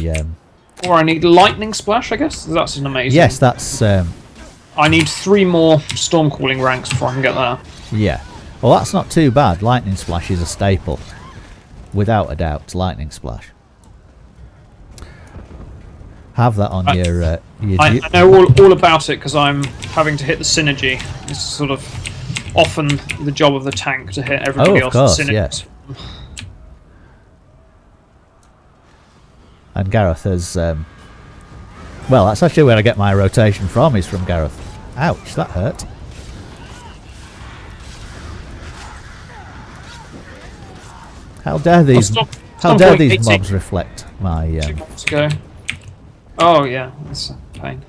Or I need Lightning Splash, I guess. That's an amazing... yes, that's... I need 3 more Stormcalling ranks before I can get that. yeah. Well, that's not too bad. Lightning Splash is a staple. Without a doubt, Lightning Splash. Have that on your I know all about it because I'm having to hit the synergy. It's sort of often the job of the tank to hit everybody else course, that's in it. And Gareth has... well, that's actually where I get my rotation from, is from Gareth. Ouch, that hurt. How dare these... How dare these mobs reflect my... 2 months ago. Oh yeah, it's a pain.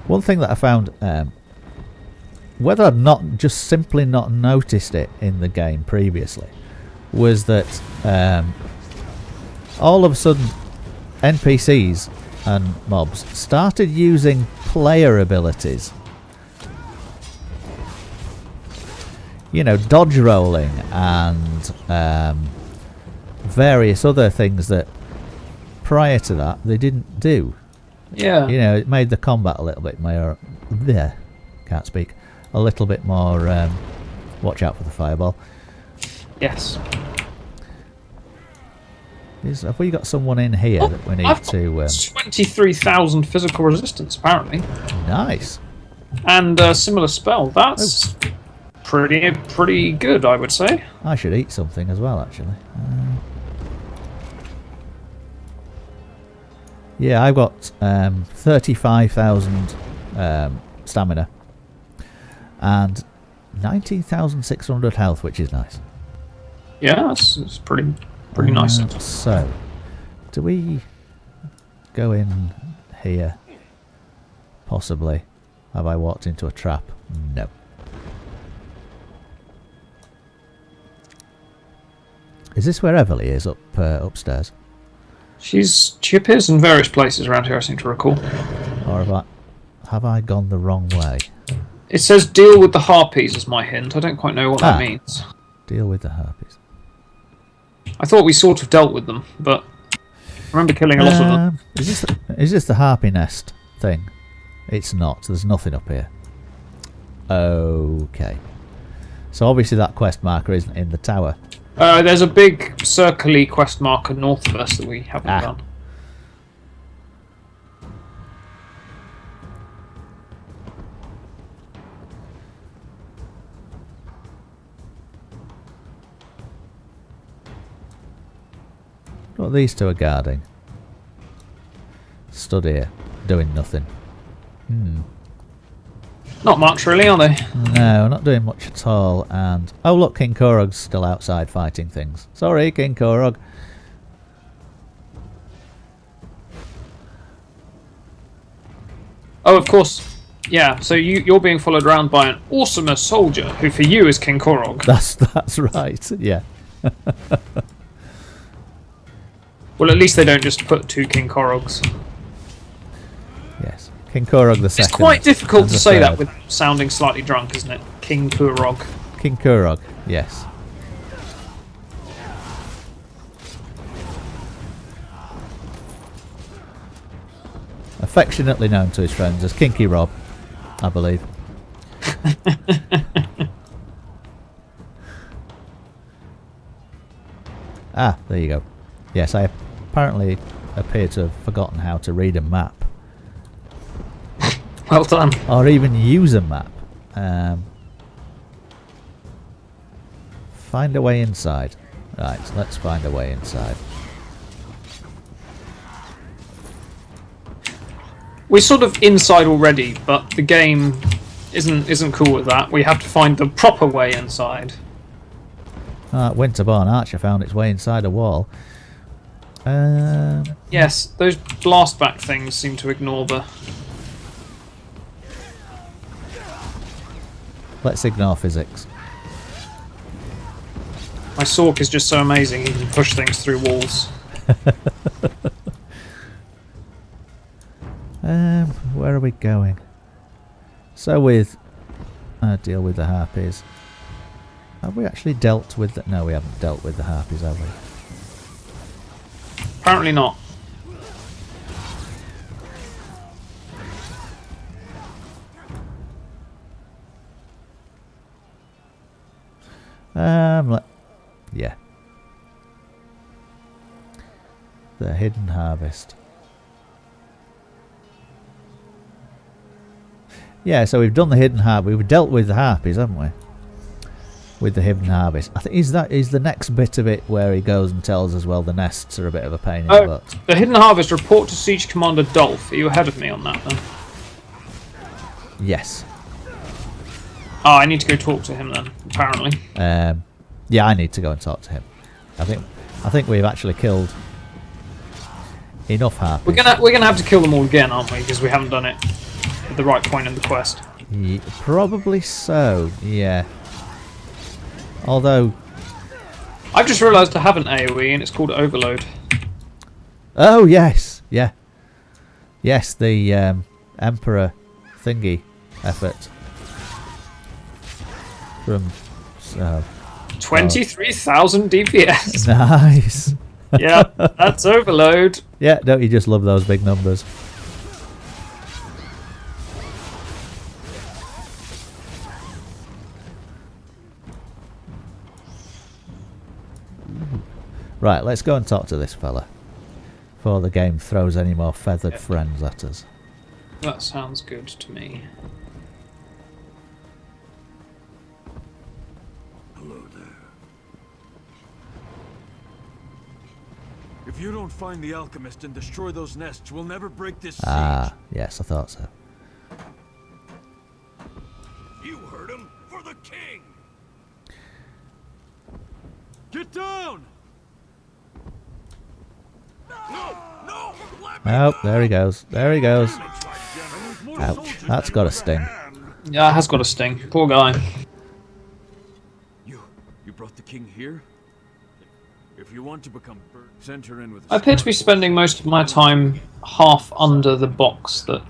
One thing that I found, whether I'd not just simply not noticed it in the game previously, was that all of a sudden NPCs and mobs started using player abilities. You know, dodge rolling and various other things that prior to that they didn't do. Yeah. You know, it made the combat a little bit more... There, can't speak. A little bit more... watch out for the fireball. Yes. Have we got someone in here that we need to... 23,000 physical resistance, apparently. Nice. And a similar spell. That's pretty good, I would say. I should eat something as well, actually. Yeah, I've got 35,000 stamina and 19,600 health, which is nice. Yeah, it's pretty nice. So, do we go in here? Possibly. Have I walked into a trap? No. Is this where Everly is upstairs? She appears in various places around here, I seem to recall. Or have I gone the wrong way? It says deal with the harpies as my hint. I don't quite know what that means. Deal with the harpies. I thought we sort of dealt with them, but I remember killing a lot of them. Is this the harpy nest thing? It's not. There's nothing up here. Okay. So obviously that quest marker isn't in the tower. There's a big circle-y quest marker north of us that we haven't done. What these two are guarding? Stood here, doing nothing. Not much, really, are they? No, not doing much at all. And oh look, King Korog's still outside fighting things. Sorry, King Korog. Oh, of course. Yeah, so you're being followed around by an awesomer soldier, who for you is King Korog. That's right. Yeah. Well, at least they don't just put 2 King Korogs. Yes. King Korog the second. It's quite difficult to say that third. without sounding slightly drunk, isn't it? King Korog. King Korog, yes. Affectionately known to his friends as Kinky Rob, I believe. Ah, there you go. Yes, I apparently appear to have forgotten how to read a map. Well done. Or even use a map. Find a way inside. Right, let's find a way inside. We're sort of inside already, but the game isn't cool with that. We have to find the proper way inside. Winterborn Archer found its way inside a wall. Yes, those blast back things seem to ignore the... Let's ignore physics. My Sork is just so amazing, he can push things through walls. Where are we going? So with... deal with the harpies. Have we actually dealt with the... No, we haven't dealt with the harpies, have we? Apparently not. Yeah. The hidden harvest. Yeah, so we've done the hidden harvest. We've dealt with the harpies, haven't we? With the hidden harvest. I think is the next bit of it where he goes and tells us, well, the nests are a bit of a pain in the butt. The hidden harvest. Report to Siege Commander Dolph. Are you ahead of me on that then? Yes. Oh, I need to go talk to him then. Apparently. Yeah, I need to go and talk to him. I think we've actually killed enough harpies. We're gonna have to kill them all again, aren't we? Because we haven't done it at the right point in the quest. Probably so. Yeah. Although, I've just realised I have an AoE and it's called Overload. oh yes, yeah, yes, the Emperor thingy effort from 23,000 DPS. Nice. Yeah, that's Overload. Yeah, don't you just love those big numbers? Right, let's go and talk to this fella before the game throws any more feathered friends at us. That sounds good to me. Hello there. If you don't find the alchemist and destroy those nests, we'll never break this siege. Ah, yes, I thought so. You heard him. For the king. Get down! No, no. Oh, there he goes. There he goes. Ouch, that's got a sting. Yeah, it has got a sting. Poor guy. You brought the king here? If you want to become send her in with I appear to be spending most of my time half under the box that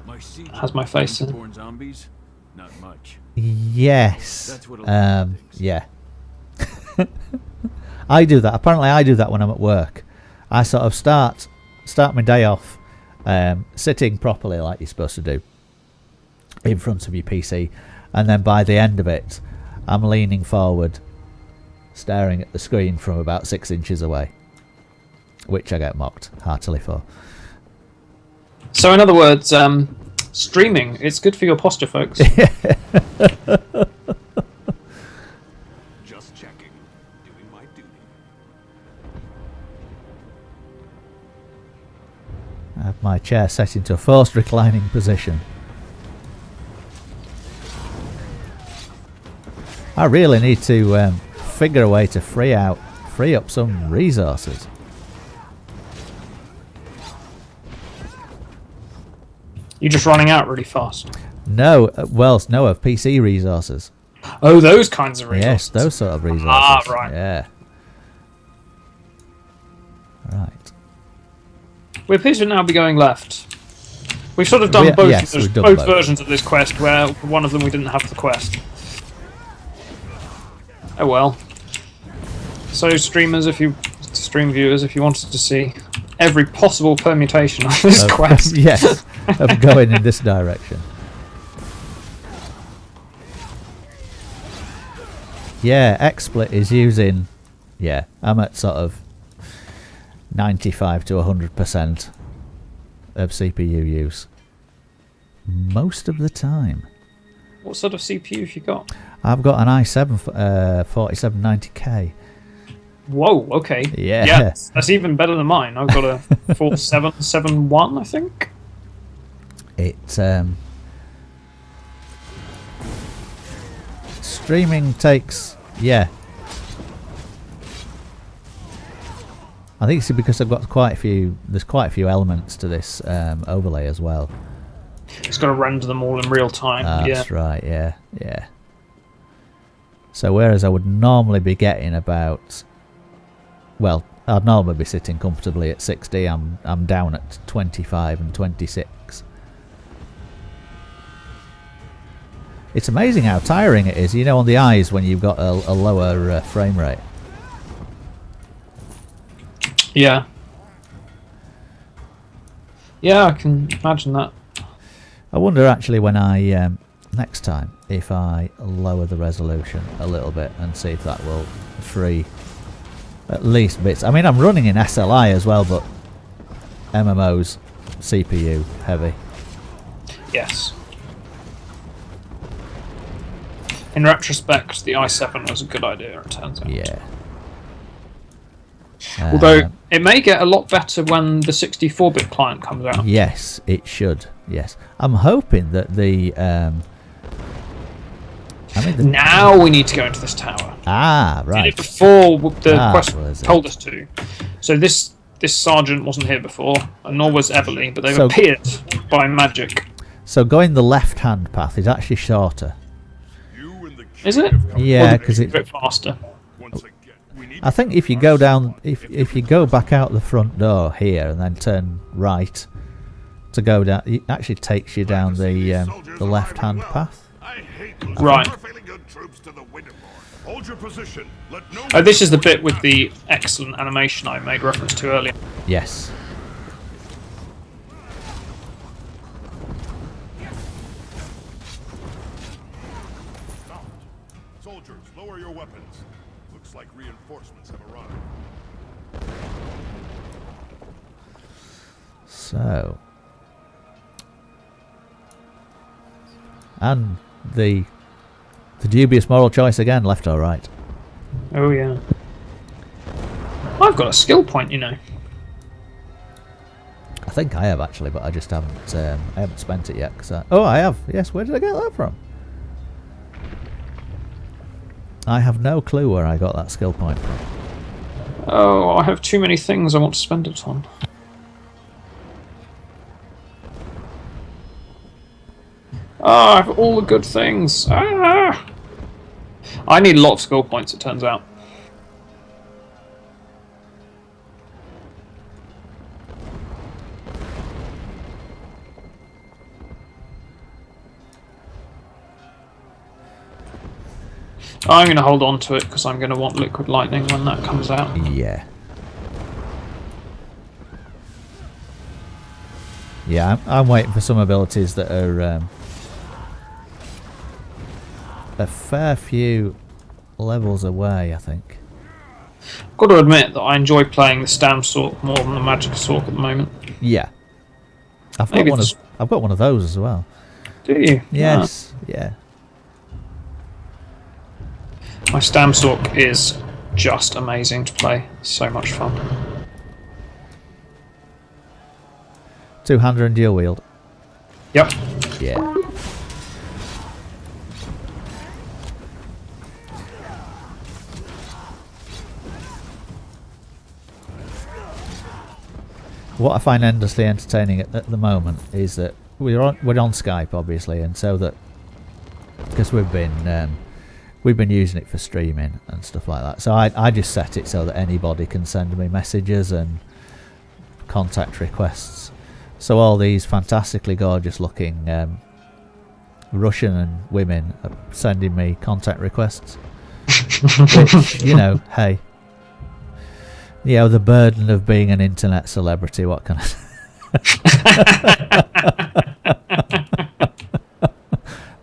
has my face in. born zombies? Not much. Yes. That's what a Yeah. I do that. Apparently I do that when I'm at work. I sort of start my day off sitting properly like you're supposed to do in front of your PC, and then by the end of it I'm leaning forward staring at the screen from about 6 inches away, which I get mocked heartily for. So in other words, streaming, it's good for your posture, folks. Just checking. Doing my duty. I have my chair set into a forced reclining position. I really need to figure a way to free up some resources. You're just running out really fast. No, well, no, of PC resources. Oh, those kinds of resources. Yes, those sort of resources. Ah, right. Yeah. Right. We appear to now be going left. We've sort of done both, yes, we've done both both. versions of this quest, where one of them we didn't have the quest. Oh well. So streamers, stream viewers, if you wanted to see every possible permutation of this quest. Yes, of going in this direction. Yeah, XSplit is using... Yeah, I'm at sort of 95 to 100% of CPU use. Most of the time. What sort of CPU have you got? I've got an i7 4790K. Whoa, okay. Yeah. That's even better than mine. I've got a 4771, I think. It streaming takes, yeah. I think it's because I've got there's quite a few elements to this overlay as well. It's got to render them all in real time. That's right, yeah. So whereas I would normally be getting about, well, I'd normally be sitting comfortably at 60, I'm down at 25 and 26. It's amazing how tiring it is, you know, on the eyes when you've got a lower frame rate. Yeah. Yeah, I can imagine that. I wonder actually when I next time if I lower the resolution a little bit and see if that will free at least bits. I mean, I'm running in SLI as well, but MMO's CPU heavy. Yes. In retrospect, the i7 was a good idea, it turns out. Yeah. Although, it may get a lot better when the 64-bit client comes out. Yes, it should. Yes. I'm hoping that the... Now we need to go into this tower. Ah, right. Did it before the quest was it? told us to. So this sergeant wasn't here before, and nor was Everly, but they've So- appeared by magic. So going the left-hand path is actually shorter. You and the king Is it? have come Yeah, Or because a it... bit faster. once again. We need I think if you go down... If you go back out the front door here and then turn right to go down... It actually takes you down the left-hand path. I hate those Right. failing good troops to the Winterborn. Hold your position. Let no Oh, this is the bit with the excellent animation I made reference to earlier. Yes. soldiers, lower your weapons. Looks like reinforcements have arrived. So... And the dubious moral choice again, left or right. Oh yeah. I've got a skill point, you know. I think I have actually, but I just haven't. I haven't spent it yet. I have. Yes. Where did I get that from? I have no clue where I got that skill point from. Oh, I have too many things I want to spend it on. Ah, I have all the good things. Ah! I need a lot of skill points, it turns out. I'm going to hold on to it because I'm going to want liquid lightning when that comes out. Yeah. Yeah, I'm waiting for some abilities that are a fair few levels away, I think. I've got to admit that I enjoy playing the Stam Sork more than the Magic Sork at the moment. Yeah. I've got Maybe one of it's- I've got one of those as well. Do you? Yes. Yeah. My Stam Sork is just amazing to play. So much fun. Two-hander and dual wield. Yep. Yeah. What I find endlessly entertaining at the moment is that we're on Skype, obviously, and so that because we've been using it for streaming and stuff like that. So I just set it so that anybody can send me messages and contact requests. So all these fantastically gorgeous looking Russian and women are sending me contact requests. Which, you know, hey. You know, the burden of being an internet celebrity, what can I...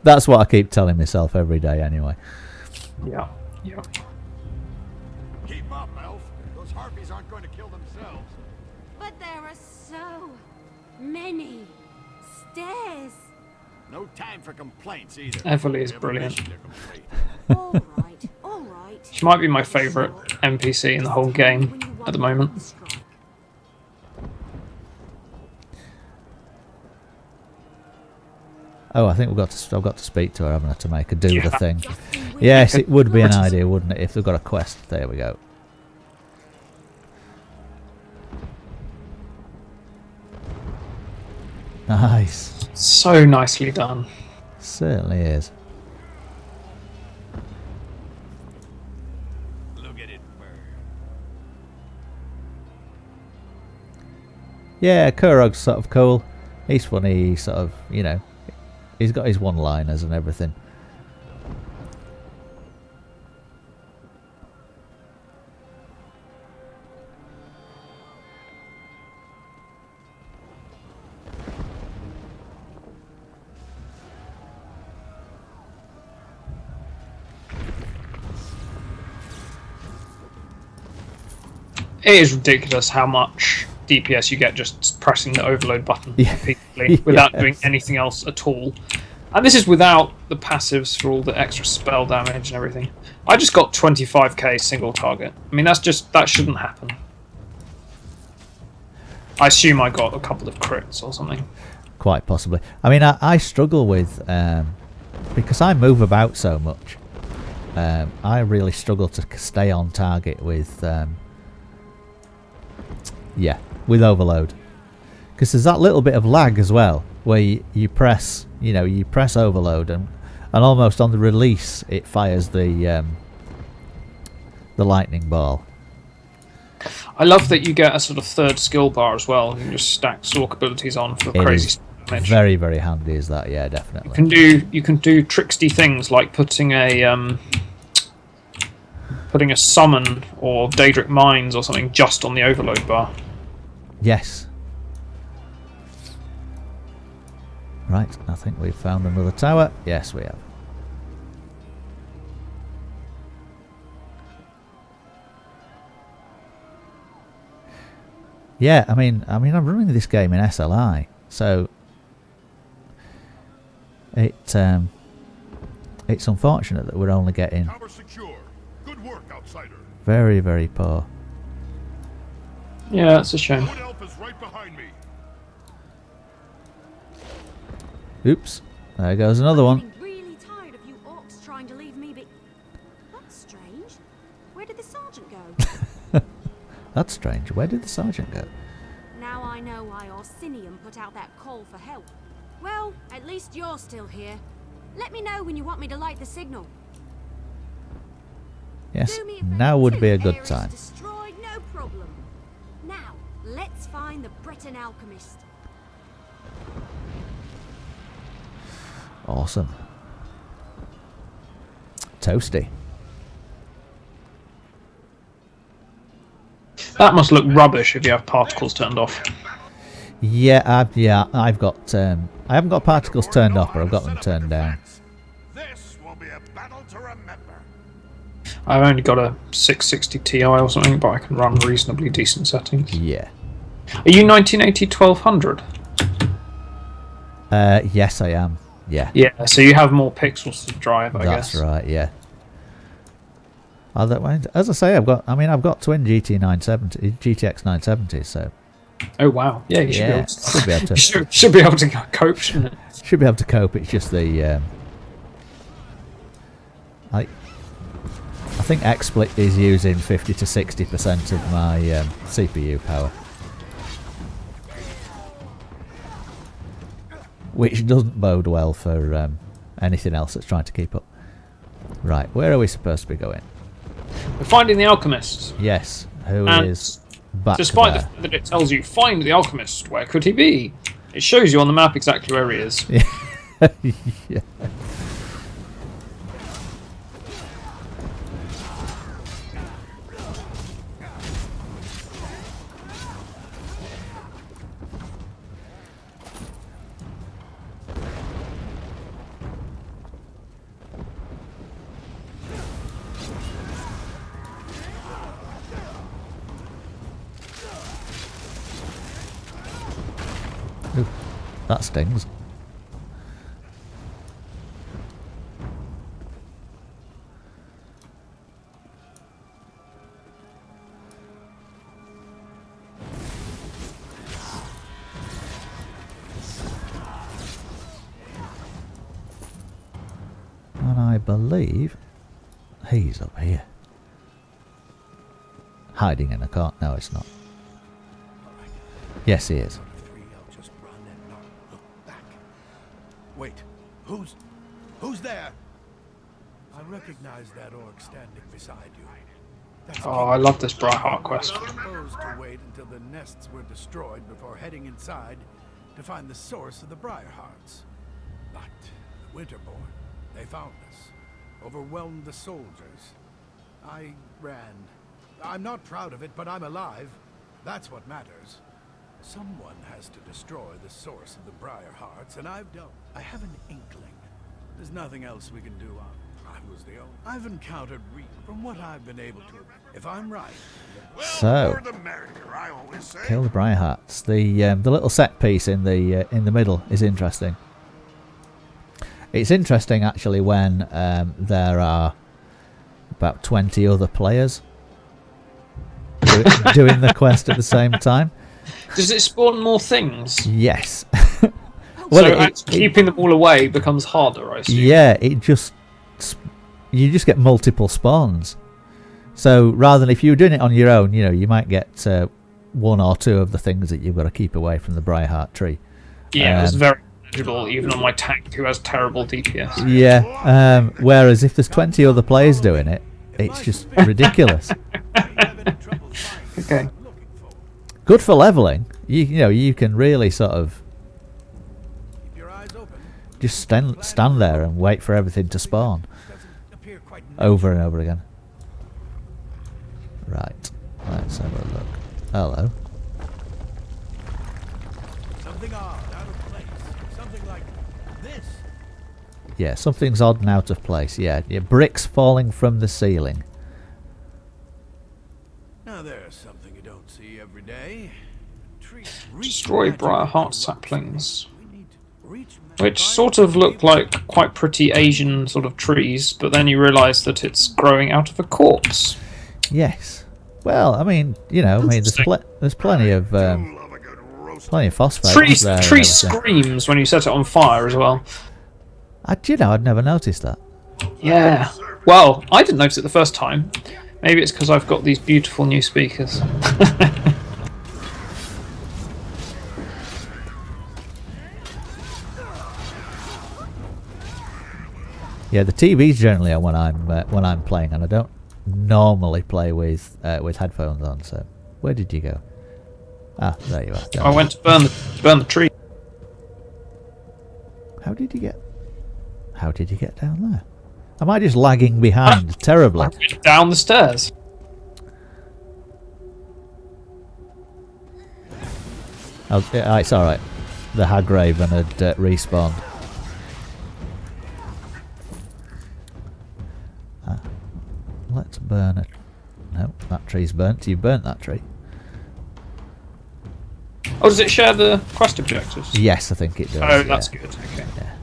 That's what I keep telling myself every day anyway. Yeah. Yeah. Keep up, Elf. Those harpies aren't going to kill themselves. But there are so many stairs. No time for complaints either. Everly is We have a brilliant. mission to complete. All right, all right. She might be my favourite NPC in the whole game at the moment. Oh, I think I've got to speak to her, haven't I, to make her do the Yeah. thing. Yes, it would be an idea, wouldn't it, if they've got a quest. There we go. Nice. So nicely done. Certainly is. Look at it burn. Yeah, Kurog's sort of cool. He's funny, he's sort of, you know, he's got his one-liners and everything. It is ridiculous how much DPS you get just pressing the overload button Yeah. repeatedly without Yes. doing anything else at all. And this is without the passives for all the extra spell damage and everything. I just got 25k single target. I mean, that shouldn't happen. I assume I got a couple of crits or something. Quite possibly. I mean, I struggle with because I move about so much. I really struggle to stay on target with with overload, because there's that little bit of lag as well, where you press overload and almost on the release it fires the lightning ball. I love that you get a sort of third skill bar as well. You can just stack Sork abilities on for crazy damage. Very, very handy is that, yeah, definitely. You can do tricksy things like putting a summon or Daedric Mines or something just on the overload bar. Yes. Right, I think we've found another tower. Yes, we have. Yeah, I mean, I'm running this game in SLI, so it's unfortunate that we're only getting Tower secure. Good work, outsider. very, very poor. Yeah, that's a shame. Wood elf is right behind me. Oops, there goes another one. I'm getting really tired of you orcs trying to leave me be. That's strange. Where did the sergeant go? That's strange. Where did the sergeant go? Now I know why Orsinium put out that call for help. Well, at least you're still here. Let me know when you want me to light the signal. Yes, Do me a favor now would too. be a good Ares time. Destroyed, no problem. Now, let's find the Breton alchemist. Awesome. Toasty. That must look rubbish if you have particles turned off. Yeah, I've got I haven't got particles turned off, but I've got them turned down. This will be a battle to remember. I've only got a 660 Ti or something, but I can run reasonably decent settings. Yeah. Are you 1980 1200? Yes, I am. Yeah. Yeah, so you have more pixels to drive, I guess. That's right. Yeah. As I say, I've got twin GTX 970s, so Oh wow! Yeah, you yeah, should be able to. should be able to should be able to cope, shouldn't it? should be able to cope. It's just the I think XSplit is using 50 to 60% of my CPU power, which doesn't bode well for anything else that's trying to keep up. Right, where are we supposed to be going? We're finding the alchemist. Yes, who And is back Despite the there? fact that it tells you, find the alchemist, where could he be? It shows you on the map exactly where he is. Yeah. Ooh, that stings. And I believe he's up here. Hiding in a cart. No, it's not. Yes, he is. I'll just run and not look back. Wait, who's there? I recognize that orc standing beside you. That's Oh, I love this Brightheart quest. I supposed to wait until the nests were destroyed before heading inside to find the source of the Briarhearts. But the Winterborn, they found us, overwhelmed the soldiers. I ran. I'm not proud of it, but I'm alive. That's what matters. Someone has to destroy the source of the Briarhearts, and I have an inkling. There's nothing else we can do. I was the only. I've encountered from what I've been able to. If I'm right. So, The merrier, I always say. kill the Briarhearts. The little set piece in the middle is interesting. It's interesting actually when there are about 20 other players doing the quest at the same time. Does it spawn more things? Yes. So keeping them all away becomes harder, I assume. Yeah, you just get multiple spawns. So rather than if you were doing it on your own, you might get one or two of the things that you've got to keep away from the Briarheart tree. Yeah, it was very manageable, even on my tank who has terrible DPS. Yeah, whereas if there's 20 other players doing it, it's just ridiculous. Okay. Good for leveling. You can really sort of just stand there and wait for everything to spawn over and over again. Right, let's have a look. Hello. Something odd, out of place. Something like this. Yeah, something's odd and out of place. Yeah, bricks falling from the ceiling. Now there's something you don't see every day. Destroy Briarheart saplings. Which sort of look like quite pretty Asian sort of trees, but then you realise that it's growing out of a corpse. Yes. Well, I mean, there's plenty of phosphate. Tree screams when you set it on fire as well. I'd never noticed that. Yeah. Well, I didn't notice it the first time. Maybe it's because I've got these beautiful new speakers. Yeah, the TV's generally on when I'm playing, and I don't normally play with headphones on. So, where did you go? Ah, there you are. I went to burn the tree. How did you get down there? Am I just lagging behind terribly? Down the stairs. Oh, it's all right. The Hagraven had respawned. Let's burn it. No, that tree's burnt. You burnt that tree. Oh, does it share the quest objectives? Yes, I think it does. Oh, that's good. Okay. Yeah.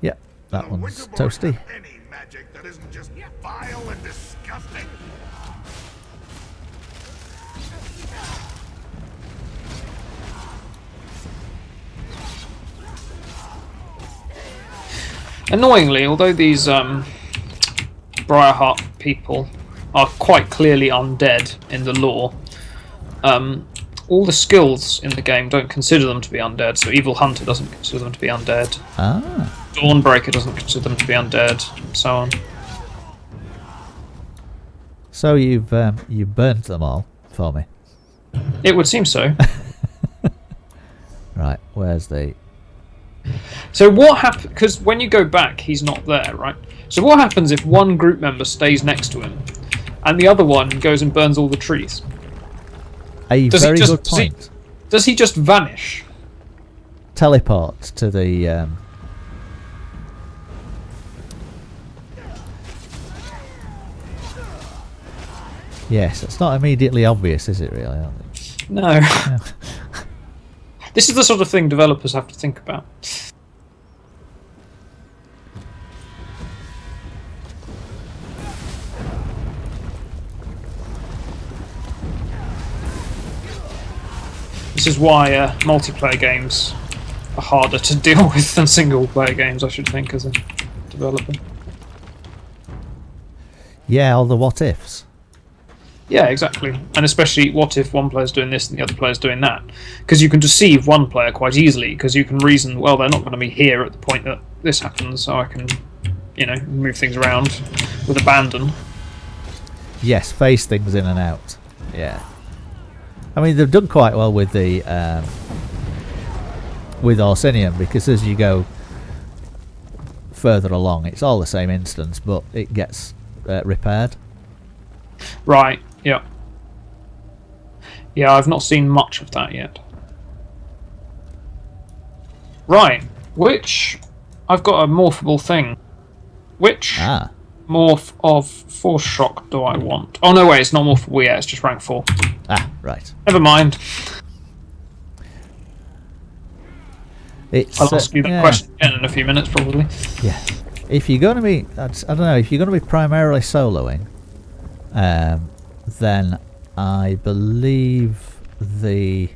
Yep, that one's toasty. Any magic that isn't just vile and disgusting. Annoyingly, although these Briarheart people are quite clearly undead in the lore, all the skills in the game don't consider them to be undead. So Evil Hunter doesn't consider them to be undead. Ah. Dawnbreaker doesn't consider them to be undead, and so on. So you've burnt them all for me. It would seem so. Right, where's the... So what happens? Because when you go back, he's not there, right? So what happens if one group member stays next to him, and the other one goes and burns all the trees? Very good point. Does he just vanish? Teleport to the... Yes, it's not immediately obvious, is it really? I don't think. No. Yeah. This is the sort of thing developers have to think about. This is why multiplayer games are harder to deal with than single-player games, I should think, as a developer. Yeah, all the what-ifs. Yeah, exactly. And especially, what if one player's doing this and the other player's doing that? Because you can deceive one player quite easily, because you can reason, well, they're not going to be here at the point that this happens, so I can, move things around with abandon. Yes, phase things in and out. Yeah. I mean, they've done quite well with the... with Orsinium, because as you go further along, it's all the same instance, but it gets repaired. Right. Yeah. Yeah, I've not seen much of that yet. Right. Which... I've got a morphable thing. Which morph of Force Shock do I want? Oh no, wait, it's not morph for Weir, it's just rank 4. Ah, right. Never mind. It's, I'll ask you that question again in a few minutes, probably. Yeah. If you're going to be, I don't know, if you're going to be primarily soloing, then I believe the,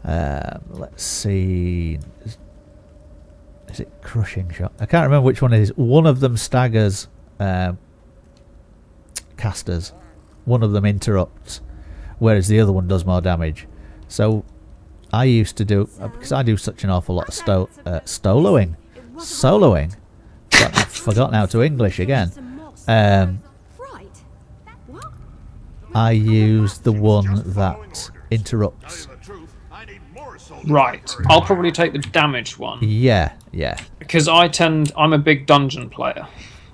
let's see, is it Crushing Shot? I can't remember which one it is. One of them staggers casters, one of them interrupts, whereas the other one does more damage. So I used to do, because I do such an awful lot of soloing. I've forgotten how to English again. I use the one that interrupts. Right. I'll probably take the damaged one. Yeah. Because I'm a big dungeon player.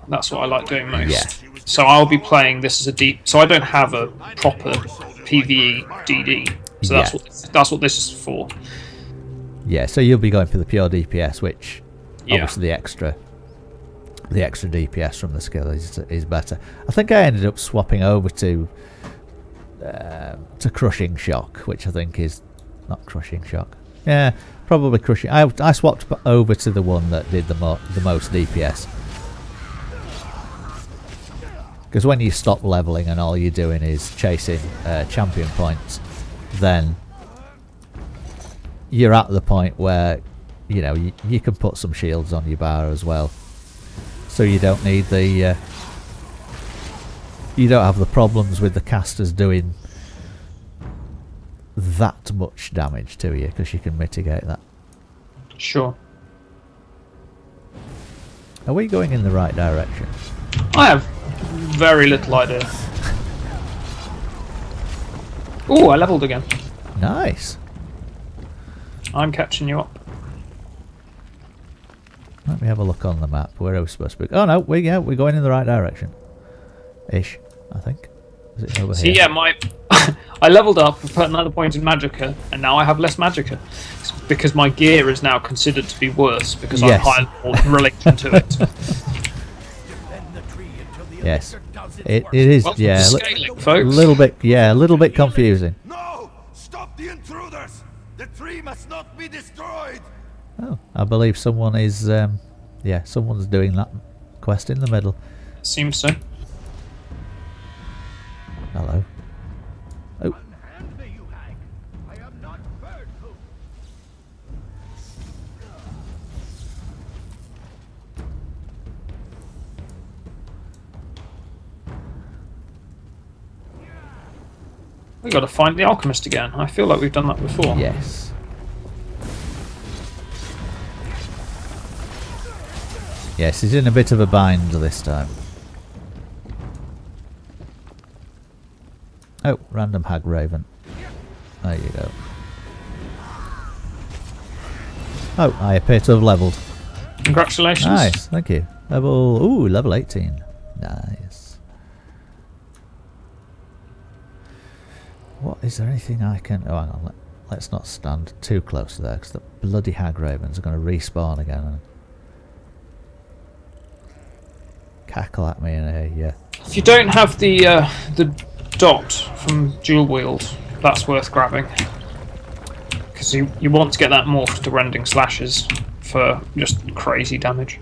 That's what I like doing most. Yeah. So I'll be playing this as a deep. So I don't have a proper PvE DD. So that's what this is for. Yeah. So you'll be going for the pure DPS, which obviously the extra DPS from the skill is better. I think I ended up swapping over to Crushing Shock, which I think is not Crushing Shock. Yeah, probably Crushing. I swapped over to the one that did the most DPS. Because when you stop leveling and all you're doing is chasing champion points, then you're at the point where you can put some shields on your bar as well, so you don't need the you don't have the problems with the casters doing that much damage to you, because you can mitigate that. Sure. Are we going in the right direction? I have very little idea. Oh, I leveled again. Nice. I'm catching you up. Let me have a look on the map. Where are we supposed to be? Oh no, we're going in the right direction. Ish, I think. Is it over here? Yeah, I leveled up, put another point in Magicka, and now I have less Magicka. It's because my gear is now considered to be worse because I'm high level in relation to it. Yes, it is. Well, yeah, scaling, folks. a little bit confusing. No! Stop the intruders! The tree must not be destroyed! Oh, I believe someone is. Someone's doing that quest in the middle. Seems so. Hello. Oh. We got to find the alchemist again. I feel like we've done that before. Yes. Yes, he's in a bit of a bind this time. Oh, random hag raven. There you go. Oh, I appear to have levelled. Congratulations. Nice, thank you. Level 18. Nice. What, is there anything I can... Oh, hang on, let's not stand too close to there, because the bloody hag ravens are going to respawn again and cackle at me in a... Yeah. If you don't have the dot from dual wield, that's worth grabbing. Because you want to get that morph to rending slashes for just crazy damage.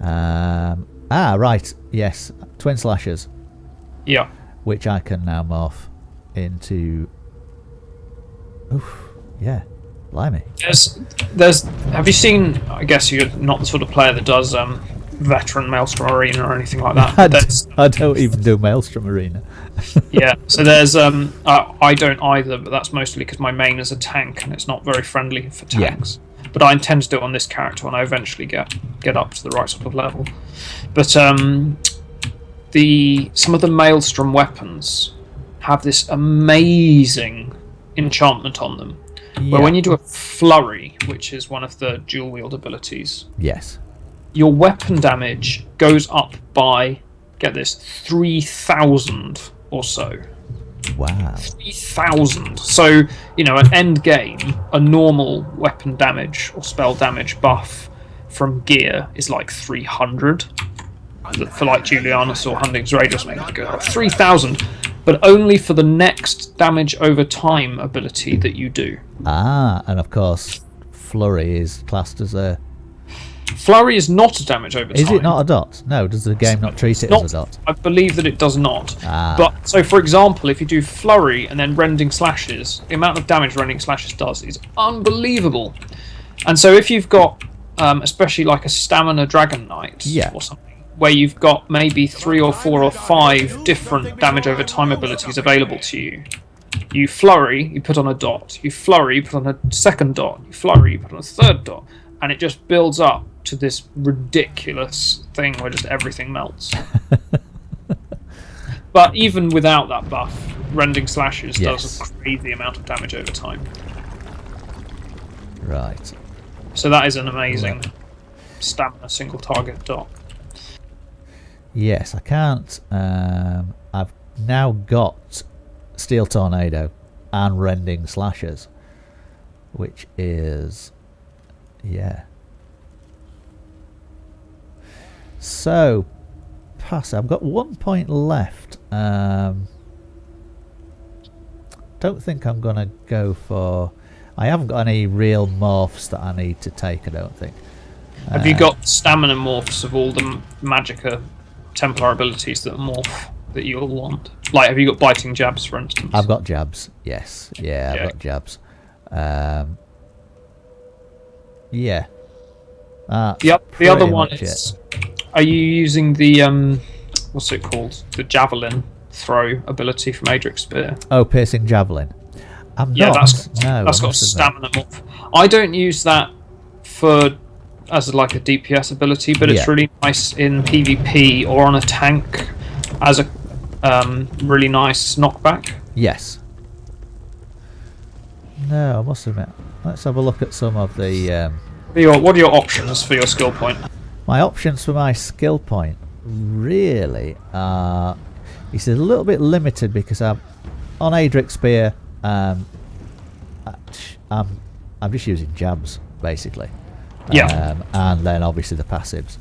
Right, yes. Twin slashes. Yeah. Which I can now morph into... Oof, yeah. Blimey. There's. Have you seen? I guess you're not the sort of player that does veteran Maelstrom Arena or anything like that. I don't even do Maelstrom Arena. Yeah. So there's. I don't either, but that's mostly because my main is a tank and it's not very friendly for tanks. Yeah. But I intend to do it on this character when I eventually get up to the right sort of level. But some of the Maelstrom weapons have this amazing enchantment on them. Yeah. Where when you do a flurry, which is one of the dual wield abilities, yes, your weapon damage goes up by, get this, 3,000 or so. Wow. 3,000. So, at end game, a normal weapon damage or spell damage buff from gear is like 300. For like Julianus or Hunting's Radius, maybe go 3,000, but only for the next damage over time ability that you do. And of course, Flurry is classed as a... Flurry is not a damage over time. Is it not a dot? No, does the game not treat it as a dot? I believe that it does not. But so, for example, if you do Flurry and then Rending Slashes, the amount of damage Rending Slashes does is unbelievable. And so if you've got, especially like a Stamina Dragon Knight or something, where you've got maybe 3 or 4 or 5 different damage over time abilities available to you, you Flurry, you put on a dot. You Flurry, you put on a second dot. You Flurry, you put on a third dot. And it just builds up to this ridiculous thing where just everything melts. But even without that buff, Rending Slashes does a crazy amount of damage over time. Right. So that is an amazing stamina single target dot. Yes, I can't. I've now got Steel Tornado and Rending Slashes, which is... yeah. So, pass. I've got 1 point left. Don't think I'm going to go for... I haven't got any real morphs that I need to take, I don't think. Have you got stamina morphs of all the Magicka Templar abilities that morph that you'll want? Like, have you got Biting Jabs, for instance? I've got Jabs, yes. Yeah, I've got Jabs. Yeah. The other one is... Are you using the... what's it called? The Javelin throw ability from Adric's Spear? Oh, Piercing Javelin. I'm not. That's got stamina morph. I don't use that as like a DPS ability, but it's really nice in PvP or on a tank as a really nice knockback. Yes. No, I must admit. Let's have a look at some of the... What are your options for your skill point? My options for my skill point really are... It's a little bit limited because I'm on Adric's Spear. I'm just using jabs basically. And then obviously the passives.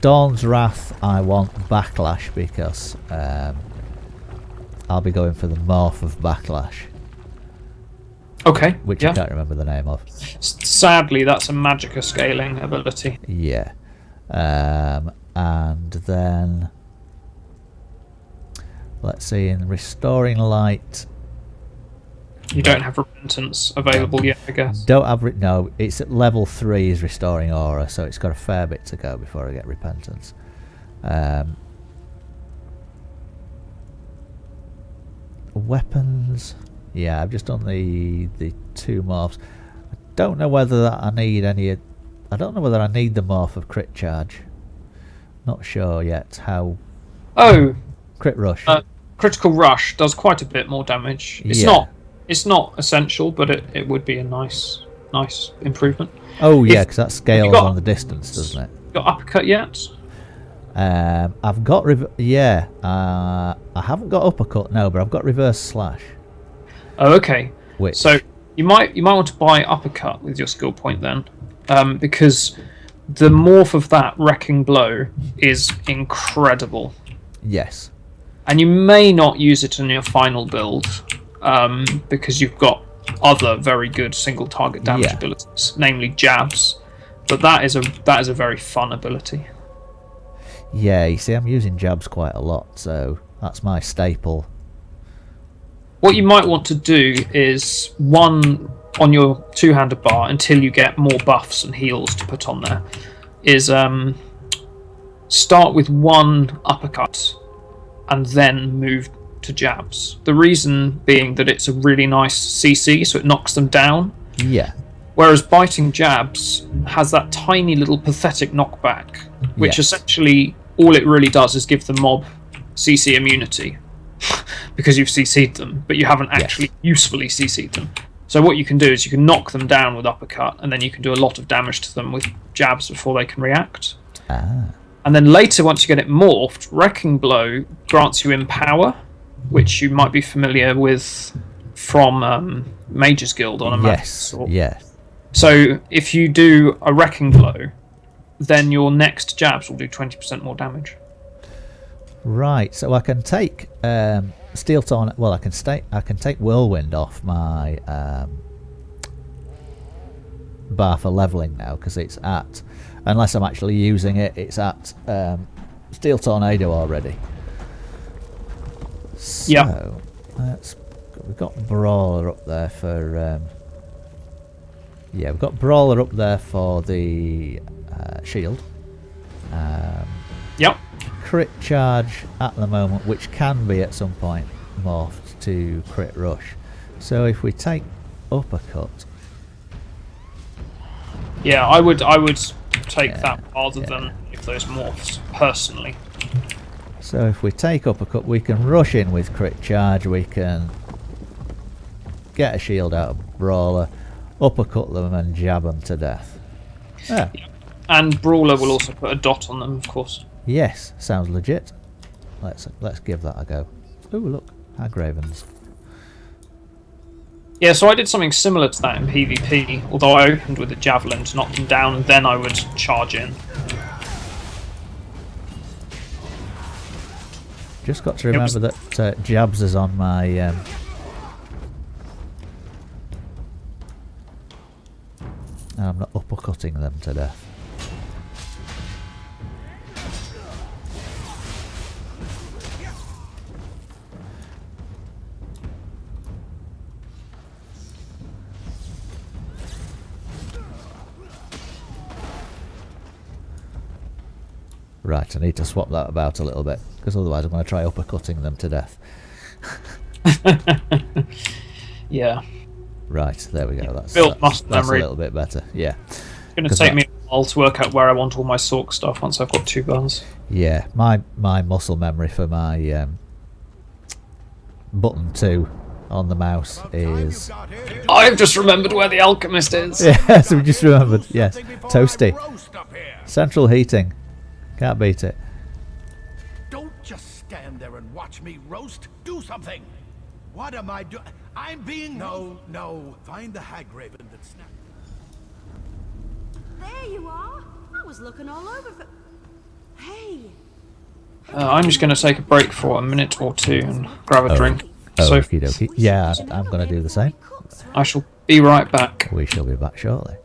Dawn's Wrath, I want Backlash because I'll be going for the morph of Backlash. Okay. Which I can't remember the name of. Sadly, that's a Magicka scaling ability. Yeah. And then let's see, in Restoring Light, you don't have Repentance available yet, I guess. Don't have no. It's at level 3 is Restoring Aura, so it's got a fair bit to go before I get Repentance. Weapons. Yeah, I've just done the 2 morphs. I don't know whether I need any. I don't know whether I need the morph of Crit Charge. Not sure yet how. Oh. Crit Rush. Critical Rush does quite a bit more damage. It's not essential, but it would be a nice improvement. Oh yeah, because that scales on the distance, doesn't it? Got Uppercut yet? I've got I haven't got Uppercut, no, but I've got Reverse Slash. Oh, okay. Which? So you might want to buy Uppercut with your skill point then, because the morph of that Wrecking Blow is incredible. Yes. And you may not use it in your final build, because you've got other very good single target damage abilities, namely jabs. But that is a very fun ability. Yeah, you see, I'm using jabs quite a lot, so that's my staple. What you might want to do is one on your two-handed bar until you get more buffs and heals to put on there. Is start with one uppercut and then move to jabs. The reason being that it's a really nice CC, so it knocks them down. Yeah. Whereas biting jabs has that tiny little pathetic knockback, which essentially all it really does is give the mob CC immunity because you've CC'd them, but you haven't actually usefully CC'd them. So what you can do is you can knock them down with uppercut, and then you can do a lot of damage to them with jabs before they can react. And then later, once you get it morphed, Wrecking Blow grants you Empower, which you might be familiar with from Mage's Guild on a magic sword. Yes. So if you do a wrecking blow, then your next jabs will do 20% more damage. Right, so I can take steel torn. Well, I can take whirlwind off my bar for leveling now because it's at, unless I'm actually using it, it's at steel tornado already. So Yeah. we've got brawler up there for. Yeah, we've got brawler up there for the shield. Yep. Crit charge at the moment, which can be at some point morphed to crit rush. So if we take uppercut, Yeah, I would take that rather than if those morphs personally. so if we take uppercut, we can rush in with crit charge. We can get a shield out of brawler, uppercut them, and jab them to death. Yeah. And brawler will also put a dot on them, of course. Yes, sounds legit. Let's give that a go. Ooh, look, hag ravens. Yeah, so I did something similar to that in PvP, although I opened with a javelin to knock them down, and then I would charge in. Just got to remember that jabs is on my. And I'm not uppercutting them to death. Right, I need to swap that about a little bit, because otherwise I'm going to try uppercutting them to death. Yeah. Right, there we go. That's muscle a memory. little bit better. Yeah. It's going to take me a while to work out where I want all my Sork stuff once I've got 2 bars. Yeah, my muscle memory for my button 2 on the mouse is... I've just remembered where the alchemist is. Yes, we just remembered. Yes, toasty. Central heating. Can't beat it. Don't just stand there and watch me roast. Do something. What am I doing? I'm being... No. Find the hag raven that snapped. There you are. I was looking all over for... Hey. I'm just going to take a break for a minute or 2 and grab a drink. So Okie dokie. Yeah, I'm going to do the same. I shall be right back. We shall be back shortly.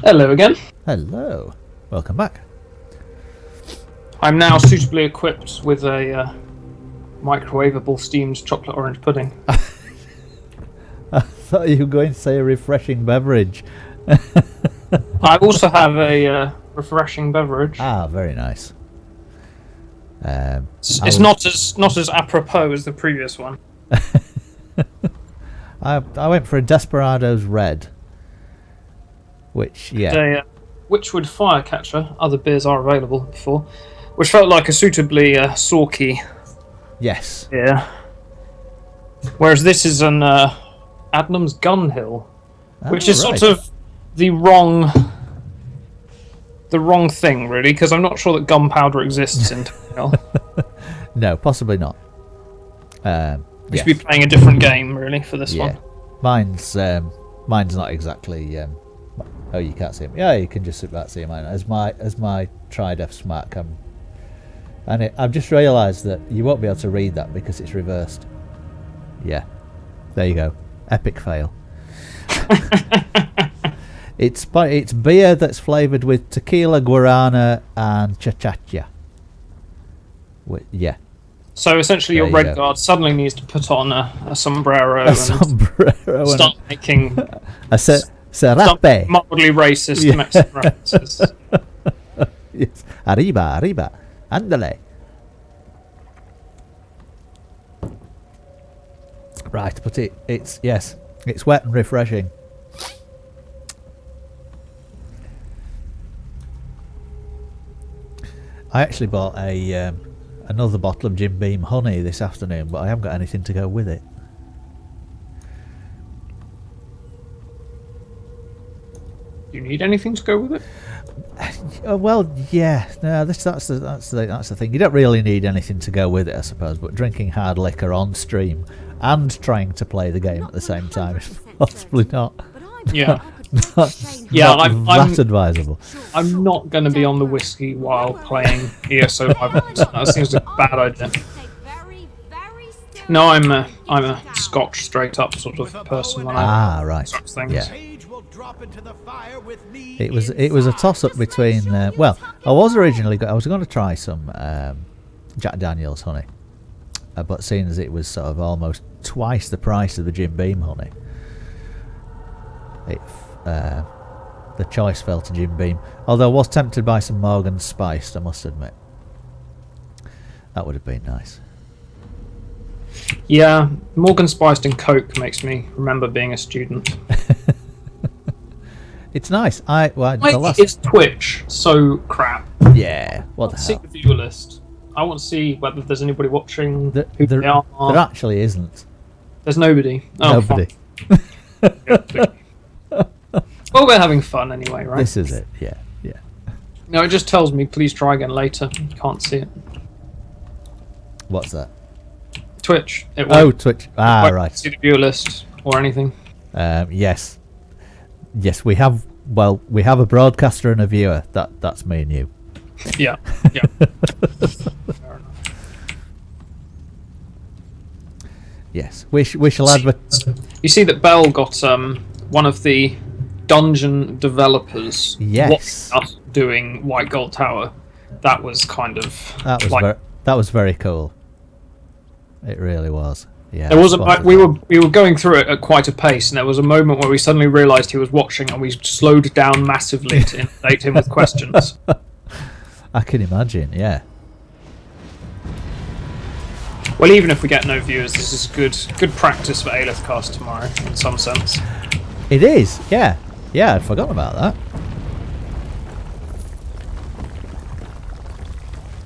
Hello again. Hello. Welcome back. I'm now suitably equipped with a microwavable steamed chocolate orange pudding. I thought you were going to say a refreshing beverage. I also have a refreshing beverage. Ah, very nice. It's not as apropos as the previous one. I went for a Desperados Red, which A Witchwood Firecatcher. Other beers are available before, which felt like a suitably sorky. Yes. Yeah. Whereas this is an Adnam's Gunhill, which is right. sort of the wrong thing, really, because I'm not sure that gunpowder exists in Gunhill. No, possibly not. We should be playing a different game, really, for this one. Mine's not exactly. Oh, you can't see him. Yeah, you can just sit back and see mine. As my Tri-Def Smart Cam, and I've just realised that you won't be able to read that because it's reversed. Yeah, there you go. Epic fail. It's beer that's flavoured with tequila, guarana, and chachacha. Yeah. So essentially, your red guard suddenly needs to put on a sombrero and start making serape. mildly racist Mexican references. Yes. Arriba, andale. Right, but it's wet and refreshing. I actually bought another bottle of Jim Beam honey this afternoon, but I haven't got anything to go with it. Do you need anything to go with it? Well, yeah. No, that's the thing. You don't really need anything to go with it, I suppose. But drinking hard liquor on stream and trying to play the game at the same time is possibly not. Yeah. I'm that advisable. I'm not going to be on the whiskey while playing ESO 5. That seems a bad idea. No, I'm a Scotch straight up sort of person when I right. such things. Yeah. It was a toss up between. I was going to try some Jack Daniel's honey, but seeing as it was sort of almost twice the price of the Jim Beam honey, the choice fell to Jim Beam. Although I was tempted by some Morgan Spiced, I must admit. That would have been nice. Yeah, Morgan Spiced and Coke makes me remember being a student. It's nice. Is Twitch so crap? Yeah, what the hell? See the viewer list. I want to see whether there's anybody watching. Who they are. There actually isn't. There's nobody. Oh, nobody. Well, we're having fun anyway, right? This is it. Yeah. No, it just tells me please try again later. Can't see it. What's that? Twitch. Twitch. Right. See the viewer list or anything. Yes, we have. Well, we have a broadcaster and a viewer. That's me and you. Yeah. Fair enough. Yes, we shall advertise. You see that Bell got one of the dungeon developers. Yes. Us doing White Gold Tower. That was kind of. That was very cool. It really was. Yeah. There was we were going through it at quite a pace, and there was a moment where we suddenly realised he was watching, and we slowed down massively to inundate him with questions. I can imagine. Yeah. Well, even if we get no viewers, this is good practice for Alith-Cast tomorrow, in some sense. It is. Yeah. I'd forgotten about that.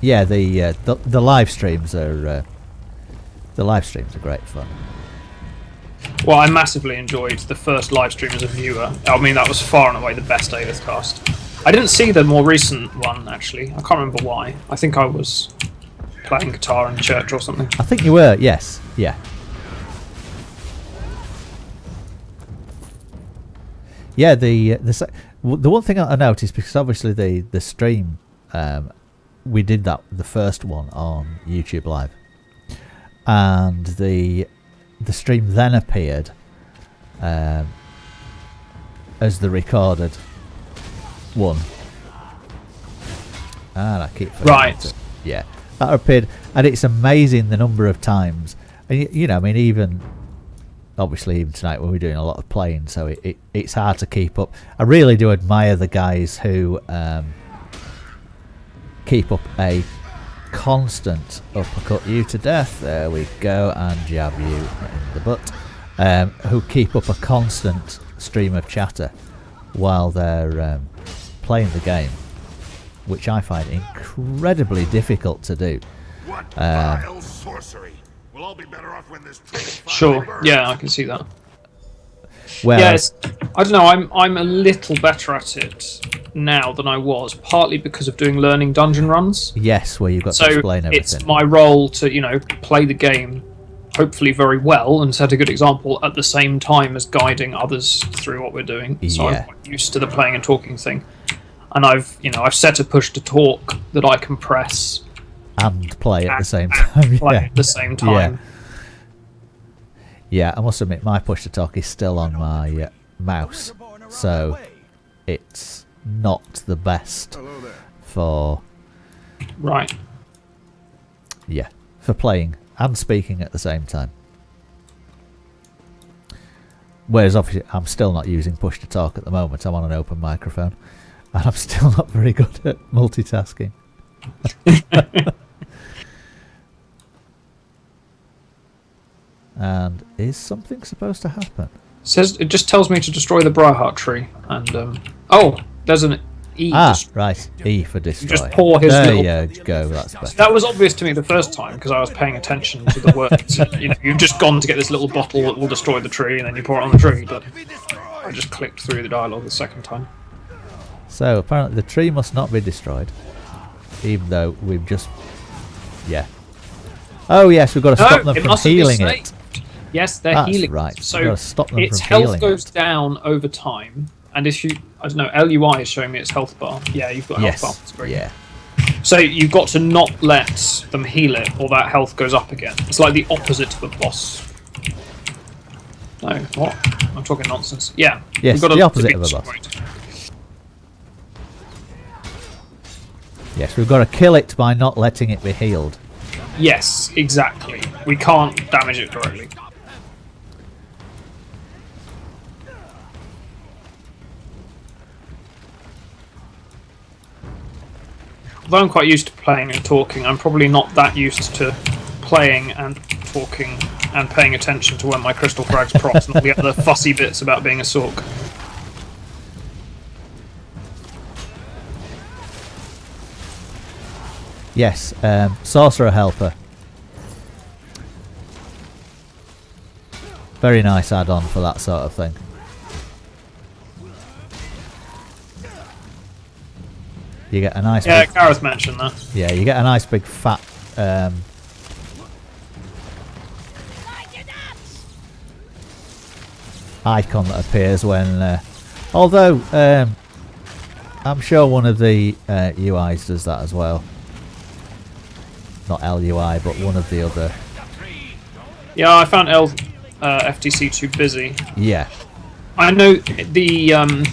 Yeah, the live streams are great fun. Well, I massively enjoyed the first live stream as a viewer. I mean, that was far and away the best Alith-Cast. I didn't see the more recent one, actually. I can't remember why. I think I was playing guitar in church or something. I think you were. Yes. Yeah. Yeah. The one thing I noticed, because obviously the stream. We did the first one on YouTube Live, and the stream then appeared as the recorded one. And I keep forgetting Right. to- yeah, that appeared, and it's amazing the number of times. And you know, I mean, even obviously even tonight when we're doing a lot of playing, so it's hard to keep up. I really do admire the guys who keep up a constant uppercut you to death. There we go, and jab you in the butt. Who keep up a constant stream of chatter while they're playing the game, which I find incredibly difficult to do. What vile sorcery! We'll all be better off when this train finally Sure. burns. Yeah, I can see that. Well, Yes, I don't know. I'm a little better at it now than I was, partly because of doing learning dungeon runs. yes, where you've got to So explain everything. it's my role to, you know, play the game hopefully very well and set a good example at the same time as guiding others through what we're doing. So Yeah. I'm quite used to the playing and talking thing. And I've set a push to talk that I can press And play at the same and time. play Yeah. at the same time. Yeah, I must admit my push to talk is still on my mouse, so it's not the best Hello there. for Right. for playing and speaking at the same time. Whereas obviously I'm still not using push to talk at the moment. I'm on an open microphone, and I'm still not very good at multitasking. And is something supposed to happen? It just tells me to destroy the Briarheart tree, and oh, there's an E. Right. E for destroy. just pour his there little- you go. That's better. That was obvious to me the first time because I was paying attention to the words. You've just gone to get this little bottle that will destroy the tree, and then you pour it on the tree. But I just clicked through the dialogue the second time. So apparently the tree must not be destroyed, even though we've just Oh yes, we've got to stop them it from mustn't be healing snake. it. Yes, they're That's healing. right. So We've got to stop them its from health healing goes it. down over time, and if you, I don't know, LUI is showing me its health bar. Yeah, you've got a health bar. Yes. That's great. Yeah. So you've got to not let them heal it, or that health goes up again. It's like the opposite of a boss. No, what? I'm talking nonsense. Yeah. Yes, you've got to the let it opposite be of a boss. destroyed. Yes, we've got to kill it by not letting it be healed. Yes, exactly. We can't damage it directly. Although I'm quite used to playing and talking, I'm probably not that used to playing and talking and paying attention to when my crystal frags procs and all the other fussy bits about being a sork. Yes, sorcerer helper. Very nice add-on for that sort of thing. You get a nice Yeah, big, Gareth mentioned that. yeah, you get a nice big fat icon that appears when although I'm sure one of the UIs does that as well. Not LUI, but one of the other. Yeah, I found FTC too busy. Yeah. I know the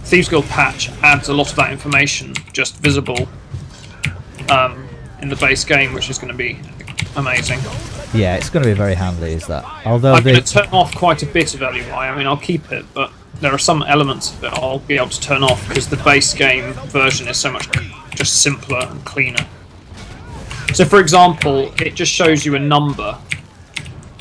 Thieves Guild patch adds a lot of that information just visible in the base game, which is going to be amazing. Yeah, it's going to be very handy, is that? Although I'm going the to turn off quite a bit of LUI. I mean, I'll keep it, but there are some elements of it I'll be able to turn off because the base game version is so much just simpler and cleaner. So, for example, it just shows you a number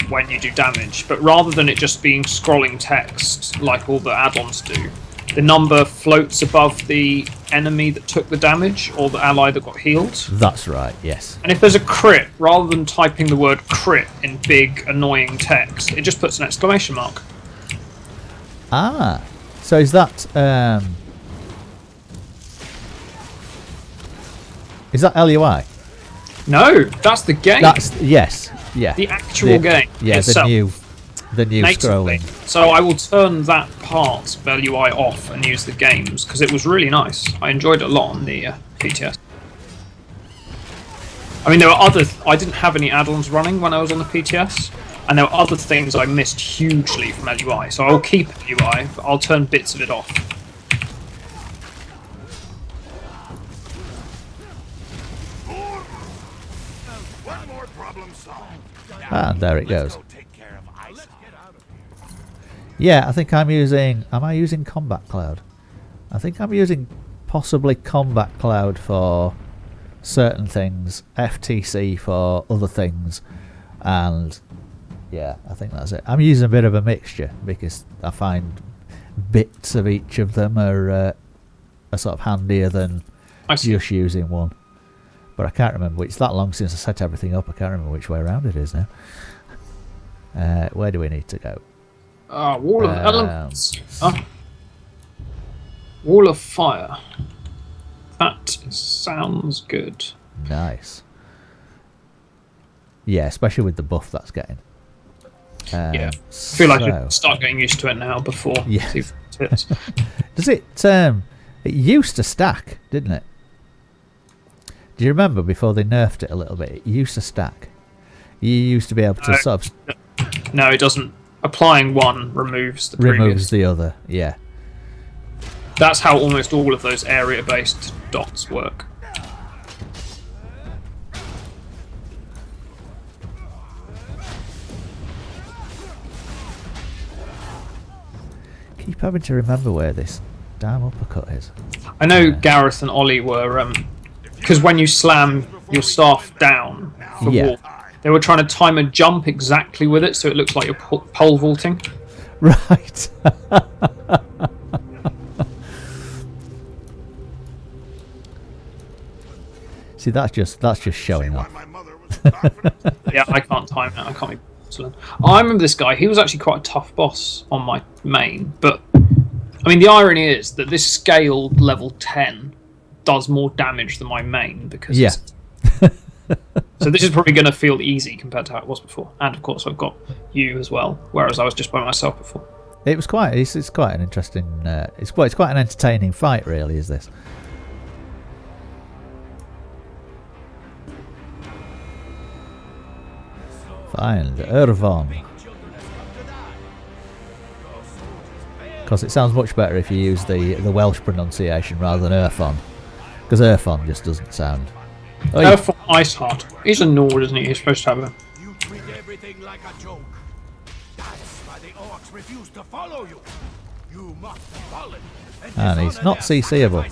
when you do damage, but rather than it just being scrolling text like all the add-ons do, the number floats above the enemy that took the damage or the ally that got healed. that's right. Yes. And if there's a crit, rather than typing the word crit in big, annoying text, it just puts an exclamation mark. Ah, so is that LUI? No, that's the game. That's yes, yeah. The actual game Yeah, itself. the new Natively. scrolling. So I will turn that part of LUI off and use the games because it was really nice. I enjoyed it a lot on the PTS. I mean, there were I didn't have any add-ons running when I was on the PTS, and there were other things I missed hugely from LUI. So I'll keep LUI, but I'll turn bits of it off. And there it goes. Go take care of Ice Heart. Yeah, I think I'm using... Am I using Combat Cloud? I think I'm using possibly Combat Cloud for certain things, FTC for other things, and yeah, I think that's it. I'm using a bit of a mixture because I find bits of each of them are sort of handier than just using one. But I can't remember. It's that long since I set everything up, I can't remember which way around it is now. Where do we need to go? Wall of elements. Wall of fire. That sounds good. Nice. Yeah, especially with the buff that's getting. Yeah, I feel like I should start getting used to it now before. Yeah. Does it? It used to stack, didn't it? Do you remember before they nerfed it a little bit? It used to stack. You used to be able to sort of... No, it doesn't. Applying one removes the previous. Removes the other, yeah. That's how almost all of those area-based dots work. Keep having to remember where this damn uppercut is. I know Gareth and Ollie were... because when you slam your staff down for wall, they were trying to time a jump exactly with it so it looks like you're pole vaulting. Right. See, that's just showing off. Yeah, I can't time it. I can't be excellent. I remember this guy. He was actually quite a tough boss on my main, but I mean, the irony is that this scaled level 10 does more damage than my main because so this is probably going to feel easy compared to how it was before. And of course, I've got you as well, whereas I was just by myself before. It was quite. It's quite an interesting. It's quite an entertaining fight, really. Is this? Find Irvon. Because it sounds much better if you use the Welsh pronunciation rather than Irfon. Because Irfon just doesn't sound... Irfon Ice Heart. He's a Nord, isn't he? He's supposed to have a... You treat everything like a joke. That's why the orcs refuse to follow you. You must be fallen. And he's not CCable.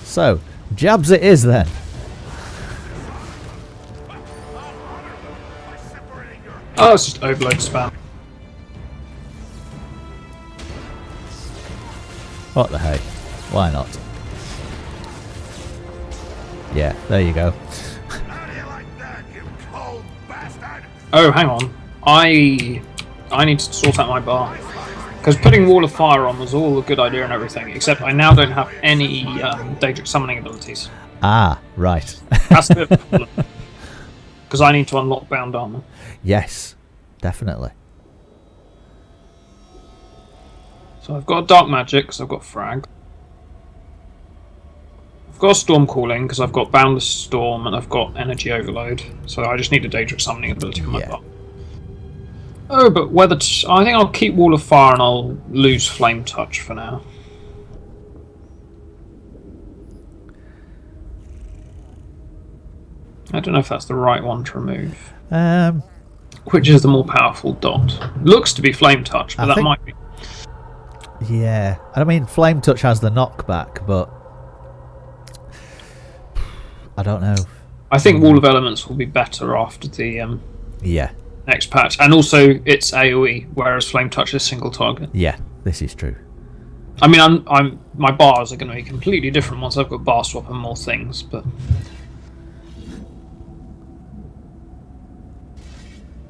So, jabs it is then. Oh, it's just overload spam. What the hey? Why not? Yeah, there you go. Oh, hang on. I need to sort out my bar. Because putting Wall of Fire on was all a good idea and everything, except I now don't have any Daedric summoning abilities. Ah, right. That's a bit of a problem. Because I need to unlock Bound Armor. Yes, definitely. So I've got Dark Magic because I've got Frag. I've got Storm Calling because I've got Boundless Storm and I've got Energy Overload. So I just need a Daedric summoning ability for my bar. Oh, but whether I think I'll keep Wall of Fire and I'll lose Flame Touch for now. I don't know if that's the right one to remove. Which is the more powerful dot? Looks to be Flame Touch, but that might be. Yeah, I mean, Flame Touch has the knockback, but I don't know. I think Wall of Elements will be better after the next patch, and also it's AOE, whereas Flame Touch is single target. Yeah, this is true. I mean, my bars are going to be completely different once I've got bar swap and more things, but.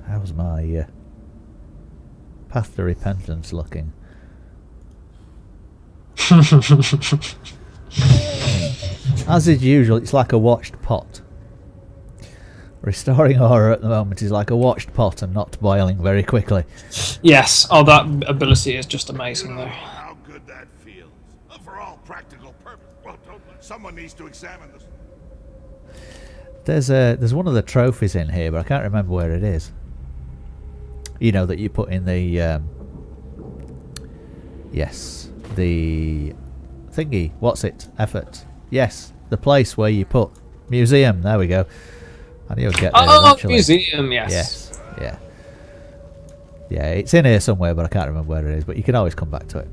How's my Path to Repentance looking? As is usual, it's like a watched pot. Restoring aura at the moment is like a watched pot and not boiling very quickly. Yes, oh, that ability is just amazing though. How good that feels. For all practical purposes. Well, someone needs to examine this. There's one of the trophies in here, but I can't remember where it is. You know, that you put in the yes, the thingy. What's it? Effort. Yes, the place where you put museum. There we go. I knew I'd get there eventually. Museum. Yes. Yes. Yeah. Yeah, it's in here somewhere, but I can't remember where it is. But you can always come back to it.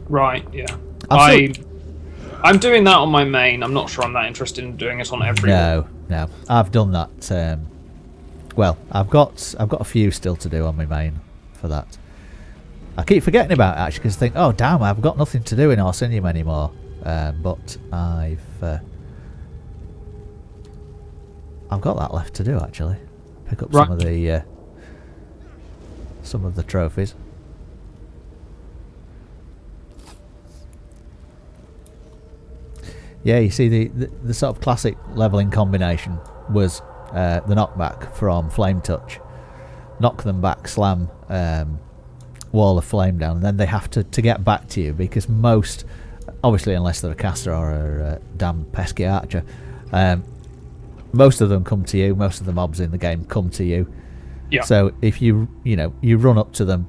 Right, yeah. I'm I'm doing that on my main. I'm not sure I'm that interested in doing it on every one. No. I've done that. Well, I've got a few still to do on my main for that. I keep forgetting about it, actually, because I think, oh, damn, I've got nothing to do in Orsinium anymore. But I've got that left to do, actually. Pick up some of the trophies. Yeah, you see, the sort of classic leveling combination was the knockback from Flame Touch. Knock them back, slam wall of flame down, and then they have to get back to you, because most, obviously unless they're a caster or a damn pesky archer, most of them come to you, most of the mobs in the game come to you. Yeah. So if you run up to them,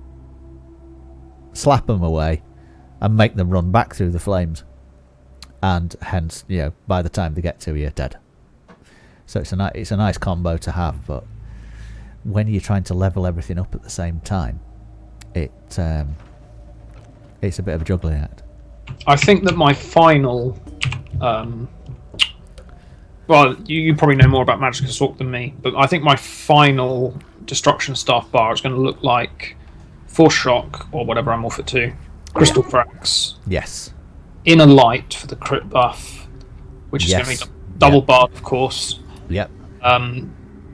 slap them away, and make them run back through the flames, and hence, by the time they get to you, you're dead. So it's a nice combo to have, but when you're trying to level everything up at the same time, it's a bit of a juggling act. I think that my final, well, you probably know more about Magic Assault than me, but I think my final destruction staff bar is going to look like Force Shock, or whatever I'm off it to, Crystal Frax. Yes. Inner Light for the crit buff, which is going to be double barred, of course. Yep.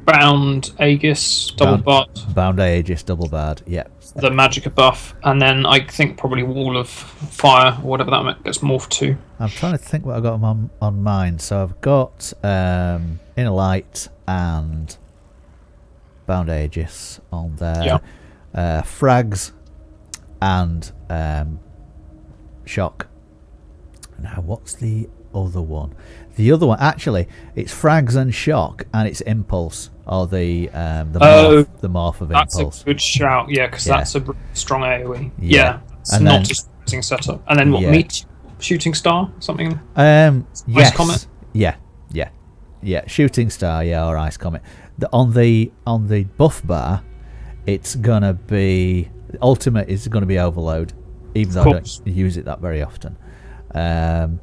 Bound Aegis, double barred. Bound Aegis, double barred. Yep. The Magicka buff, and then I think probably Wall of Fire, or whatever that gets morphed to. I'm trying to think what I got on mine. So I've got Inner Light and Bound Aegis on there. Yeah. Frags and Shock. Now, what's the other one? The other one, actually, it's Frags and Shock, and it's Impulse, or the morph of Impulse. That's a good shout, yeah, because that's a strong AoE. Yeah. It's and not just a setup. And then what, Meat Shooting Star? Something? Yes. Comet? Yeah. Shooting Star, or Ice Comet. On the buff bar, it's gonna be Ultimate is gonna be Overload, even though I don't use it that very often. And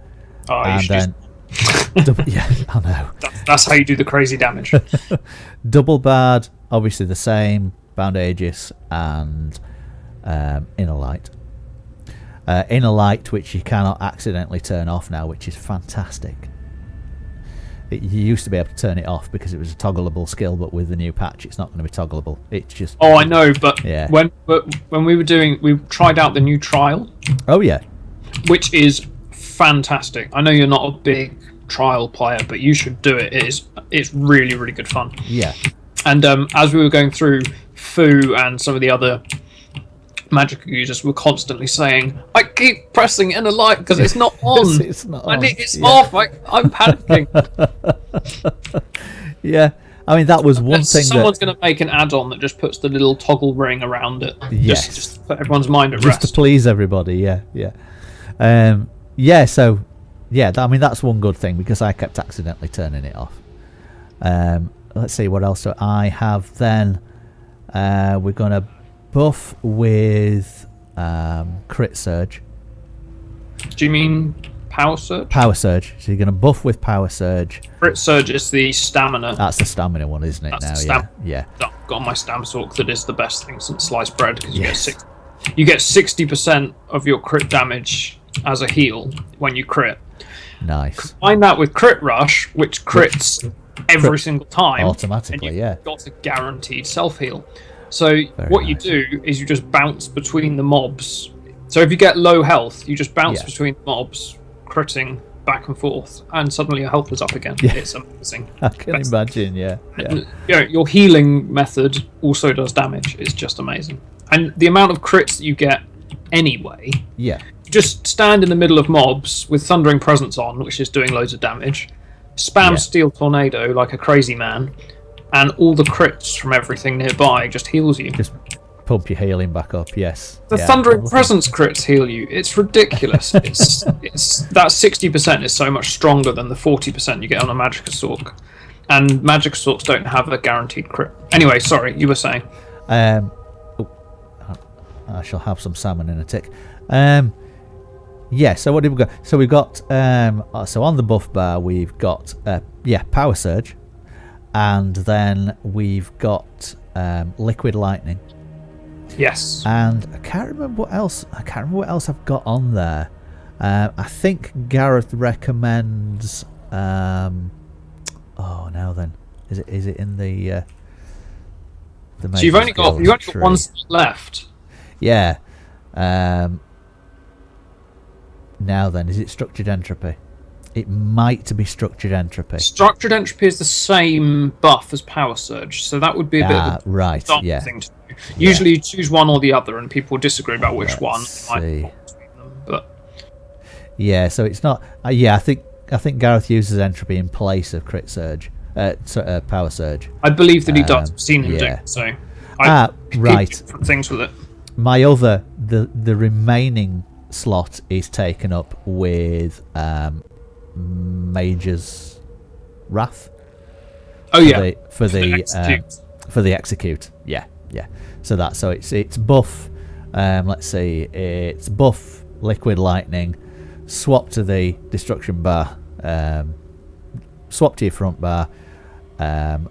then I know. That's how you do the crazy damage. Double barred, obviously the same, Bound Aegis and Inner Light. Inner Light, which you cannot accidentally turn off now, which is fantastic. You used to be able to turn it off because it was a toggleable skill, but with the new patch, it's not going to be toggleable. It's just. Oh, I know, but when we tried out the new trial. Oh yeah. Which is fantastic. I know you're not a big trial player, but you should do it. It's really, really good fun. Yeah. And as we were going through, Fu and some of the other Magic users were constantly saying, I keep pressing Inner Light because it's not on. It's not on. It's off. I'm panicking. Yeah. I mean, that was one thing. Someone's going to make an add-on that just puts the little toggle ring around it. Yes. Just to put everyone's mind at rest. Just to please everybody, yeah. So, I mean, that's one good thing, because I kept accidentally turning it off. Let's see, what else do I have then? We're going to buff with Crit Surge. Do you mean Power Surge? Power Surge. So you're going to buff with Power Surge. Crit Surge is the stamina. That's the stamina one, isn't it? That's now, yeah. I've got on my Stamsork that is the best thing since sliced bread, because yes. you get 60% of your crit damage as a heal when you crit. Nice. Combine that with Crit Rush, which crits every single time. Automatically, and you've got a guaranteed self-heal. So what you do is you just bounce between the mobs. So if you get low health, you just bounce between the mobs, critting back and forth, and suddenly your health is up again. Yeah. It's amazing. I can imagine, yeah. And, your healing method also does damage. It's just amazing. And the amount of crits that you get anyway... Yeah. Just stand in the middle of mobs with Thundering Presence on, which is doing loads of damage. Spam Steel Tornado like a crazy man, and all the crits from everything nearby just heals you. Just pump your healing back up, yes. The Thundering Presence crits heal you. It's ridiculous. it's that 60% is so much stronger than the 40% you get on a Magic Assault. And Magic Assaults don't have a guaranteed crit. Anyway, sorry, you were saying. I shall have some salmon in a tick. Yeah, so what did we got? So we've got, so on the buff bar we've got, Power Surge. And then we've got Liquid Lightning. Yes. And I can't remember what else I've got on there. I think Gareth recommends, now then. Is it in the so you've only got one slot left. Yeah. Now then, is it Structured Entropy? It might be Structured Entropy. Structured Entropy is the same buff as Power Surge, so that would be a bit of a thing to do. Usually you choose one or the other, and people disagree about which one. But yeah, so it's not. I think Gareth uses Entropy in place of Crit Surge, Power Surge. I believe that he does. I've seen him do so. Different things with it. My other the remaining slot is taken up with Mage's Wrath. For the execute. Yeah. So it's buff. Let's see. It's buff Liquid Lightning. Swap to the destruction bar. Swap to your front bar. And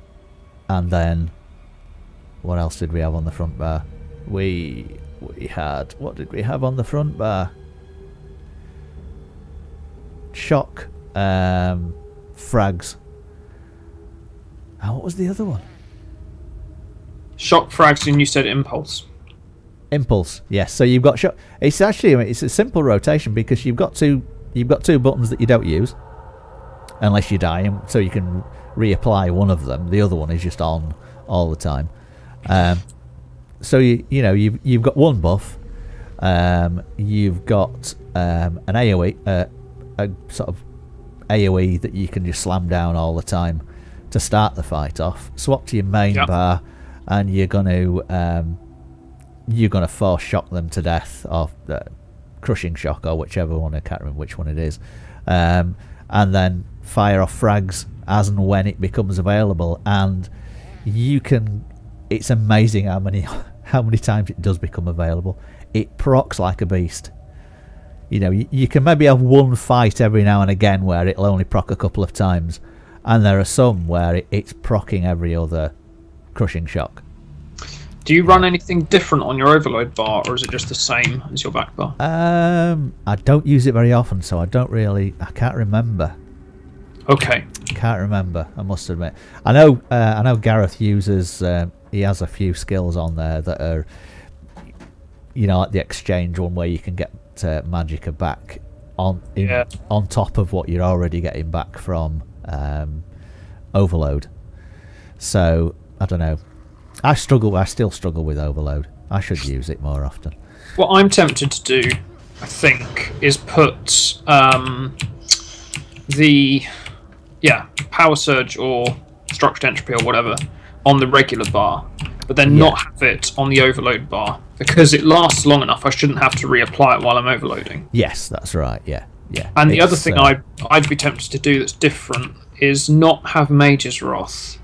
then what else did we have on the front bar? We had, what did we have on the front bar? Shock, frags. And what was the other one? Shock, frags, and you said impulse. Impulse, yes. So you've got shock. It's actually it's a simple rotation because you've got two buttons that you don't use unless you die, and so you can reapply one of them. The other one is just on all the time. So you've got one buff. You've got an AOE, a sort of AOE that you can just slam down all the time to start the fight off. Swap to your main bar, and you're gonna force shock them to death, or crushing shock, or whichever one. I can't remember which one it is. And then fire off frags as and when it becomes available, and you can. It's amazing how many times it does become available. It procs like a beast. You can maybe have one fight every now and again where it'll only proc a couple of times, and there are some where it's procking every other crushing shock. Do you run anything different on your overload bar, or is it just the same as your back bar? I don't use it very often, so I can't remember. Okay. Can't remember, I must admit. I know Gareth uses, he has a few skills on there that are, like the exchange one where you can get Magicka back on top of what you're already getting back from Overload. So, I don't know. I still struggle with Overload. I should use it more often. What I'm tempted to do, I think, is put the Power Surge or Structured Entropy or whatever on the regular bar, but then not have it on the Overload bar, because it lasts long enough. I shouldn't have to reapply it while I'm overloading. Yes, that's right. Yeah. And the other thing I'd be tempted to do that's different is not have Mage's Wrath,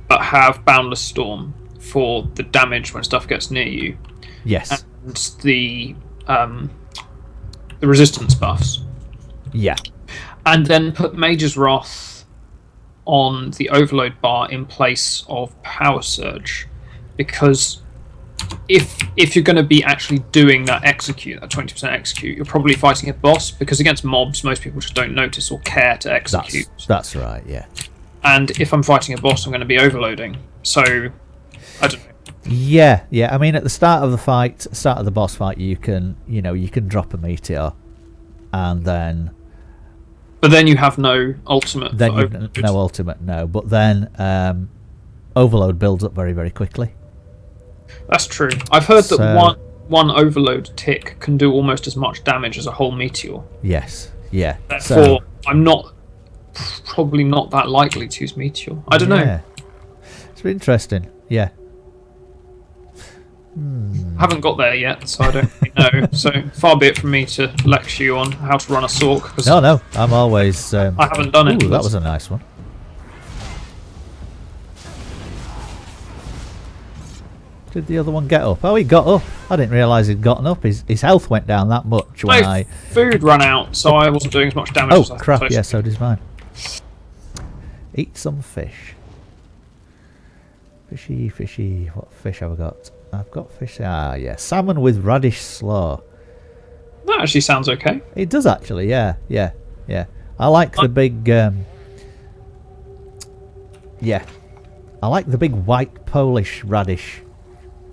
but have Boundless Storm for the damage when stuff gets near you. Yes. And the resistance buffs. Yeah. And then put Mage's Wrath on the Overload bar in place of Power Surge, because if you're going to be actually doing that 20% execute, you're probably fighting a boss, because against mobs most people just don't notice or care to execute. That's right, yeah. And if I'm fighting a boss, I'm going to be overloading, so I don't know. Yeah. I mean, at the start of the boss fight, you can drop a meteor, and then. But then you have no ultimate. No ultimate, no. But then Overload builds up very, very quickly. That's true. I've heard that one Overload tick can do almost as much damage as a whole meteor. Yes, yeah. Therefore, I'm probably not that likely to use meteor. I don't know. It's interesting, yeah. I haven't got there yet, so I don't really know. So far be it from me to lecture you on how to run a Sork. No, I'm always. I haven't done it. Ooh, that was a nice one. Did the other one get up? Oh, he got up. I didn't realise he'd gotten up. His health went down that much when My food ran out, so I wasn't doing as much damage Oh, as I crap, supposed yeah, to. so does mine. Eat some fish. Fishy, fishy. What fish have I got? I've got fish. Ah, yeah. Salmon with radish slaw. That actually sounds okay. It does actually, yeah. I like the big... yeah. I like the big white Polish radish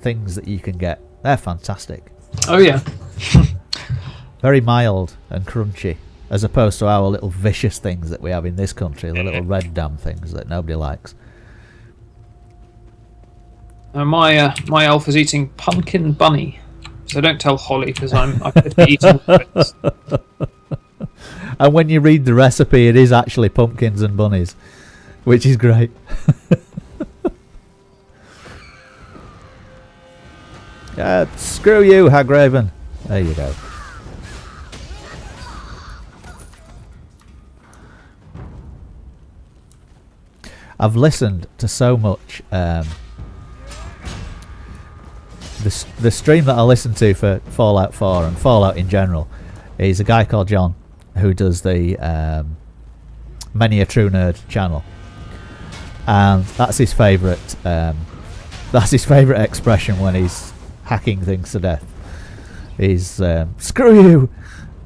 things that you can get. They're fantastic. Oh, yeah. Very mild and crunchy, as opposed to our little vicious things that we have in this country, the little red damn things that nobody likes. My elf is eating pumpkin bunny, so don't tell Holly because I could be eating it. And when you read the recipe, it is actually pumpkins and bunnies, which is great. Screw you, Hagraven. There you go. I've listened to so much. The stream that I listen to for Fallout 4 and Fallout in general is a guy called John who does the Many a True Nerd channel, and that's his favourite. That's his favourite expression when he's hacking things to death. Is "screw you."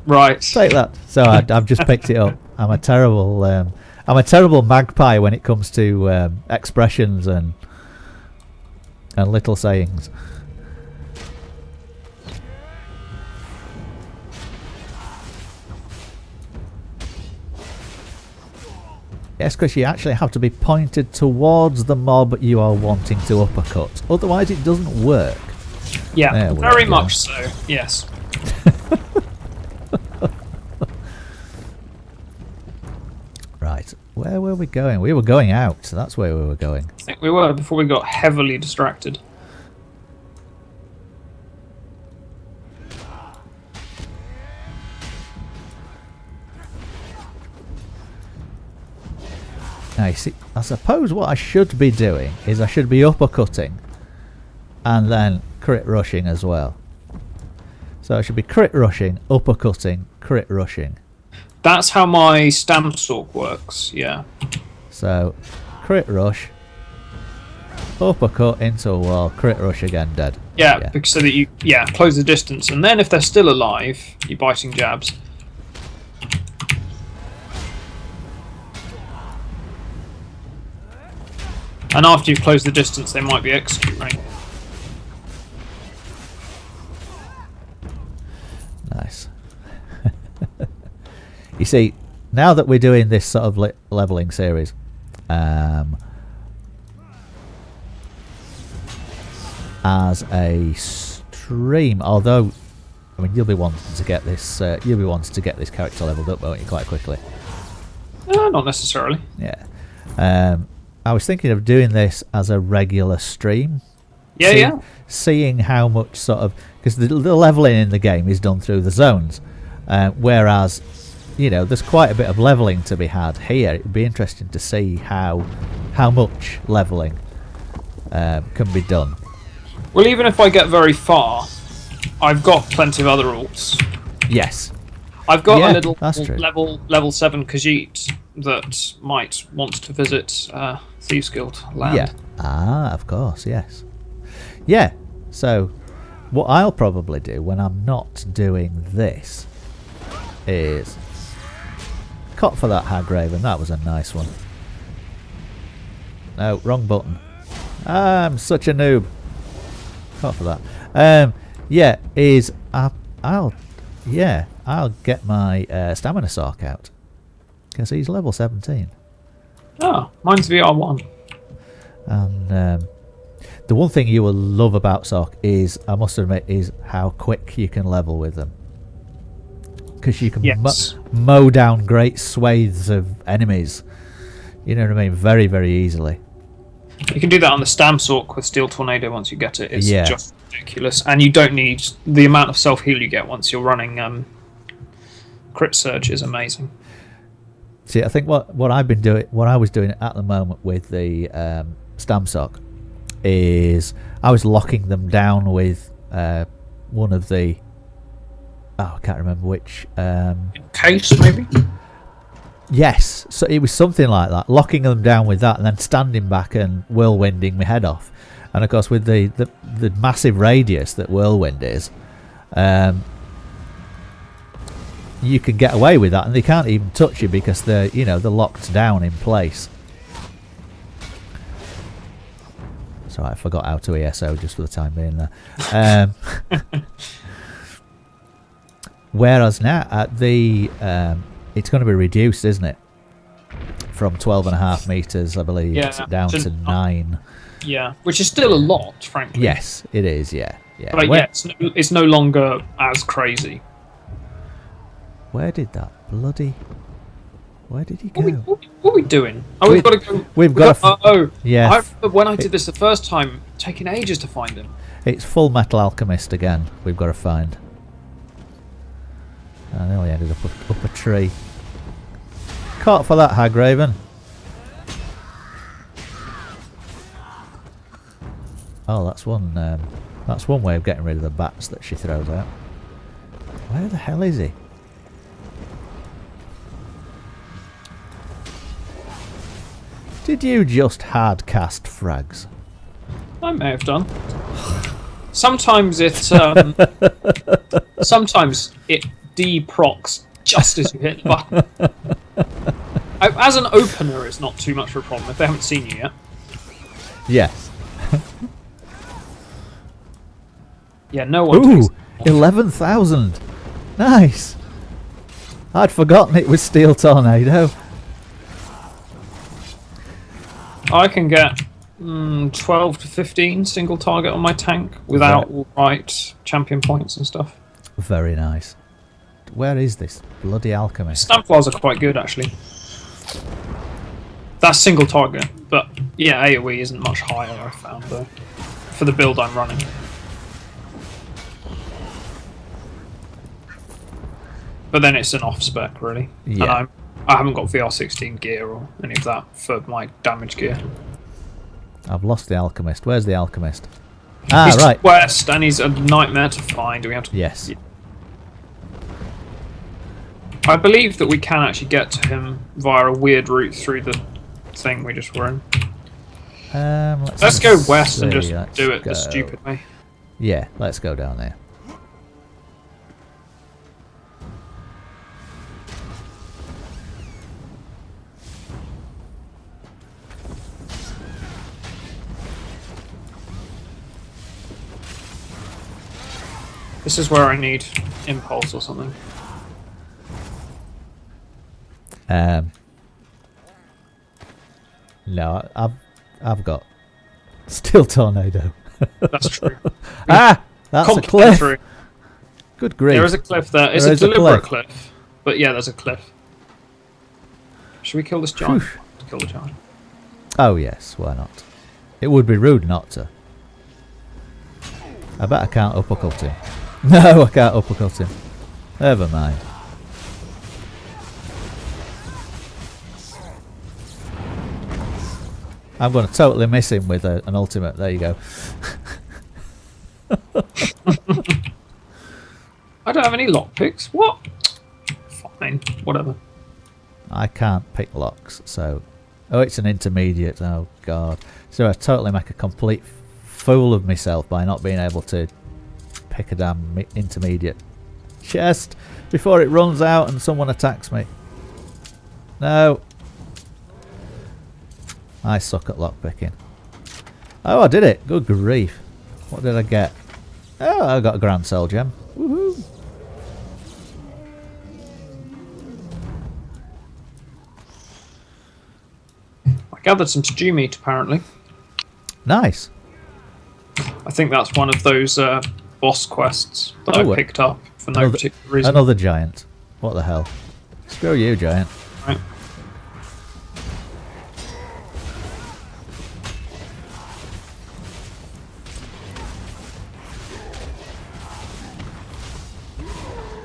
Right. Take that. So I've just picked it up. I'm a terrible magpie when it comes to expressions and little sayings. Yes, Chris, you actually have to be pointed towards the mob you are wanting to uppercut. Otherwise, it doesn't work. Yeah, very much so. Yes. Right, where were we going? We were going out, so that's where we were going. I think we were before we got heavily distracted. Now, you see, I suppose what I should be doing is I should be uppercutting and then crit rushing as well. So I should be crit rushing, uppercutting, crit rushing. That's how my stamp stalk works, yeah. So, crit rush, uppercut into a wall, crit rush again, dead. Yeah, because so that you close the distance, and then if they're still alive, you're biting jabs. And after you've closed the distance, they might be executing. Nice. You see, now that we're doing this sort of leveling series, as a stream, although I mean you'll be wanting to get this character leveled up, won't you, quite quickly? Not necessarily. Yeah. I was thinking of doing this as a regular stream. Yeah, Seeing how much sort of, because the leveling in the game is done through the zones, whereas, you know, there's quite a bit of leveling to be had here. It'd be interesting to see how much leveling can be done. Well, even if I get very far, I've got plenty of other alts. Yes. I've got a little that's true. level 7 Khajiit that might want to visit Thieves Guild land. Yeah. Ah, of course, yes. Yeah. So, what I'll probably do when I'm not doing this is cut for that Hagraven. That was a nice one. No, wrong button. I'm such a noob. Cut for that. Yeah, is I'll get my stamina sock out because he's level 17. Oh, mine's VR1. And the one thing you will love about Sock is, I must admit, is how quick you can level with them. Because you can mow down great swathes of enemies. You know what I mean? Very, very easily. You can do that on the Stamsork with Steel Tornado once you get it. It's Yeah. just ridiculous. And you don't need the amount of self-heal you get once you're running Crit Surge is amazing. See, I think what I was doing at the moment with the Stamsock is I was locking them down with one of the... Oh, I can't remember which. Case, maybe? Yes, so it was something like that. Locking them down with that and then standing back and whirlwinding my head off. And of course with the massive radius that whirlwind is, you can get away with that, and they can't even touch you because they're locked down in place. So I forgot how to ESO just for the time being there. Whereas now at the it's going to be reduced, isn't it? From 12.5 meters, I believe, down to 9. Yeah, which is still a lot, frankly. Yes, it is. Yeah. But yeah, it's no longer as crazy. Where did that bloody... Where did he go? What are we doing? Oh, we've got to go... We've got to... yeah. I remember when I did this the first time, taking ages to find him. It's Full Metal Alchemist again, we've got to find. I nearly ended up a tree. Caught for that, Hagraven. Oh, that's one way of getting rid of the bats that she throws out. Where the hell is he? Did you just hard cast frags? I may have done. Sometimes it deprocs just as you hit the button. As an opener, it's not too much of a problem if they haven't seen you yet. Yes. Yeah, no one. Ooh, 11,000. Nice. I'd forgotten it was Steel Tornado. I can get 12 to 15 single target on my tank without all right champion points and stuff. Very nice. Where is this bloody alchemist? Stamplars are quite good, actually. That's single target, but yeah, AoE isn't much higher, I found, though, for the build I'm running. But then it's an off-spec, really. Yeah. And I haven't got VR16 gear or any of that for my damage gear. I've lost the alchemist. Where's the alchemist? He's Right. west, and he's a nightmare to find. We have to. Yes. I believe that we can actually get to him via a weird route through the thing we just were in. Let's go west and just do it the stupid way. Yeah, let's go down there. This is where I need impulse or something. No, I've got Steel Tornado. That's true. That's a cliff. Good grief. There is a cliff there. It's a deliberate cliff. But yeah, there's a cliff. Should we kill this giant? Kill the giant. Oh yes, why not? It would be rude not to. I bet I can't uppercut him. No, I can't uppercut him. Never mind. I'm going to totally miss him with an ultimate. There you go. I don't have any lockpicks. What? Fine. Whatever. I can't pick locks, so... Oh, it's an intermediate. Oh, God. So I totally make a complete fool of myself by not being able to pick a damn intermediate chest before it runs out and someone attacks me. No. I suck at lockpicking. Oh, I did it. Good grief. What did I get? Oh, I got a Grand Cell Gem. Woohoo. I gathered some stew meat, apparently. Nice. I think that's one of those boss quests that I picked up for no particular reason. Another giant. What the hell? Screw you, giant. Right.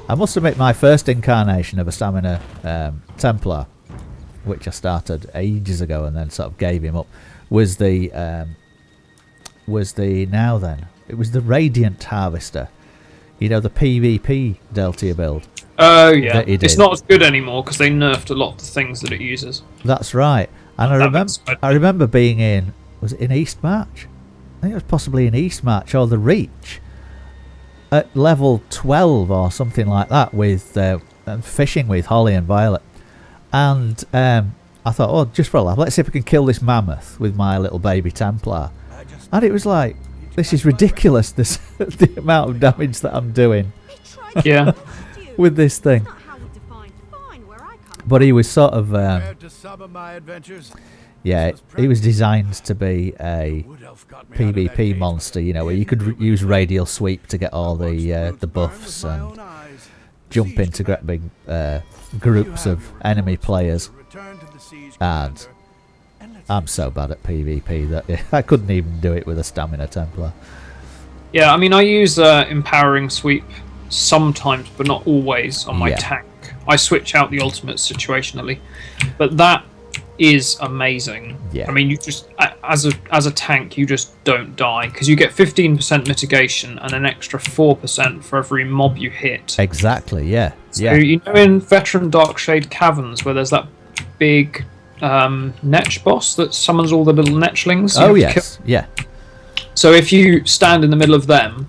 I must admit, my first incarnation of a Stamina Templar, which I started ages ago and then sort of gave him up, was the was the Radiant Harvester. You know, the PvP Deltia build. Oh yeah, that he it's did. not as good anymore because they nerfed a lot of the things that it uses. That's right. And I remember being in, was it in Eastmarch? I think it was possibly in Eastmarch or the Reach at level 12 or something like that with fishing with Holly and Violet. And I thought, oh, just for a laugh, let's see if I can kill this mammoth with my little baby Templar. And it was like, this is ridiculous, this the amount of damage that I'm doing. Yeah. With this thing. Not how we define fine where I come But he was sort of, Compared to some of my adventures, yeah, he was designed to be a Wood Elf got me out of that PvP cave. monster, you know, where you could use radial sweep to get all the buffs With my and own eyes. jump into great big groups of enemy players. Return to the siege And commander, and let's I'm so bad at PvP that I couldn't even do it with a stamina Templar. Yeah, I mean, I use Empowering Sweep sometimes, but not always on my Yeah. tank. I switch out the ultimate situationally, but that is amazing. Yeah. I mean, you just as a tank, you just don't die because you get 15% mitigation and an extra 4% for every mob you hit. Exactly, yeah. So Yeah. you know, in Veteran Darkshade Caverns, where there's that big netch boss that summons all the little netchlings. you Oh, have to yes, yeah. So if you stand in the middle of them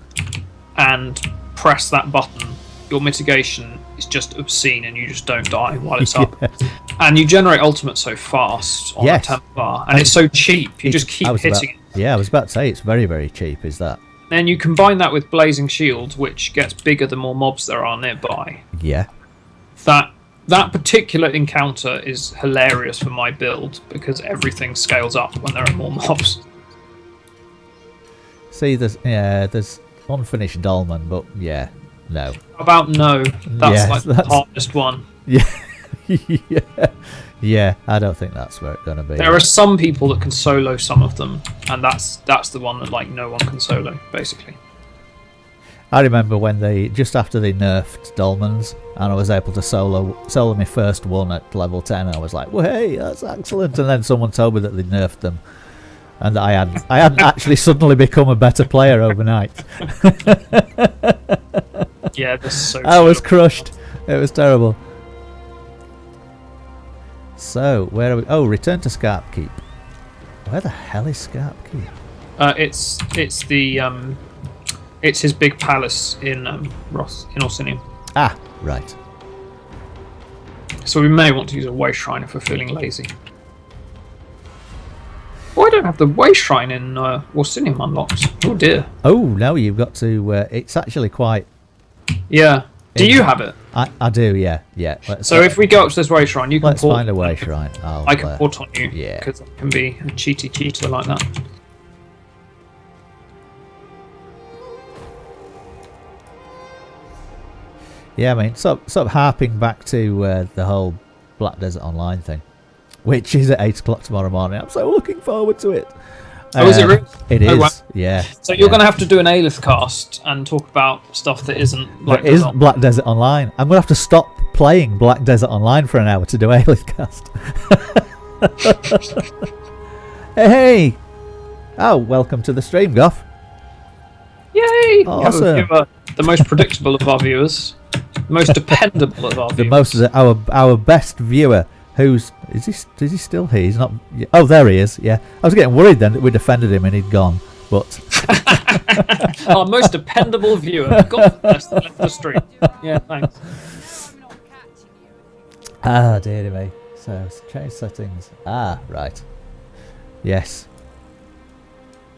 and press that button, your mitigation is just obscene and you just don't die while it's up. And you generate ultimate so fast on Yes. the Templar, and it's so cheap. You just keep hitting it. Yeah, I was about to say, it's very, very cheap, is that? Then you combine that with Blazing Shield, which gets bigger the more mobs there are nearby. Yeah. That particular encounter is hilarious for my build because everything scales up when there are more mobs. See, there's unfinished Dolmen, but yeah, no. How about no? That's Yes, like the that's- hardest one. Yeah. Yeah. Yeah, I don't think that's where it's going to be. There are some people that can solo some of them, and that's the one that like no one can solo, basically. I remember when just after they nerfed Dolmens, and I was able to solo my first one at level 10, I was like, well, hey, that's excellent. And then someone told me that they nerfed them, and that I hadn't actually suddenly become a better player overnight. Yeah, this is so. I was slow. crushed. It was terrible. So, where are we? Oh, return to Scarp Keep. Where the hell is Scarp Keep? It's his big palace in Orsinium. Ah, right. So we may want to use a way shrine if we're feeling lazy. Oh, I don't have the way shrine in Orsinium unlocked. Oh dear. Oh, no, you've got to... it's actually quite... Yeah. Do you have it? I do, yeah. So if we go up to this way shrine, you can Let's port. find a way shrine. I can port on you. yeah. Because I can be a cheaty cheater like that. Yeah, I mean, sort of harping back to the whole Black Desert Online thing, which is at 8 o'clock tomorrow morning. I'm so looking forward to it. Oh, is it really? It is, Oh, wow. yeah. So you're going to have to do an Alith-Cast and talk about stuff that isn't Black That isn't Black Desert Online. I'm going to have to stop playing Black Desert Online for an hour to do Alith-Cast. Hey! Oh, welcome to the stream, Goff. Yay! Awesome. We have a viewer, the most predictable of our viewers, the most dependable of our The viewers. most our best viewer. Is he still here? He's not. Oh, there he is. Yeah, I was getting worried then that we'd offended him and he'd gone. But Our most dependable viewer. God, left the stream. Yeah, thanks. ah, dear me. So change settings. Ah, right. Yes.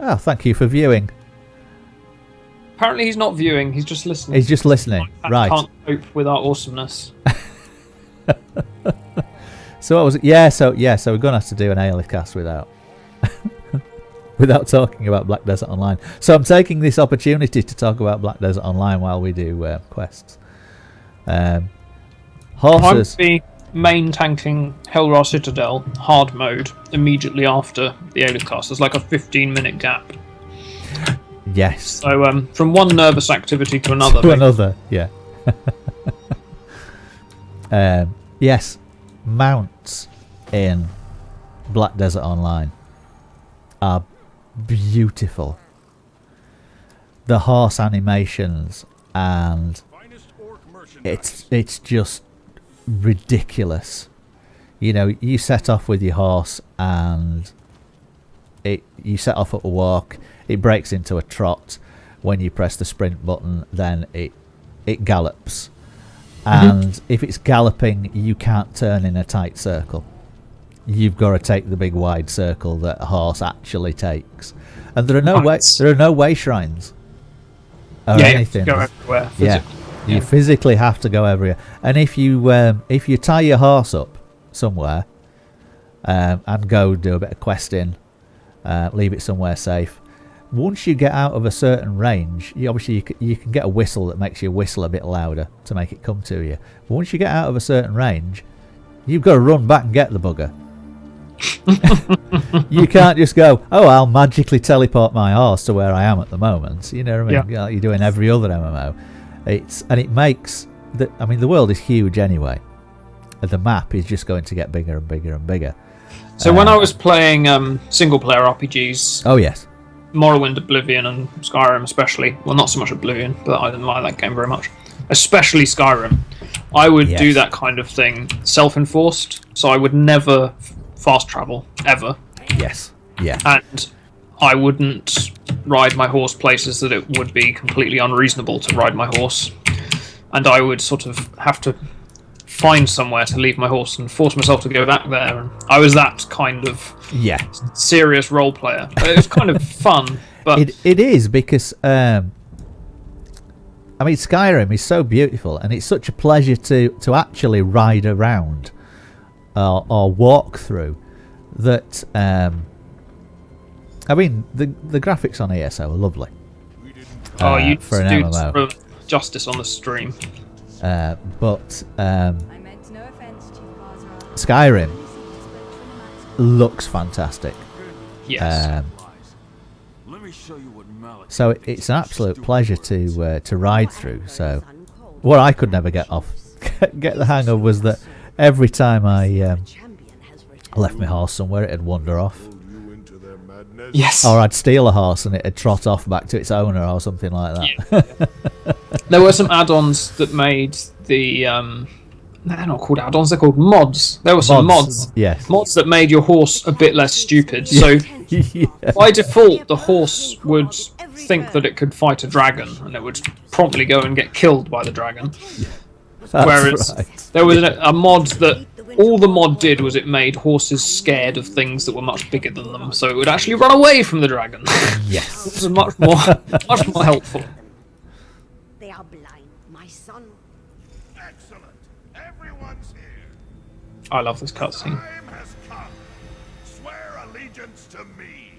Oh, thank you for viewing. Apparently he's not viewing, he's just listening. He's just listening. I Right. can't cope with our awesomeness. So what was it? Yeah. So we're gonna have to do an Alith-Cast without talking about Black Desert Online. So I'm taking this opportunity to talk about Black Desert Online while we do quests. I'm Horses. be main tanking Helrar Citadel hard mode immediately after the Alith-Cast. There's like a 15-minute gap. Yes. So from one nervous activity to another. To another. Yeah. Yes. Mounts in Black Desert Online are beautiful. the horse animations, and it's just ridiculous. You know, you set off with your horse, and you set off at a walk. It breaks into a trot. When you press the sprint button, then it gallops. And if it's galloping, you can't turn in a tight circle. You've got to take the big wide circle that a horse actually takes. And there are no way shrines or anything. You have to go everywhere. You physically have to go everywhere. And if you tie your horse up somewhere and go do a bit of questing, leave it somewhere safe. Once you get out of a certain range, you can get a whistle that makes you whistle a bit louder to make it come to you. But once you get out of a certain range, you've got to run back and get the bugger. You can't just go, oh, I'll magically teleport my horse to where I am at the moment. You know what I mean? Yeah. Like you're doing every other MMO. It makes the world is huge anyway. The map is just going to get bigger and bigger and bigger. So when I was playing single player RPGs, Oh yes. Morrowind, Oblivion, and Skyrim especially, well, not so much Oblivion, but I didn't like that game very much, especially Skyrim, I would do that kind of thing self-enforced, so I would never fast travel, ever. Yes. Yeah. And I wouldn't ride my horse places that it would be completely unreasonable to ride my horse, and I would sort of have to find somewhere to leave my horse and force myself to go back there. And I was that kind of serious role player. It was kind of fun, but it is because Skyrim is so beautiful, and it's such a pleasure to actually ride around or walk through. That the graphics on ESO are lovely. you for an do MMO. justice on the stream. But I meant no offense, Chief Barbara. Skyrim looks fantastic. Yes. Let me show you what Malik. So it's an absolute pleasure to ride through. So what I could never get the hang of was that every time I left my horse somewhere, it'd wander off, Yes. or I'd steal a horse and it'd trot off back to its owner or something like that. There were some add-ons that made the they're not called add-ons, they're called mods. There were some mods. Yes. Mods that made your horse a bit less stupid. So Yeah. by default, the horse would think that it could fight a dragon, and it would promptly go and get killed by the dragon. That's Whereas right. there was a mod that all the mod did was it made horses scared of things that were much bigger than them, so it would actually run away from the dragon. Yes. This is much more helpful. They are blind, my son. Excellent. Everyone's here. I love this cutscene. Time has come. Swear allegiance to me.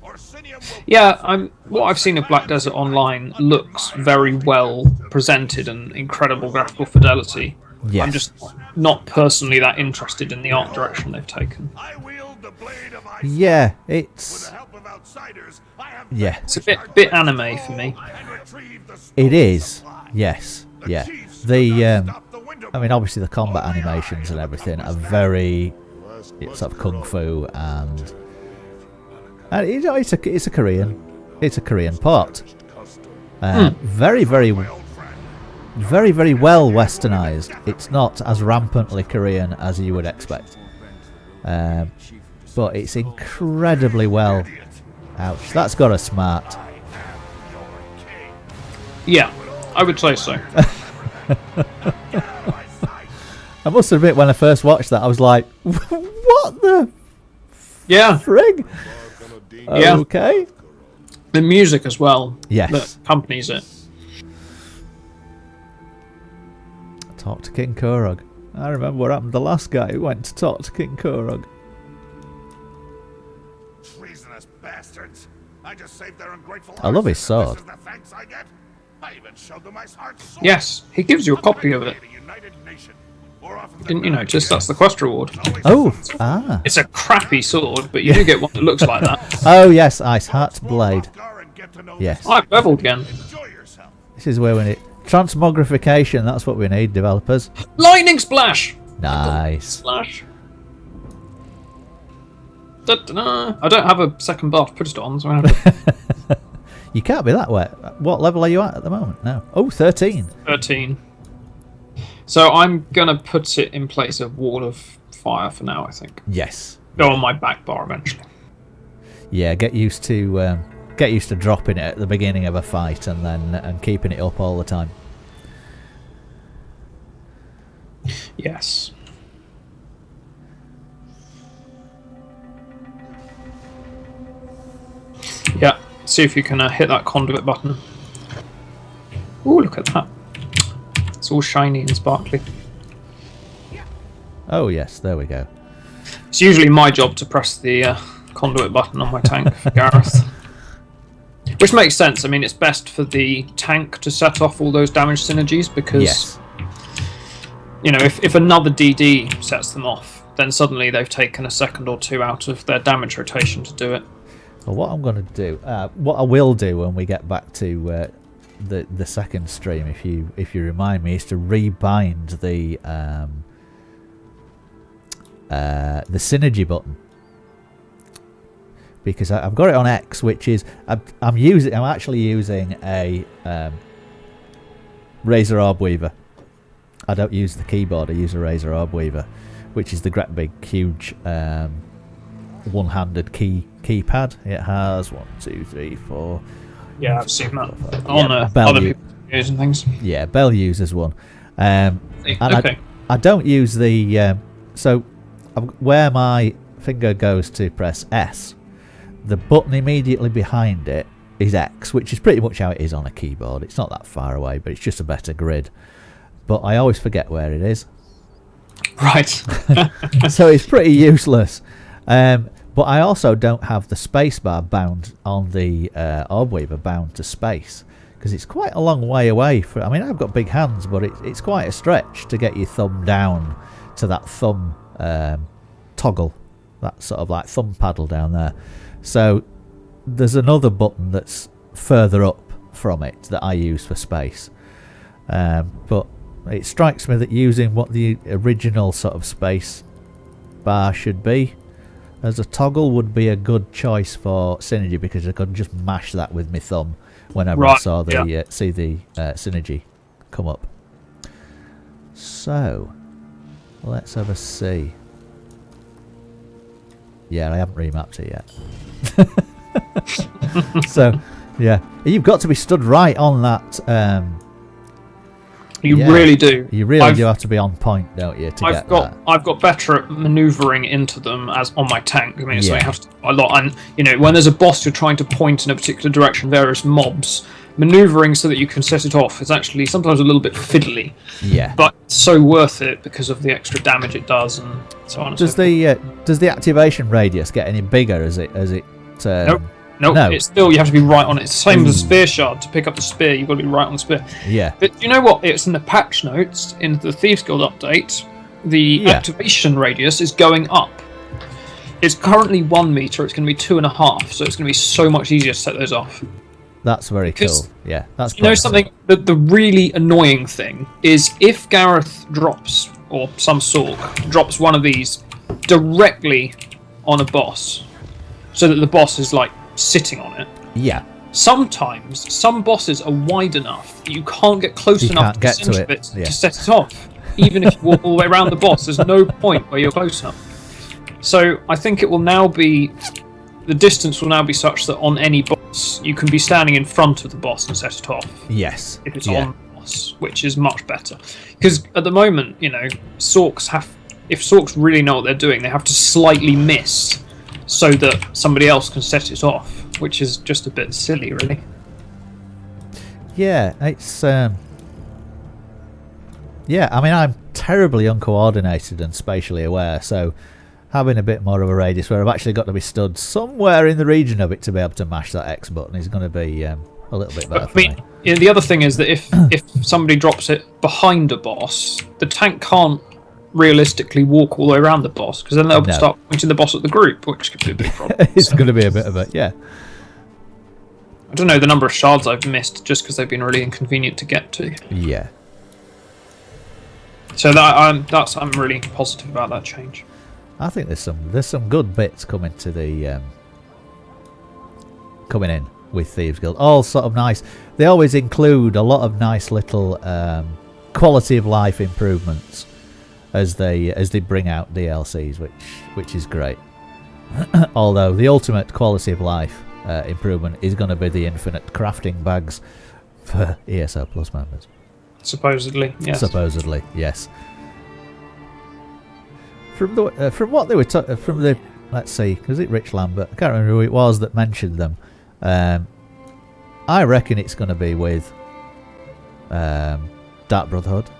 Orsinium will Yeah, what I've seen of Black Desert Online looks very well presented and incredible graphical fidelity. Yes. I'm just not personally that interested in the art direction they've taken. I wield the blade of ice. Yeah, With it's the help of outsiders, I have yeah, It's a bit anime for me. and retrieved the it stolen is. supply. Yes, The yeah. chiefs The could not stop the winter obviously the combat animations and everything are very sort of kung fu, and it's a Korean part. Very very well westernized. It's not as rampantly Korean as you would expect, but it's incredibly well. Ouch! That's got a smart. Yeah, I would say so. I must admit, when I first watched that, I was like, "What the Yeah, frig?" Yeah. Okay. the music as well Yes. that accompanies it. Talk to King Korog. I remember what happened to the last guy who went to talk to King Korog. treasonous bastards. I just saved their ungrateful I love his hearts, and sword. this is the thanks I get? I even showed them my heart sword. Yes, he gives you a copy of it. A united nation. More often than Didn't you not, notice? That's the quest reward. Oh, ah. It's a crappy sword, but you do get one that looks like that. Oh, yes, Ice Heart Blade. Wrothgar and get to know Yes. I've leveled again. Enjoy yourself. This is where we need transmogrification. That's what we need, developers. Lightning splash! Nice. Splash. Da-da-da. I don't have a second bar to put it on, so I have to... You can't be that wet. What level are you at the moment? No. Oh, 13. 13. So I'm going to put it in place of Wall of Fire for now, I think. Yes. Go on my back bar eventually. Yeah, get used to dropping it at the beginning of a fight and keeping it up all the time. Yes. Yeah, see if you can hit that conduit button. Ooh, look at that. It's all shiny and sparkly. Oh yes, there we go. It's usually my job to press the conduit button on my tank for Gareth. Which makes sense. I mean, it's best for the tank to set off all those damage synergies because, yes. You know, if another DD sets them off, then suddenly they've taken a second or two out of their damage rotation to do it. Well, what I'm going to do, what I will do when we get back to the second stream, if you remind me, is to rebind the synergy button, because I've got it on X, which is I'm actually using a Razor Orb Weaver. I don't use the keyboard. I use a Razor Orb Weaver, which is the great big huge one-handed keypad. It has 1, 2, 3, 4. Yeah, I've seen that on other people's videos and things. Yeah, Bell uses one. And okay. I don't use the so where my finger goes to press S, the button immediately behind it is X, which is pretty much how it is on a keyboard. It's not that far away, but it's just a better grid. But I always forget where it is. Right. So it's pretty useless. But I also don't have the spacebar bound on the Orb Weaver bound to space, because it's quite a long way away. I mean, I've got big hands, but it's quite a stretch to get your thumb down to that thumb toggle, that sort of like thumb paddle down there. So there's another button that's further up from it that I use for space. But it strikes me that using what the original sort of space bar should be as a toggle would be a good choice for synergy, because I could just mash that with my thumb whenever I saw the see the synergy come up. So let's have a see. Yeah, I haven't remapped it yet. So yeah, you've got to be stood right on that. You really do. You really do have to be on point, don't you? I've got better at manoeuvring into them as on my tank. I mean, so I have to do a lot. And you know, when there's a boss you're trying to point in a particular direction, various mobs, manoeuvring so that you can set it off is actually sometimes a little bit fiddly. Yeah. But it's so worth it because of the extra damage it does, and so on. Does the activation radius get any bigger as it? Nope. Nope, no. It's still, you have to be right on it. It's the same as a spear shard. To pick up the spear, you've got to be right on the spear. Yeah. But you know what? It's in the patch notes, in the Thieves Guild update, the activation radius is going up. It's currently 1 meter, it's going to be 2.5, so it's going to be so much easier to set those off. That's very cool. Yeah, that's you know something, the really annoying thing is if Gareth drops, or some Sork drops one of these directly on a boss, so that the boss is like sitting on it. Yeah. Sometimes some bosses are wide enough that you can't get close enough to the center of it to set it off. Even if you walk all the way around the boss, there's no point where you're close enough. So I think it will now be, the distance will now be such that on any boss you can be standing in front of the boss and set it off. Yes. If it's on the boss, which is much better. Because at the moment, you know, Sorks if Sorks really know what they're doing, they have to slightly miss so that somebody else can set it off, which is just a bit silly, really. Yeah, it's yeah, I mean, I'm terribly uncoordinated and spatially aware, so having a bit more of a radius where I've actually got to be stood somewhere in the region of it to be able to mash that X button is going to be a little bit better for me. Yeah, the other thing is that if somebody drops it behind a boss, the tank can't realistically walk all the way around the boss, because then they'll start pointing the boss at the group, which could be a big problem. It's going to be a bit of a I don't know the number of shards I've missed just because they've been really inconvenient to get to. Yeah. So I'm really positive about that change. I think there's some good bits coming to the coming in with Thieves Guild. All sort of nice. They always include a lot of nice little quality of life improvements as they bring out DLCs, which is great. Although the ultimate quality of life improvement is going to be the infinite crafting bags for ESO Plus members. Supposedly, yes. Supposedly, yes. From what they were from the, let's see, was it Rich Lambert? I can't remember who it was that mentioned them. I reckon it's going to be with Dark Brotherhood.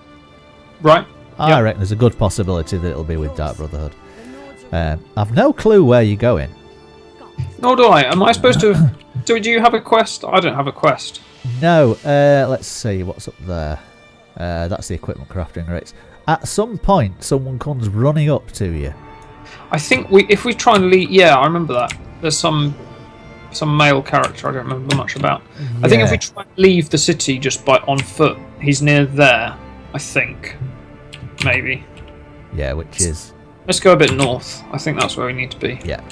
Right. I reckon there's a good possibility that it'll be with Dark Brotherhood. I've no clue where you're going. Nor do I. Am I supposed to? Do you have a quest? I don't have a quest. No. Let's see what's up there. That's the equipment crafting rates. At some point, someone comes running up to you. I think if we try and leave, I remember that. There's some male character I don't remember much about. Yeah. I think if we try and leave the city just on foot, he's near there. I think, maybe. Yeah, which is. Let's go a bit north. I think that's where we need to be. Yeah.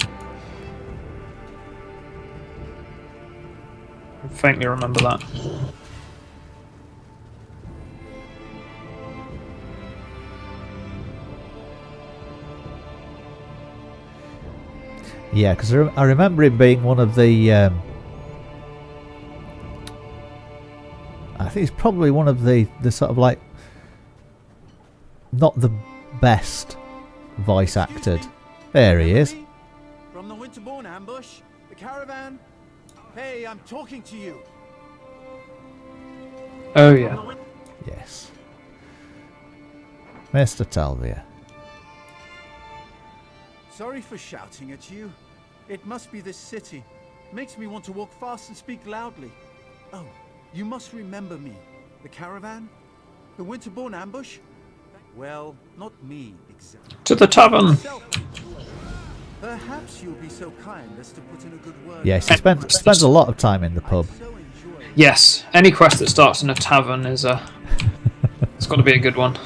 I faintly remember that. Yeah, because I remember him being one of the. I think he's probably one of the sort of like. Not the best voice acted. There he is. From the Winterborn ambush, the caravan. Hey, I'm talking to you. Oh yeah. Yes. Mr. Talvia. Sorry for shouting at you. It must be this city. Makes me want to walk fast and speak loudly. Oh, you must remember me. The caravan? The Winterborn ambush? Well, not me exactly. To the tavern. Perhaps you'll be so kind as to put in a good word. Yes, he spends a lot of time in the pub. Yes, any quest that starts in a tavern is it's got to be a good one.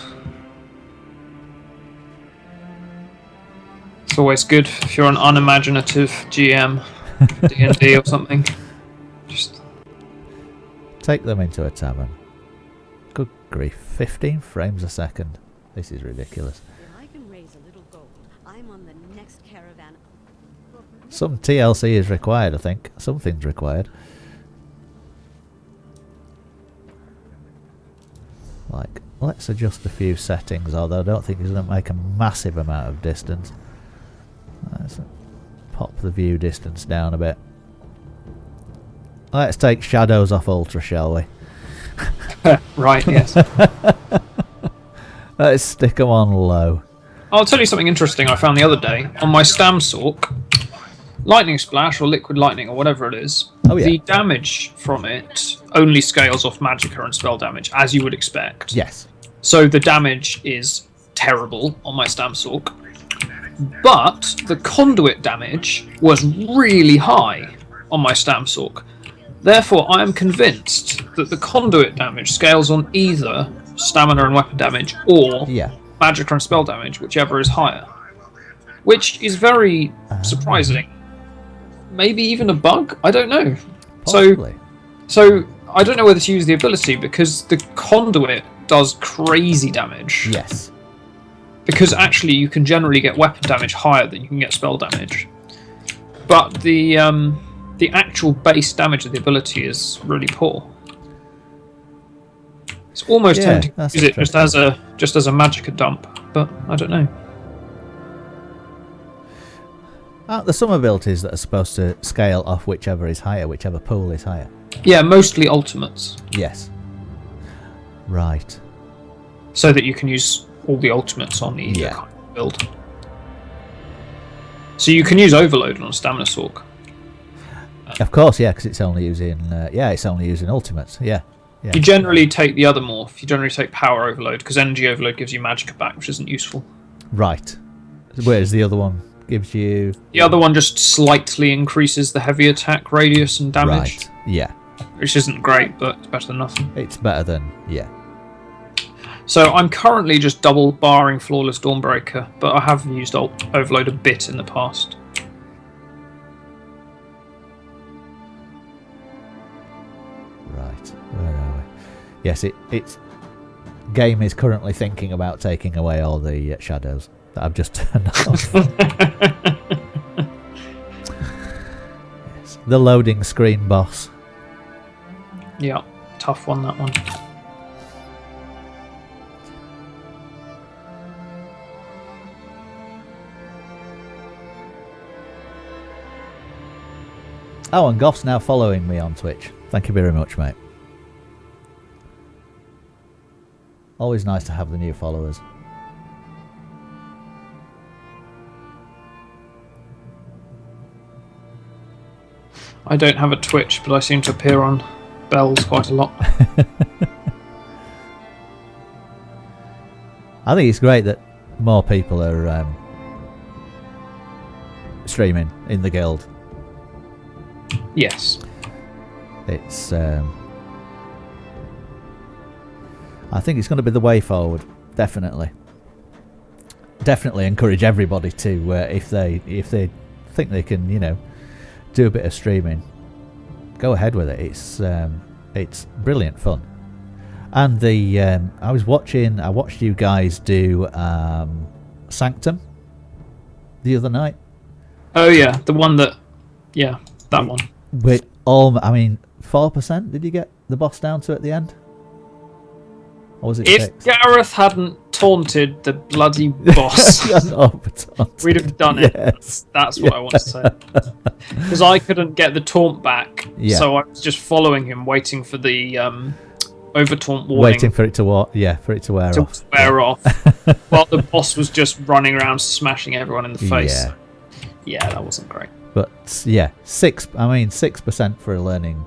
It's always good if you're an unimaginative GM, D&D or something. Just take them into a tavern. Good grief, 15 frames a second. This is ridiculous. If I can raise a little gold, I'm on the next caravan. Some TLC is required, I think. Something's required. Like, let's adjust a few settings, although I don't think it's going to make a massive amount of distance. Let's pop the view distance down a bit. Let's take shadows off ultra, shall we? right, yes. Let's stick them on low. I'll tell you something interesting I found the other day. On my Stamsork, Lightning Splash or Liquid Lightning or whatever it is, the damage from it only scales off Magicka and spell damage, as you would expect. Yes. So the damage is terrible on my Stamsork. But the conduit damage was really high on my Stamsork. Therefore, I am convinced that the conduit damage scales on either stamina and weapon damage or Magicka and spell damage, whichever is higher. Which is very surprising. Maybe even a bug? I don't know. Possibly. So I don't know whether to use the ability because the conduit does crazy damage. Yes. Because actually you can generally get weapon damage higher than you can get spell damage. But the actual base damage of the ability is really poor. It's almost tempting to use it just as a Magicka dump, but I don't know. Aren't there some abilities that are supposed to scale off whichever is higher, whichever pool is higher? Yeah, mostly ultimates. Yes. Right. So that you can use all the ultimates on either kind of build. So you can use Overload on a Stamina Sork. Of course, yeah, because it's only using it's only using ultimates. Yeah. You generally take the other morph. You generally take Power Overload because Energy Overload gives you Magicka back, which isn't useful. Right. Whereas the other one gives you. The other one just slightly increases the heavy attack radius and damage. Right. Yeah. Which isn't great, but it's better than nothing. It's better than So I'm currently just double barring Flawless Dawnbreaker, but I have used Overload a bit in the past. yes, it's game is currently thinking about taking away all the shadows that I've just turned off. Yes, the loading screen boss. Yeah, tough one, that one. Oh, and Goff's now following me on Twitch. Thank you very much, mate. Always nice to have the new followers. I don't have a Twitch, but I seem to appear on Bells quite a lot. I think it's great that more people are streaming in the guild. Yes. It's I think it's going to be the way forward. Definitely encourage everybody to if they think they can, you know, do a bit of streaming, go ahead with it. It's brilliant fun. And the I watched you guys do Sanctum the other night. Oh yeah, the one that, yeah, that one. With all, I mean, 4%. Did you get the boss down to at the end? Or was it If 6? Gareth hadn't taunted the bloody boss, we'd have done it. Yes. That's what I want to say. Because I couldn't get the taunt back, so I was just following him, waiting for the over taunt warning. Waiting for it to wear off. While the boss was just running around smashing everyone in the face. Yeah, that wasn't great. But yeah, 6% for a learning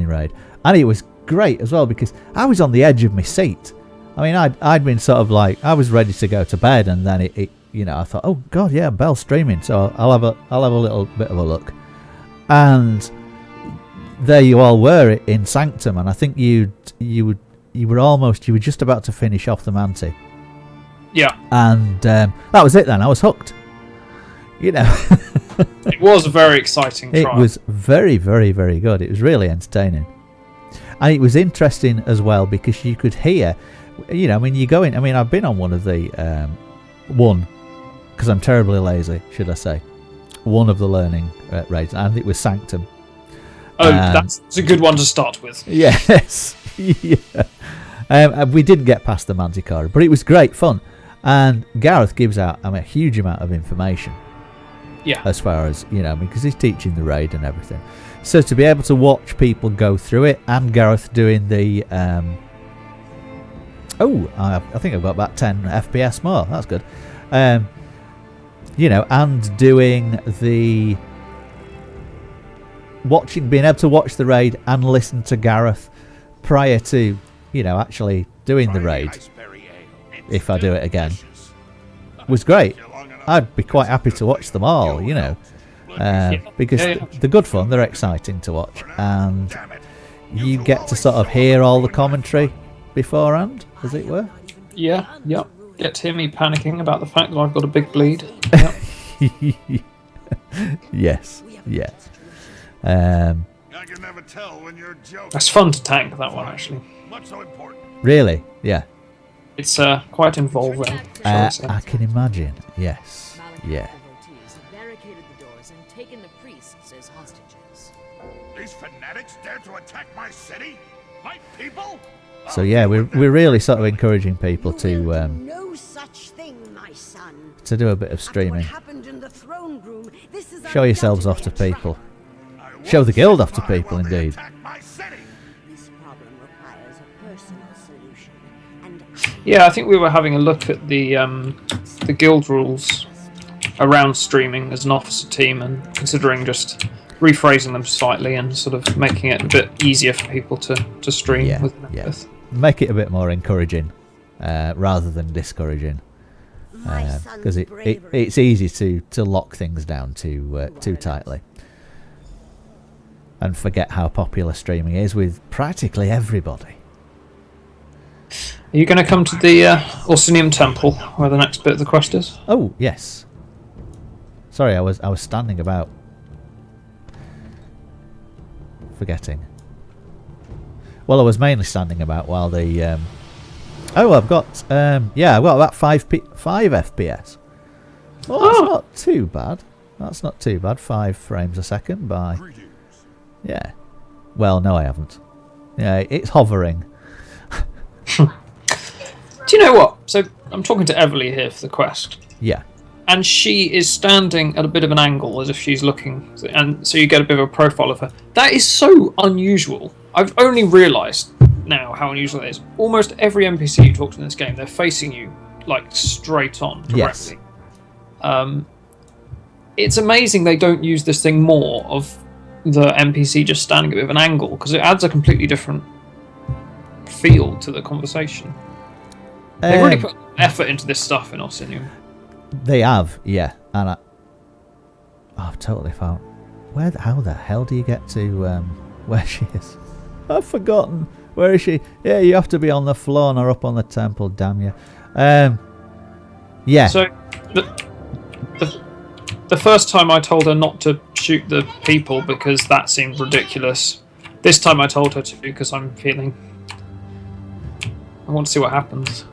raid, and it was great as well because I was on the edge of my seat. I mean, I'd been sort of like, I was ready to go to bed, and then it you know, I thought, oh god, yeah, Bell's streaming, so I'll have a little bit of a look, and there you all were in Sanctum, and I think you were just about to finish off the Manti. Yeah, and that was it. Then I was hooked. You know, it was a very exciting trial. It was very, very, very good. It was really entertaining. And it was interesting as well because you could hear, you know, when you go in, I mean, I've been on one of the, because I'm terribly lazy, should I say, one of the learning raids, and it was Sanctum. Oh, that's a good one to start with. Yes. Yeah. We didn't get past the Manticore, but it was great fun. And Gareth gives out a huge amount of information. Yeah. As far as, you know, because he's teaching the raid and everything. So to be able to watch people go through it, and Gareth doing the I think I've got about 10 FPS more. That's good. You know, and doing the being able to watch the raid and listen to Gareth prior to, you know, actually doing the raid, if I do it again, was great. I'd be quite happy to watch them all, you know, because they're good fun, they're exciting to watch, and you get to sort of hear all the commentary beforehand, as it were. Yeah, yep. Get to hear me panicking about the fact that I've got a big bleed. Yep. Yes, yeah. I can never tell when you're joking. That's fun to tank, that one, actually. What's so important? Really? Yeah. It's quite involving. I can imagine. Yes. Yeah. Barricaded the doors and taken the priests as hostages. These fanatics dare to attack my city? My people? So yeah, we're really sort of encouraging people to no such thing, my son. to do a bit of streaming. Show yourselves off to people. Show the guild off to people, indeed. This problem requires a personal solution. And Yeah, I think we were having a look at the guild rules around streaming as an officer team, and considering just rephrasing them slightly and sort of making it a bit easier for people to stream with. Make it a bit more encouraging rather than discouraging, because it's easy to lock things down too tightly and forget how popular streaming is with practically everybody. Are you going to come to the Orsinium Temple, where the next bit of the quest is? Oh yes. Sorry, I was standing about, forgetting. Well, I was mainly standing about while the... Oh, I've got... I've got about 5 FPS. Well, that's not too bad. That's not too bad. 5 frames a second by... Yeah. Well, no, I haven't. Yeah, it's hovering. Do you know what? So I'm talking to Everly here for the quest. Yeah. And she is standing at a bit of an angle as if she's looking, and so you get a bit of a profile of her. That is so unusual. I've only realised now how unusual it is. Almost every NPC you talk to in this game, they're facing you like straight on, directly. Yes. It's amazing they don't use this thing more of the NPC just standing a bit of an angle, because it adds a completely different feel to the conversation. They really put effort into this stuff in Orsinium. They have, yeah. And I've totally found... How the hell do you get to where she is? I've forgotten. Where is she? Yeah, you have to be on the floor or up on the temple, damn you. Yeah. So, the first time I told her not to shoot the people because that seemed ridiculous. This time I told her to because I'm feeling... I want to see what happens.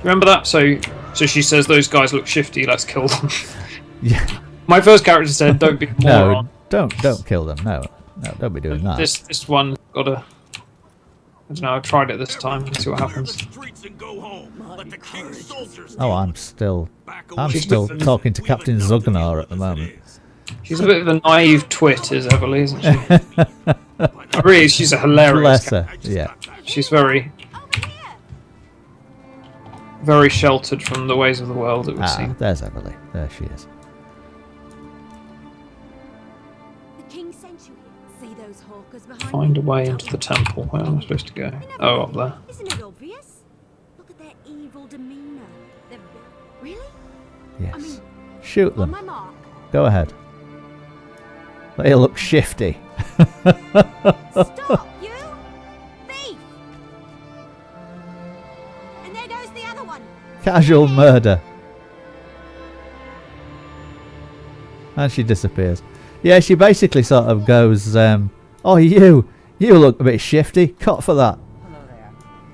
Remember that? So she says, those guys look shifty, let's kill them. Yeah. My first character said, don't be a moron. No, don't kill them. No, don't be doing that. This one got a... I don't know, I tried it this time. Let's see what happens. Oh, I'm still talking to Captain Zugnar at the moment. She's a bit of a naive twit, is Everly, isn't she? Really, she's a hilarious character. Yeah. She's very sheltered from the ways of the world, it would seem. There's Everly. There she is. The king sent you here. See those hawkers behind Find a you? way into the temple. Where am I supposed to go? Oh, up there. Isn't it obvious? Look at their evil demeanor. They're... Really? Yes. I mean, Shoot on them. my mark. Go ahead. They look shifty. Stop, you! Thief! And there goes the other one. Casual murder. And she disappears. Yeah, she basically sort of goes, oh, you look a bit shifty. Cut for that.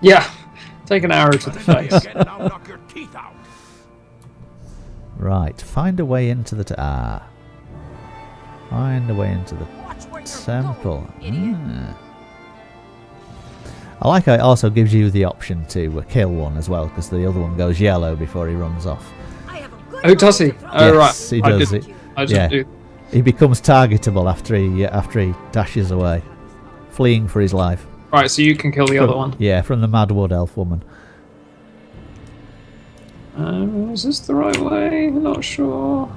Yeah, take an arrow to the face. Right, find a way into the... Find a way into the temple. I like how it also gives you the option to kill one as well, because the other one goes yellow before he runs off. Oh, does he? Oh, Yes, right. he does it. I didn't do. He becomes targetable after he dashes away, fleeing for his life. Right, so you can kill the other one. Yeah, from the Mad Wood Elf woman. Is this the right way? I'm not sure.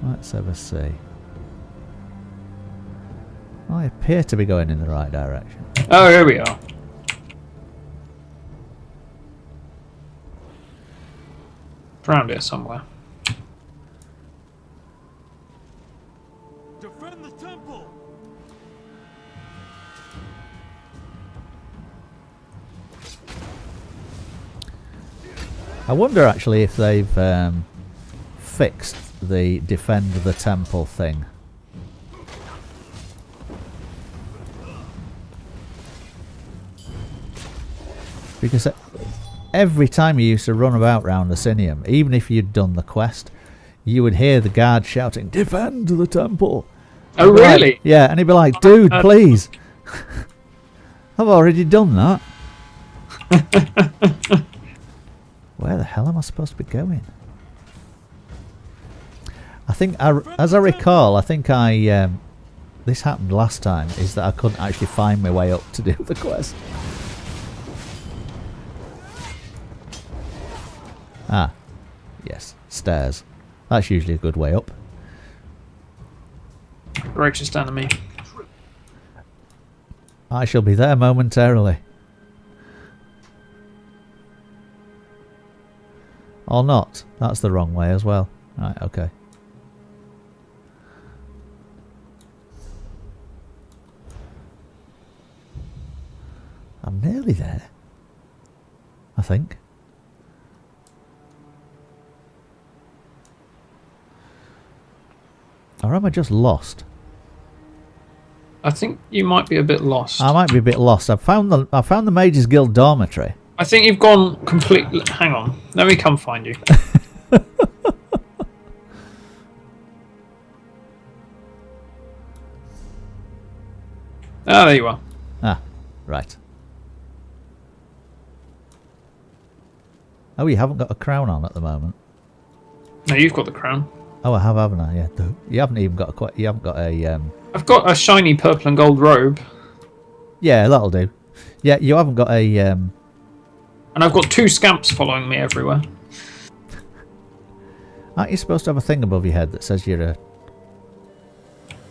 Let's have a see. I appear to be going in the right direction. Oh, here we are. Around here somewhere. Defend the temple. I wonder actually if they've fixed the defend the temple thing. Because every time you used to run about round Orsinium, even if you'd done the quest, you would hear the guard shouting, "Defend the temple!" Oh, really? Yeah, and he'd be like, "Dude, please! I've already done that." Where the hell am I supposed to be going? I think, as I recall, I think this happened last time, is that I couldn't actually find my way up to do the quest. Ah, yes, stairs. That's usually a good way up. Gracious enemy. I shall be there momentarily. Or not. That's the wrong way as well. Right, okay. I'm nearly there. I think. Or am I just lost? I think you might be a bit lost. I might be a bit lost. I found the Mages Guild dormitory. I think you've gone completely... Hang on. Let me come find you. Ah, there you are. Ah, right. Oh, you haven't got a crown on at the moment. No, you've got the crown. Oh, I have, haven't I? Yeah. You haven't even got a. You haven't got a. I've got a shiny purple and gold robe. Yeah, that'll do. Yeah, you haven't got a. And I've got 2 scamps following me everywhere. Aren't you supposed to have a thing above your head that says you're a?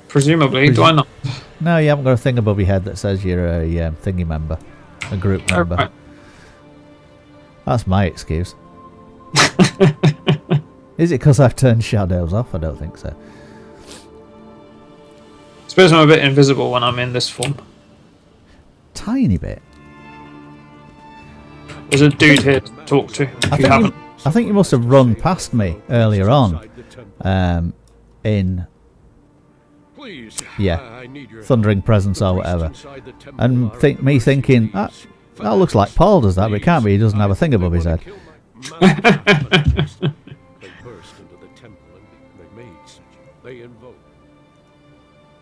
Presumably, do I not? No, you haven't got a thing above your head that says you're a thingy member, a group member. Right. That's my excuse. Is it because I've turned shadows off? I don't think so. I suppose I'm a bit invisible when I'm in this form. Tiny bit. There's a dude here to talk to. If you haven't. I think you must have run past me earlier on. In Thundering Presence or whatever, and me thinking that looks like Paul does that, but it can't be. He doesn't have a thing above his head. They burst into the temple and they made such. They invoke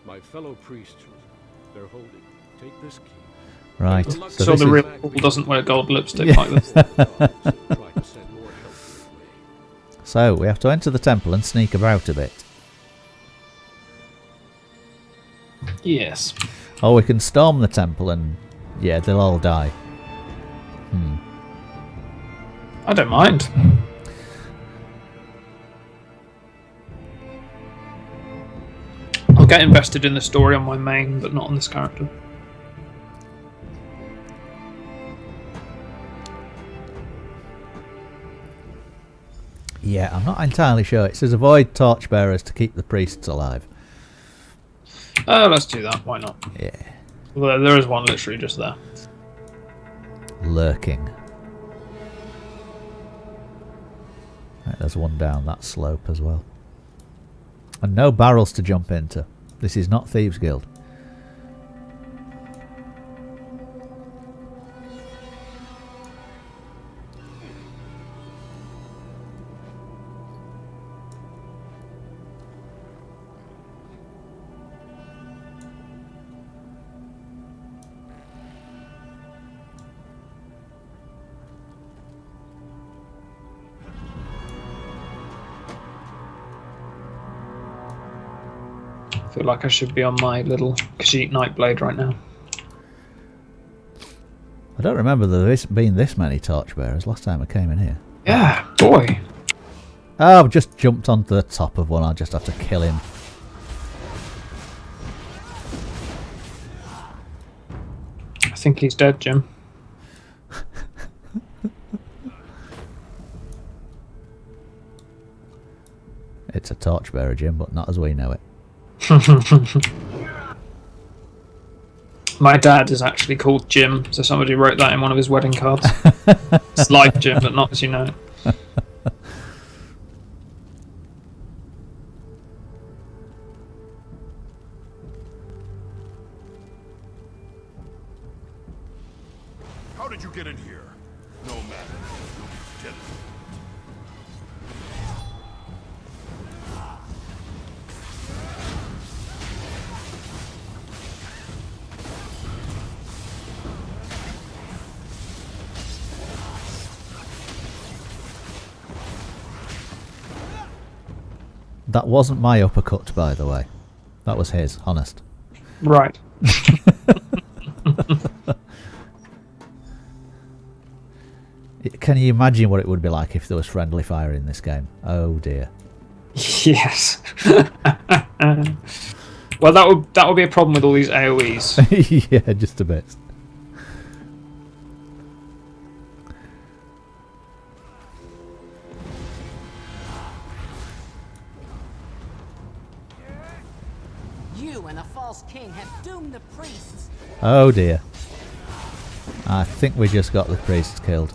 my fellow priests. They're holding. Take this key. Right. So the real Paul doesn't wear gold lipstick like this. So we have to enter the temple and sneak about a bit. Yes. Or we can storm the temple and yeah, they'll all die. I don't mind. I'll get invested in the story on my main, but not on this character. Yeah, I'm not entirely sure. It says avoid torchbearers to keep the priests alive. Let's do that. Why not? Yeah. Well, there is one literally just there. Lurking. Right, there's one down that slope as well. And no barrels to jump into. This is not Thieves Guild. I feel like I should be on my little Khajiit Nightblade right now. I don't remember there being this many torchbearers last time I came in here. Yeah, boy. Oh, I've just jumped onto the top of one. I'll just have to kill him. I think he's dead, Jim. It's a torchbearer, Jim, but not as we know it. My dad is actually called Jim, so somebody wrote that in one of his wedding cards. It's like Jim, but not as you know it. How did you get in here? No matter. You did it. That wasn't my uppercut, by the way. That was his, honest. Right. Can you imagine what it would be like if there was friendly fire in this game? Oh dear. Yes. Well, that would be a problem with all these AoEs. Yeah, just a bit. You and a false king have doomed the priests. Oh dear. I think we just got the priests killed.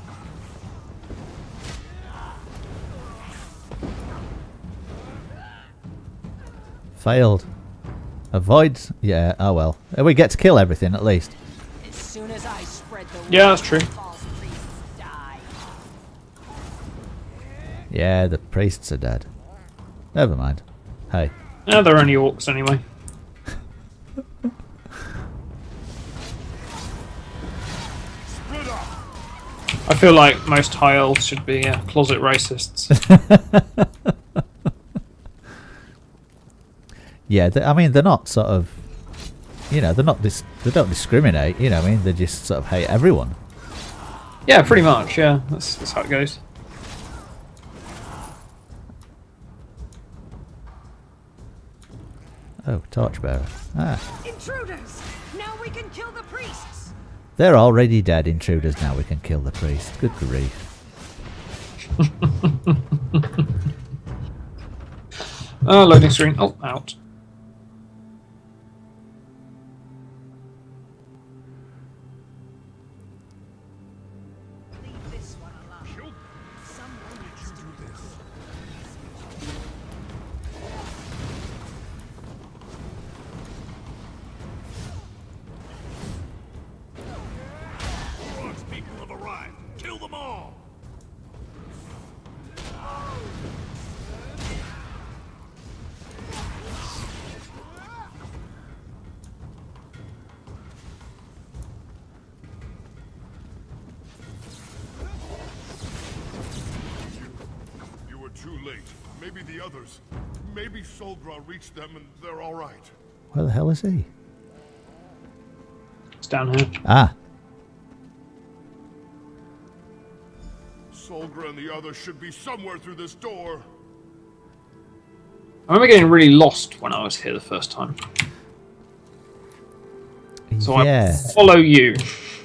Failed. Avoid. Yeah. Oh well. We get to kill everything at least. As soon as I spread the Yeah, that's true. false priests die. Yeah, the priests are dead. Never mind. Hey. Yeah, they're only orcs anyway. I feel like most high elves should be closet racists. Yeah, I mean they're not sort of, you know, they're not they don't discriminate. You know, what I mean they just sort of hate everyone. Yeah, pretty much. Yeah, that's how it goes. Oh, torchbearer. Ah, Intruders! Now we can kill the priests! they're already dead. Intruders. Now we can kill the priest. Good grief. Loading screen. Oh, out. Leave this one alone. Someone needs to do this. Rock's people have arrived. Kill them all. You were too late. Maybe the others. Maybe Solgra reached them and they're all right. Where the hell is he? It's down here. Ah, Solgra and the others should be somewhere through this door. I remember getting really lost when I was here the first time. So yeah. I follow you.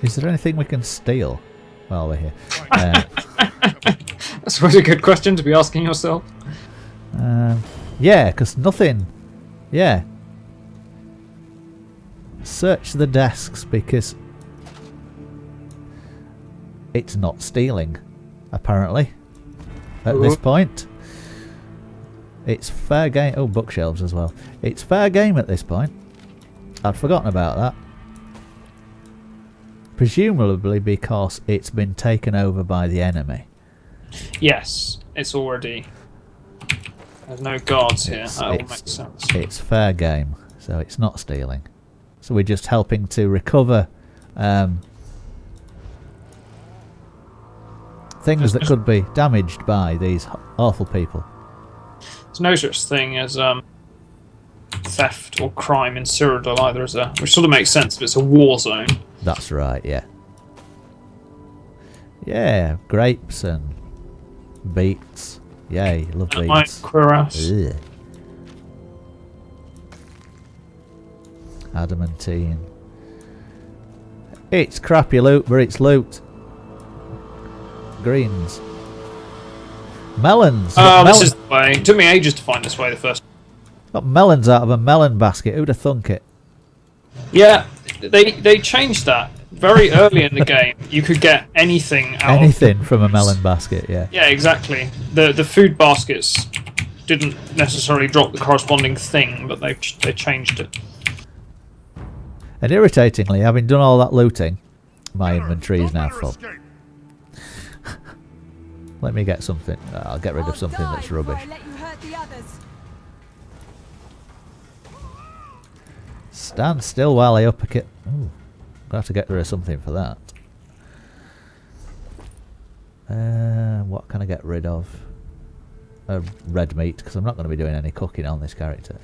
Is there anything we can steal while we're here? That's always a good question to be asking yourself. Yeah, because nothing. Yeah. Search the desks because it's not stealing, apparently, at this point. It's fair game. Oh, bookshelves as well. It's fair game at this point. I'd forgotten about that. Presumably because it's been taken over by the enemy. Yes, it's already. There's no guards here. That all makes sense. It's fair game, so it's not stealing. So we're just helping to recover things that could be damaged by these awful people. There's no such thing as theft or crime in Cyrodiil either, is there? Which sort of makes sense if it's a war zone. That's right, yeah. Yeah, grapes and beets. Yay, love My beets. cuirass. Ugh. Adamantine. It's crappy loot, but it's loot. Greens. Melons. This is the way. It took me ages to find this way the first. Got melons out of a melon basket. Who'd have thunk it? Yeah, they changed that very early in the game. You could get anything out Anything from a melon basket, yeah. Yeah, exactly. The food baskets didn't necessarily drop the corresponding thing, but they changed it. And irritatingly, having done all that looting, my inventory is now full. Let me get something. I'll get rid of something that's rubbish. Stand still while I uppercut. Ooh, I'll have to get rid of something for that. What can I get rid of? Red meat, because I'm not going to be doing any cooking on this character.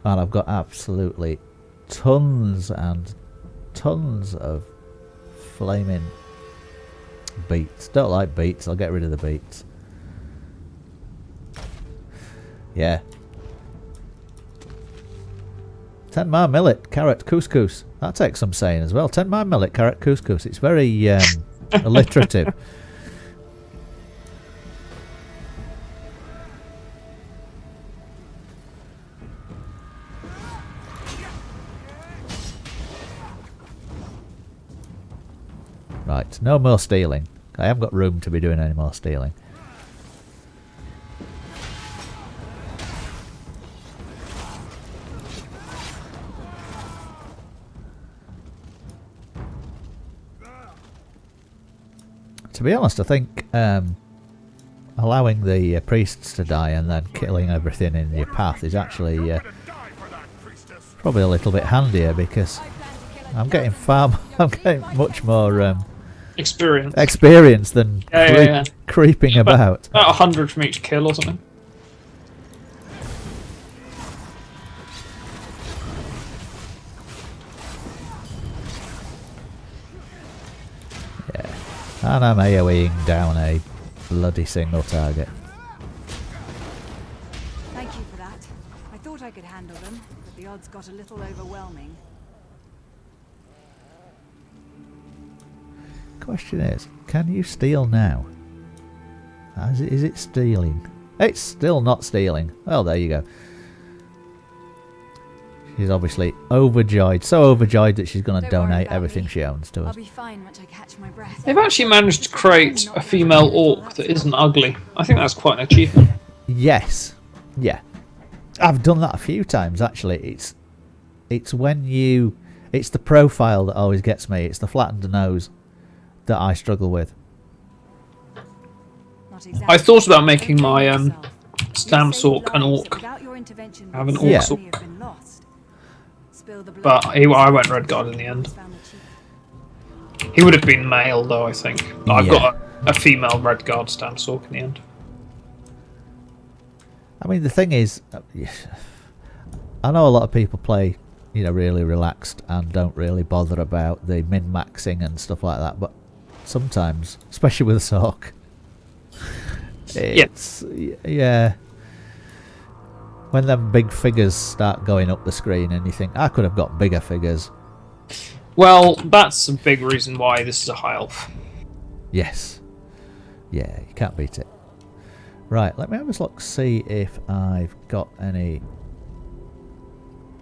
And I've got absolutely tons and tons of flaming beets. Don't like beets. I'll get rid of the beets. Yeah. 10 mar millet, carrot, couscous. That takes some saying as well. 10 mar millet, carrot, couscous. It's very alliterative. Right, no more stealing. I haven't got room to be doing any more stealing. To be honest, I think allowing the priests to die and then killing everything in your path is actually probably a little bit handier, because I'm getting much more experience than creeping about. About 100 from each kill or something. Yeah, and I'm AoEing down a bloody single target. Thank you for that. I thought I could handle them, but the odds got a little overwhelming. Question is, can you steal now? Is it stealing? It's still not stealing. Oh, there you go. She's obviously overjoyed, so overjoyed that she's going to donate everything she owns to us. I'll be fine once I catch my breath. They've actually managed to create a female orc that isn't ugly. I think that's quite an achievement. Yes. Yeah. I've done that a few times, actually. It's when you... It's the profile that always gets me. It's the flattened nose that I struggle with. I thought about making my Stamsork an orc. I have an orc, but I went Redguard in the end. He would have been male though, I think. I've got a female Redguard Stamsork in the end. I mean, the thing is, I know a lot of people play, you know, really relaxed and don't really bother about the min-maxing and stuff like that, but sometimes, especially with a Sork, it's yeah. When them big figures start going up the screen and you think, I could have got bigger figures. Well, that's a big reason why this is a high elf. Yes. Yeah, you can't beat it. Right, let me have a look, see if I've got any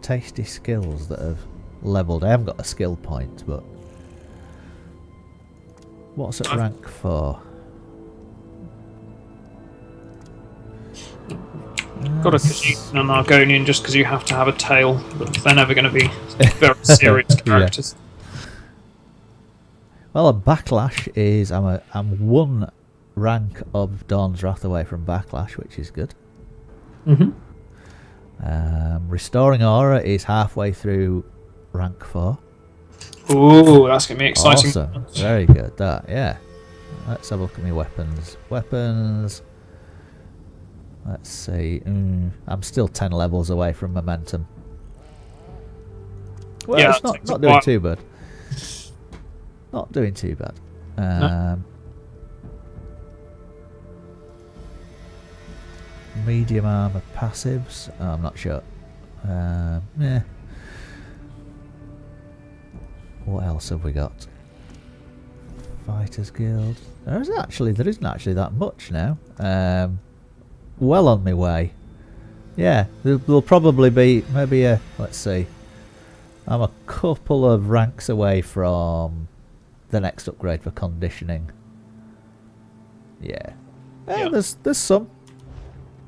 tasty skills that have leveled. I haven't got a skill point, but what's it rank for? Got a Khajiit and an Argonian just because you have to have a tail, but they're never going to be very serious characters. Well, a backlash is I'm one rank of Dawn's Wrath away from backlash, which is good. Restoring aura is halfway through rank 4. Ooh, that's going to be exciting. Awesome, very good. That, yeah. Let's have a look at my weapons. Weapons. Let's see. I'm still 10 levels away from momentum. Well, yeah, it's not doing too bad. Not doing too bad. No. Medium armor passives. Oh, I'm not sure. Yeah. What else have we got? Fighters Guild. There isn't actually that much now. Well on my way. Yeah, there'll probably be maybe a... Let's see. I'm a couple of ranks away from the next upgrade for conditioning. Yeah. Yeah. There's some.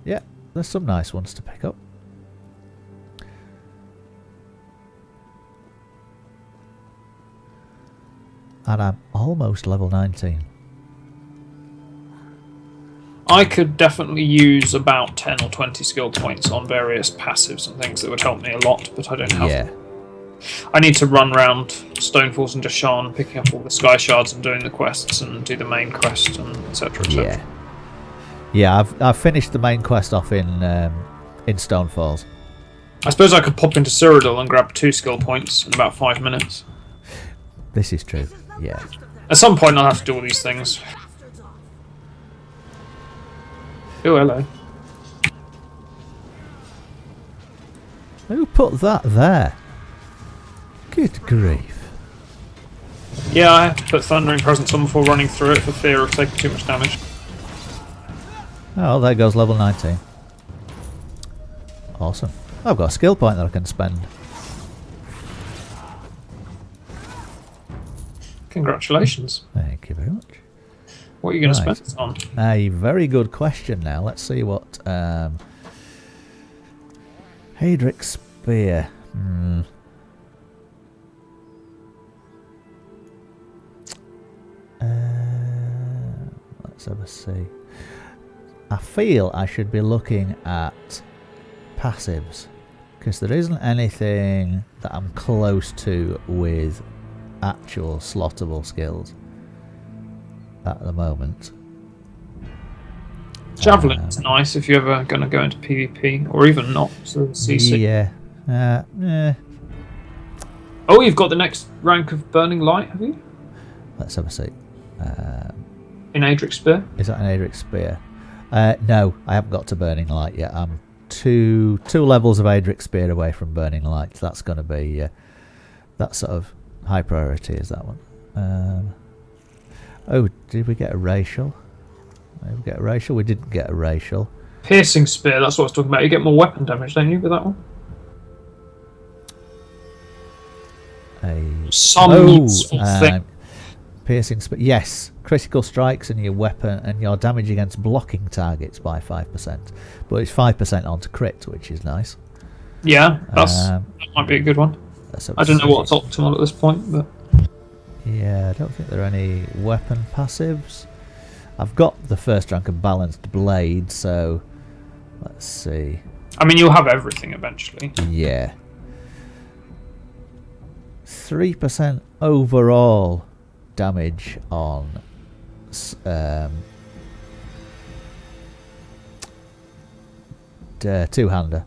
Yeah, there's some nice ones to pick up. And I'm almost level 19. I could definitely use about 10 or 20 skill points on various passives and things that would help me a lot, but I don't have them. I need to run around Stonefalls and Dashan, picking up all the Sky Shards and doing the quests and do the main quest and etc. Yeah. Yeah, I've finished the main quest off in Stonefalls. I suppose I could pop into Cyrodiil and grab 2 skill points in about 5 minutes. This is true, yeah. At some point I'll have to do all these things. Oh, hello. Who put that there? Good grief. Yeah, I have to put Thundering Presence on before running through it for fear of taking too much damage. Oh, there goes level 19. Awesome. I've got a skill point that I can spend. Congratulations. Thank you very much. What are you going to spend it on? A very good question now. Let's see what... Hadric Spear. Let's have a see. I feel I should be looking at passives, because there isn't anything that I'm close to with actual slottable skills at the moment. Javelin's nice if you're ever going to go into PvP, or even not. So CC. Yeah. Oh, you've got the next rank of Burning Light, have you? Let's have a see. In Adric Spear? Is that an Adric Spear? No, I haven't got to Burning Light yet. I'm two levels of Adric Spear away from Burning Light. That's going to be that sort of high priority, is that one. Oh, did we get a racial? Did we get a racial? We didn't get a racial. Piercing Spear, that's what I was talking about. You get more weapon damage, don't you, with that one? Some useful thing. Piercing Spear. Yes, critical strikes and your weapon and your damage against blocking targets by 5%. But it's 5% onto crit, which is nice. Yeah, that might be a good one. I don't know what's optimal at this point, but yeah, I don't think there are any weapon passives. I've got the first rank of Balanced Blade, so let's see. I mean, you'll have everything eventually. Yeah. 3% overall damage on two-hander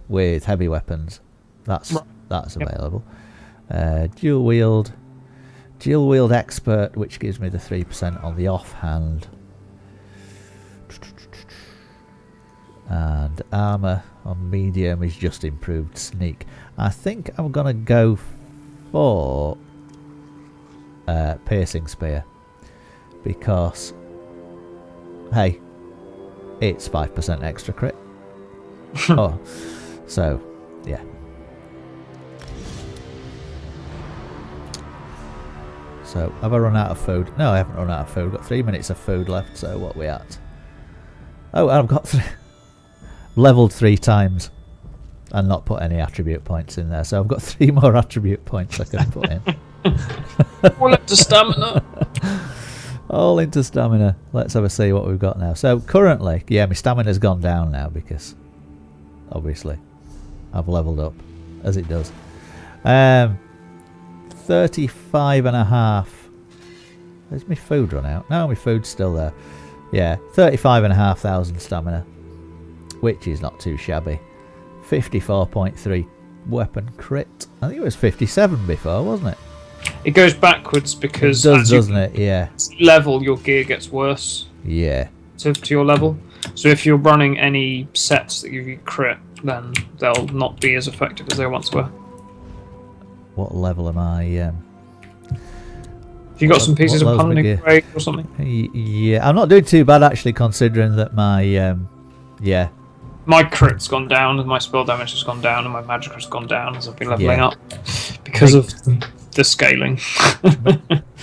with heavy weapons. That's available. Dual wield expert, which gives me the 3% on the offhand, and armor on medium is just improved sneak. I think I'm gonna go for piercing spear, because hey, it's 5% extra crit. Oh, so yeah. So have I run out of food? No, I haven't run out of food. I've got 3 minutes of food left. So what are we at? Oh, I've got leveled 3 times and not put any attribute points in there. So I've got 3 more attribute points I can put in. All into stamina. All into stamina. Let's have a see what we've got now. So currently, yeah, my stamina's gone down now because obviously I've leveled up, as it does. 35.5. Has my food run out? No, my food's still there. Yeah, 35,500 stamina, which is not too shabby. 54.3 weapon crit. I think it was 57 before, wasn't it? It goes backwards because it does, doesn't it? Yeah. Level, your gear gets worse. Yeah. To your level. So if you're running any sets that give you crit, then they'll not be as effective as they once were. What level am I? Have you got some pieces of punning grade or something? Yeah, I'm not doing too bad actually, considering that my yeah. My crit's gone down, and my spell damage has gone down, and my magic has gone down as I've been leveling up because of the scaling.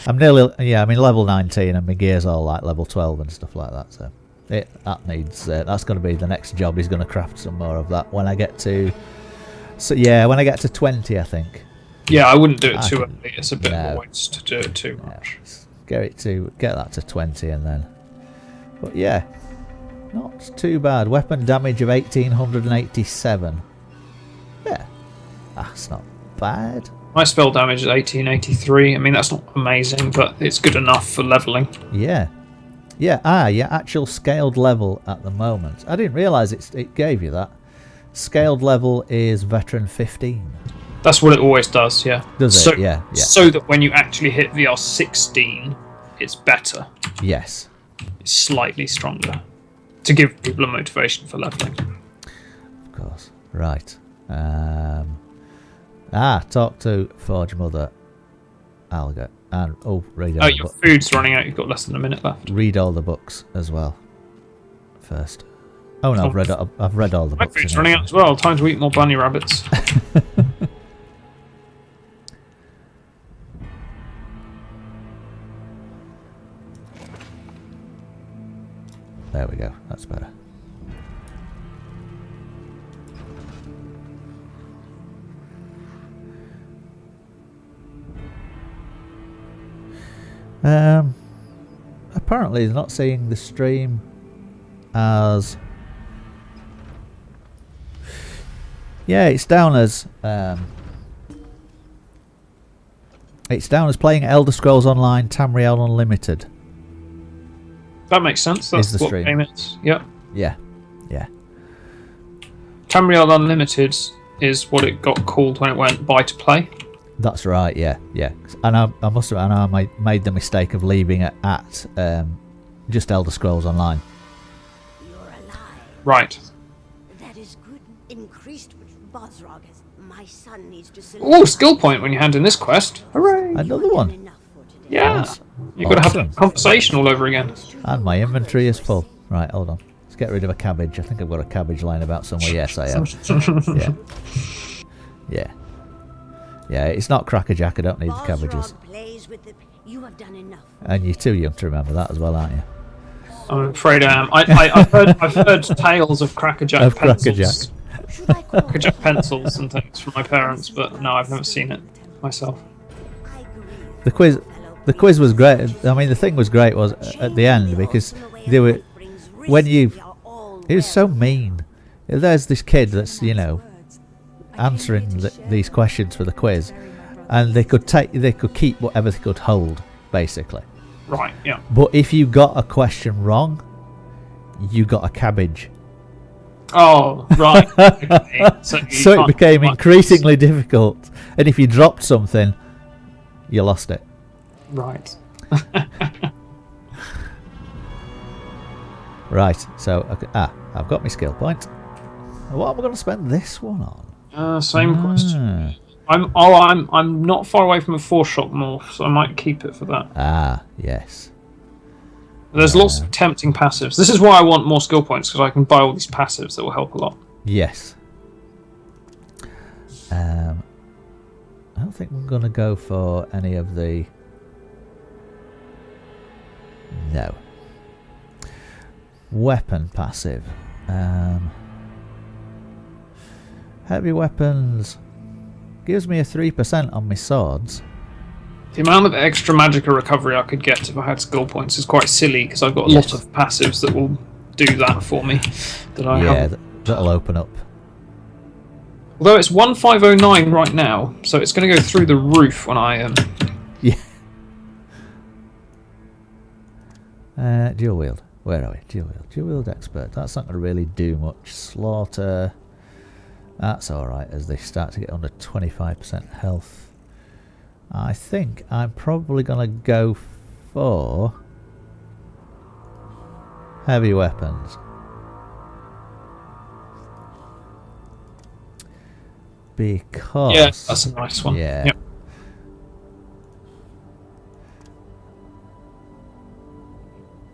I'm nearly I'm in level 19, and my gear's all like level 12 and stuff like that. So that needs that's going to be the next job. He's going to craft some more of that when I get to. So yeah, when I get to 20, I think. Yeah, I wouldn't do it too early. It's a bit of a waste to do it too much. Get that to 20 and then. But yeah, not too bad. Weapon damage of 1887. Yeah, that's not bad. My spell damage is 1883. I mean, that's not amazing, but it's good enough for leveling. Yeah. Yeah, your actual scaled level at the moment. I didn't realise it gave you that. Scaled level is veteran 15. That's what it always does, yeah. Does it? Yeah. So that when you actually hit VR 16, it's better. Yes. It's slightly stronger. To give people a motivation for leveling. Of course. Right. Talk to Forge Mother Alga. And read all the your food's running out. You've got less than a minute left. Read all the books as well. First. Oh no, I've read all the books. My food's running out as well. Time to eat more bunny rabbits. There we go. That's better. apparently they're not seeing the stream as... Yeah, it's down as... it's down as playing Elder Scrolls Online Tamriel Unlimited. That makes sense. That's the what stream. game is. Yep. Yeah, yeah. Tamriel Unlimited is what it got called when it went buy to play. That's right, yeah, yeah. And I must have, and I made the mistake of leaving it at just Elder Scrolls Online. You're alive. Right. That is good. Increased with Wrothgar. My son needs to Oh, skill point when you hand in this quest. Hooray! Another one. enough for today. Yeah. Nice. You've got to have Awesome. that conversation all over again. And my inventory is full. Right, hold on. Let's get rid of a cabbage. I think I've got a cabbage lying about somewhere. Yes, I have. Yeah. Yeah. Yeah, it's not crackerjack. I don't need the cabbages. Plays with the... You have done enough. And you're too young to remember that as well, aren't you? I'm afraid I am. I've heard tales of crackerjack Of pencils. Should I call Crackerjack pencils and things from my parents, but no, I've never seen it myself. I agree. The quiz was great. I mean, the thing was great was at the end because they were when you. It was so mean. There's this kid that's answering these questions for the quiz, and they could keep whatever they could hold, basically. Right, yeah. But if you got a question wrong, you got a cabbage. Oh, right. Okay. So it became increasingly difficult, and if you dropped something, you lost it. Right. Right. So I've got my skill point. What am I going to spend this one on? Same question. I'm not far away from a 4-shot morph, so I might keep it for that. Ah, yes. There's lots of tempting passives. This is why I want more skill points, because I can buy all these passives that will help a lot. Yes. I don't think we're going to go for any of the... No. Weapon passive. Heavy weapons gives me a 3% on my swords. The amount of extra magical recovery I could get if I had skill points is quite silly, because I've got a lot of passives that will do that for me. That'll open up. Although it's 1509 right now, so it's going to go through the roof when I Yeah. Dual wield. Where are we? Dual wield. Dual wield expert. That's not going to really do much. Slaughter. That's alright as they start to get under 25% health. I think I'm probably going to go for heavy weapons. Because... Yeah, that's a nice one. Yeah. Yep.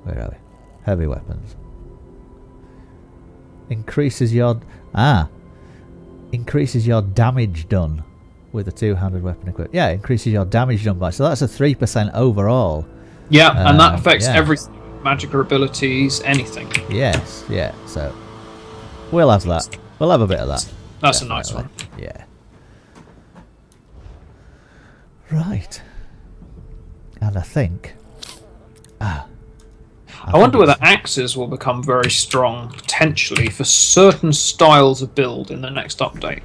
Where are we? Heavy weapons. Increases your damage done with a two-handed weapon equipped. Yeah, increases your damage done by. So that's a 3% overall. Yeah, and that affects yeah. everything. Magical abilities, anything. Yes, yeah. So we'll have that. We'll have a bit of that. That's definitely a nice one. Yeah. Right. And I think... I wonder whether axes will become very strong, potentially, for certain styles of build in the next update.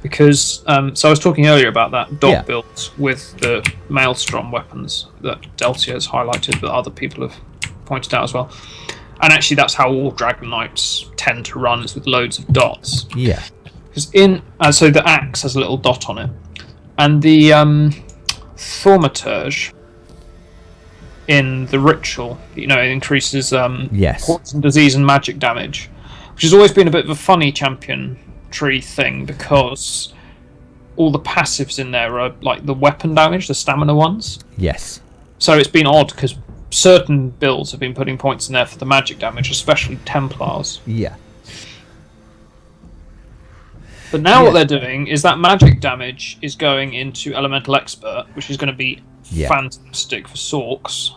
Because, so I was talking earlier about that dot build with the Maelstrom weapons that Deltia has highlighted, but other people have pointed out as well. And actually, that's how all Dragon Knights tend to run, is with loads of dots. Yeah. Because so the axe has a little dot on it. And the Thaumaturge in the ritual, it increases poison, disease, and magic damage, which has always been a bit of a funny champion tree thing, because all the passives in there are like the weapon damage, the stamina ones. Yes. So it's been odd, because certain builds have been putting points in there for the magic damage, especially Templars. Yeah. But now what they're doing is that magic damage is going into Elemental Expert, which is going to be fantastic for Sorks.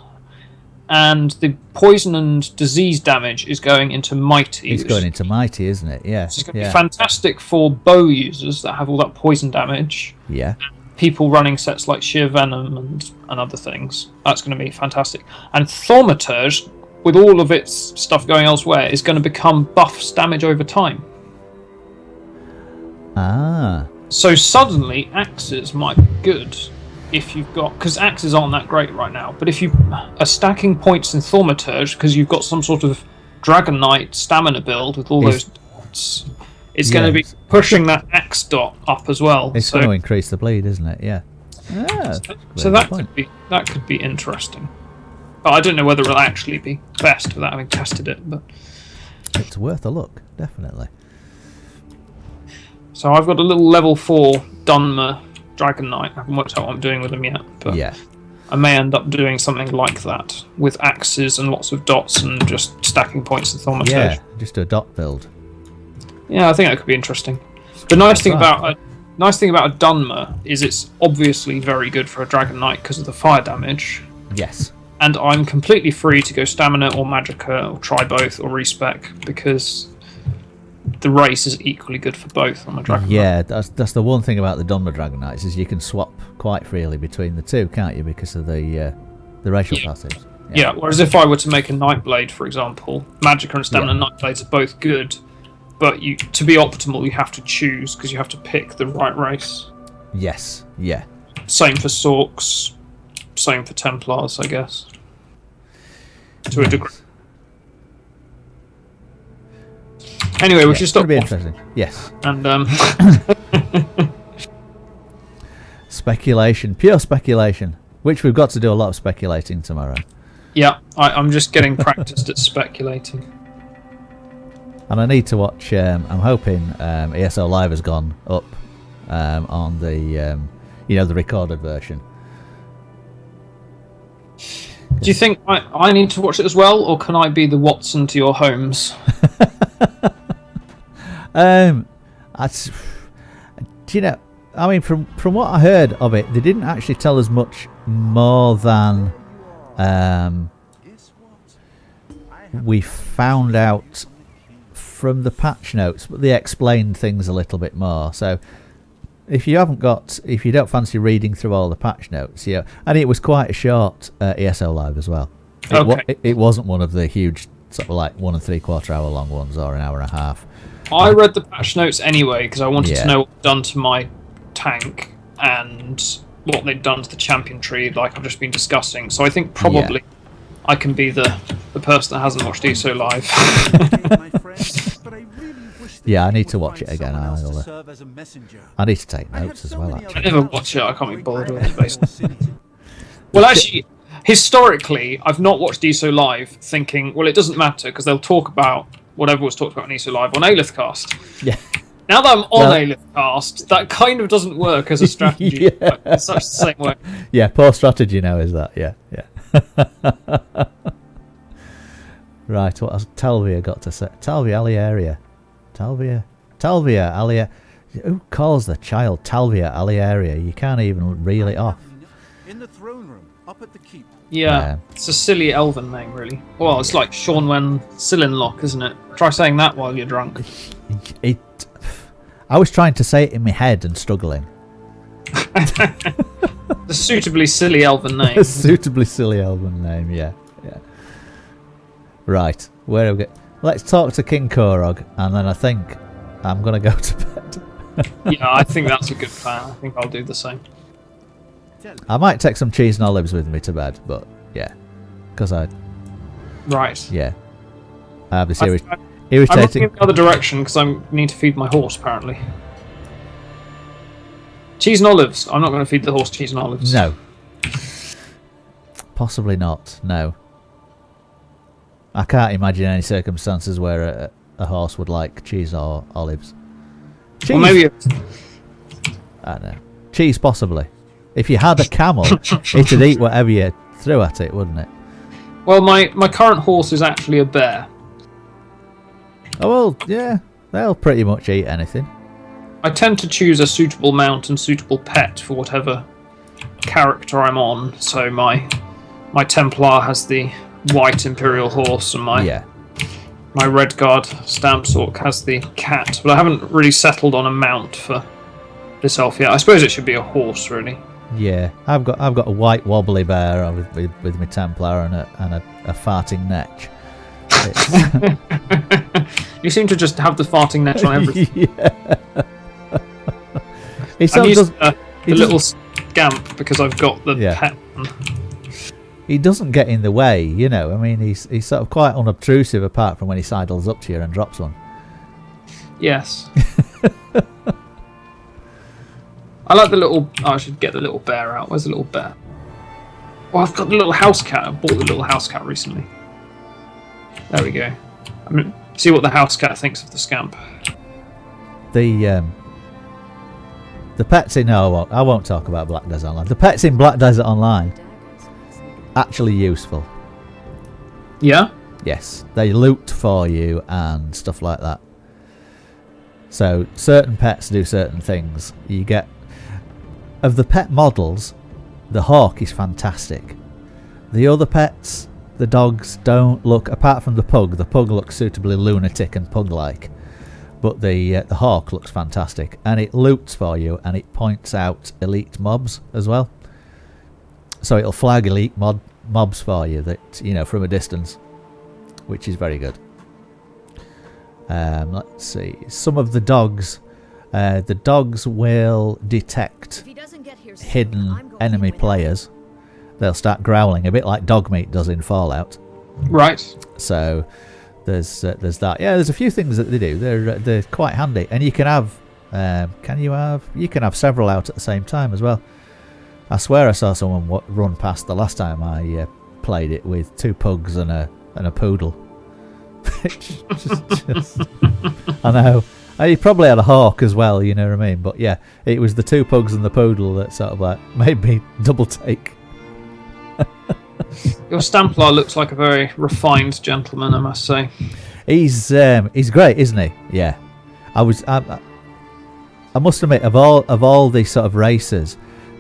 And the poison and disease damage is going into Mighty. It's going into Mighty, isn't it? Yeah. So it's going to be fantastic for bow users that have all that poison damage. Yeah. people running sets like Sheer Venom and other things. That's going to be fantastic. And Thaumaturge, with all of its stuff going elsewhere, is going to become buffs damage over time. Ah. So suddenly, axes might be good if you've got... Because axes aren't that great right now, but if you are stacking points in Thaumaturge, because you've got some sort of Dragon Knight stamina build with all those dots, it's going to be pushing that axe dot up as well. It's going to increase the bleed, isn't it? Yeah. So that could be interesting. But I don't know whether it'll actually be best without having tested it. But it's worth a look, definitely. So I've got a little level 4 Dunmer Dragon Knight. I haven't worked out what I'm doing with them yet, but yeah. I may end up doing something like that with axes and lots of dots and just stacking points in Thaumaturge. Yeah, just a dot build. Yeah, I think that could be interesting. The nice thing about a Dunmer is it's obviously very good for a Dragon Knight because of the fire damage. Yes. And I'm completely free to go Stamina or Magicka or try both or respec because the race is equally good for both on the Dragon Knight. Yeah, that's the one thing about the Dunmer Dragon Knights is you can swap quite freely between the two, can't you? Because of the racial passives. Yeah, whereas if I were to make a Nightblade, for example, Magicka and Stamina Nightblades are both good. But to be optimal, you have to choose because you have to pick the right race. Yes, yeah. Same for Sorks, same for Templars, I guess. To a degree. Anyway, we should stop. Be interesting. Yes. And speculation, pure speculation, which we've got to do a lot of speculating tomorrow. Yeah, I'm just getting practiced at speculating. And I need to watch. I'm hoping ESO Live has gone up on the the recorded version. Do you think I need to watch it as well, or can I be the Watson to your Holmes? Do you know? I mean, from what I heard of it, they didn't actually tell us much more than we found out from the patch notes, but they explained things a little bit more. So if you don't fancy reading through all the patch notes, and it was quite a short ESO Live as well. It wasn't one of the huge sort of like 1 3/4 hour long ones or an hour and a half. I read the patch notes anyway because I wanted to know what they'd done to my tank and what they'd done to the champion tree, like I've just been discussing. So I think probably I can be the person that hasn't watched ESO Live. Yeah, I need to watch it again. I need to take notes as well, actually. I never watch it, I can't be bothered with it, basically. Well, actually, historically, I've not watched ESO Live thinking, well, it doesn't matter, because they'll talk about whatever was talked about in ESO Live on Alith-Cast. Yeah. Now that I'm on Alith-Cast, that kind of doesn't work as a strategy. It's such the same way. Yeah, poor strategy now is that, yeah. Right, what has Talvia got to say? Talvia Aliaria. Talvia Alia. Who calls the child Talvia Aliaria? You can't even reel it off. In the throne room, up at the keep. Yeah, it's a silly elven name, really. Well, it's like Seanwen Silinlock, isn't it? Try saying that while you're drunk. I was trying to say it in my head and struggling. The suitably silly elven name. A suitably silly elven name, yeah. Right, where are we? Let's talk to King Korog, and then I think I'm going to go to bed. Yeah, I think that's a good plan. I think I'll do the same. I might take some cheese and olives with me to bed, but yeah, because Right. Yeah. I have this irritating... I'm looking in the other direction because I need to feed my horse, apparently. Cheese and olives. I'm not going to feed the horse cheese and olives. No. Possibly not, no. I can't imagine any circumstances where a horse would like cheese or olives. Cheese? Well, maybe I don't know. Cheese, possibly. If you had a camel, it'd eat whatever you threw at it, wouldn't it? Well, my current horse is actually a bear. Oh, well, yeah. They'll pretty much eat anything. I tend to choose a suitable mount and suitable pet for whatever character I'm on. So my Templar has the white Imperial horse, and my Redguard Stampsork has the cat. But I haven't really settled on a mount for the this elf yet. I suppose it should be a horse, really. Yeah, I've got a white wobbly bear with my Templar and a farting netch. You seem to just have the farting netch on everything. Yeah. I'm used to the little scamp because I've got the pet one. He doesn't get in the way, you know. I mean, he's sort of quite unobtrusive, apart from when he sidles up to you and drops one. Yes. I like the little... Oh, I should get the little bear out. Where's the little bear? Oh, I've got the little house cat. I bought the little house cat recently. There we go. I mean, see what the house cat thinks of the scamp. The pets in... No, I won't talk about Black Desert Online. The pets in Black Desert Online, actually useful. Yeah? Yes. They loot for you and stuff like that. So, certain pets do certain things. You get... Of the pet models, the hawk is fantastic. The other pets, the dogs, don't look... Apart from the pug looks suitably lunatic and pug-like. But the hawk looks fantastic. And it loots for you, and it points out elite mobs as well. So it'll flag elite mobs for you, that, you know, from a distance. Which is very good. Let's see. Some of the dogs will detect hidden enemy players. They'll start growling, a bit like dog meat does in Fallout. Right. So there's that. Yeah, there's a few things that they do. They're quite handy, and you can have you can have several out at the same time as well. I swear I saw someone run past the last time I played it with 2 pugs and a poodle. just, I know. He probably had a hawk as well, you know what I mean? But yeah, it was the 2 pugs and the poodle that sort of like made me double take. Your Stamplar looks like a very refined gentleman, I must say. He's great, isn't he? Yeah. I must admit, of all these sort of races,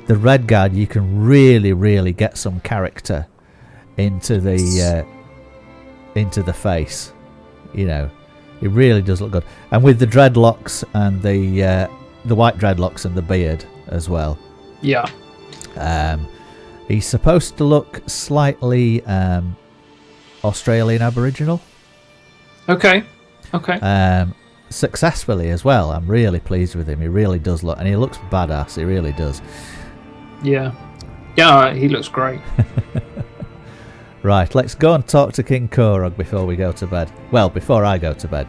the Red Guard, you can really get some character into the face. You know, it really does look good. And with the dreadlocks and the white dreadlocks and the beard as well. Yeah. He's supposed to look slightly Australian Aboriginal. Okay. Successfully as well. I'm really pleased with him. He really does look, and he looks badass. He really does. Yeah, he looks great. Right, let's go and talk to King Korog before we go to bed. Well, before I go to bed,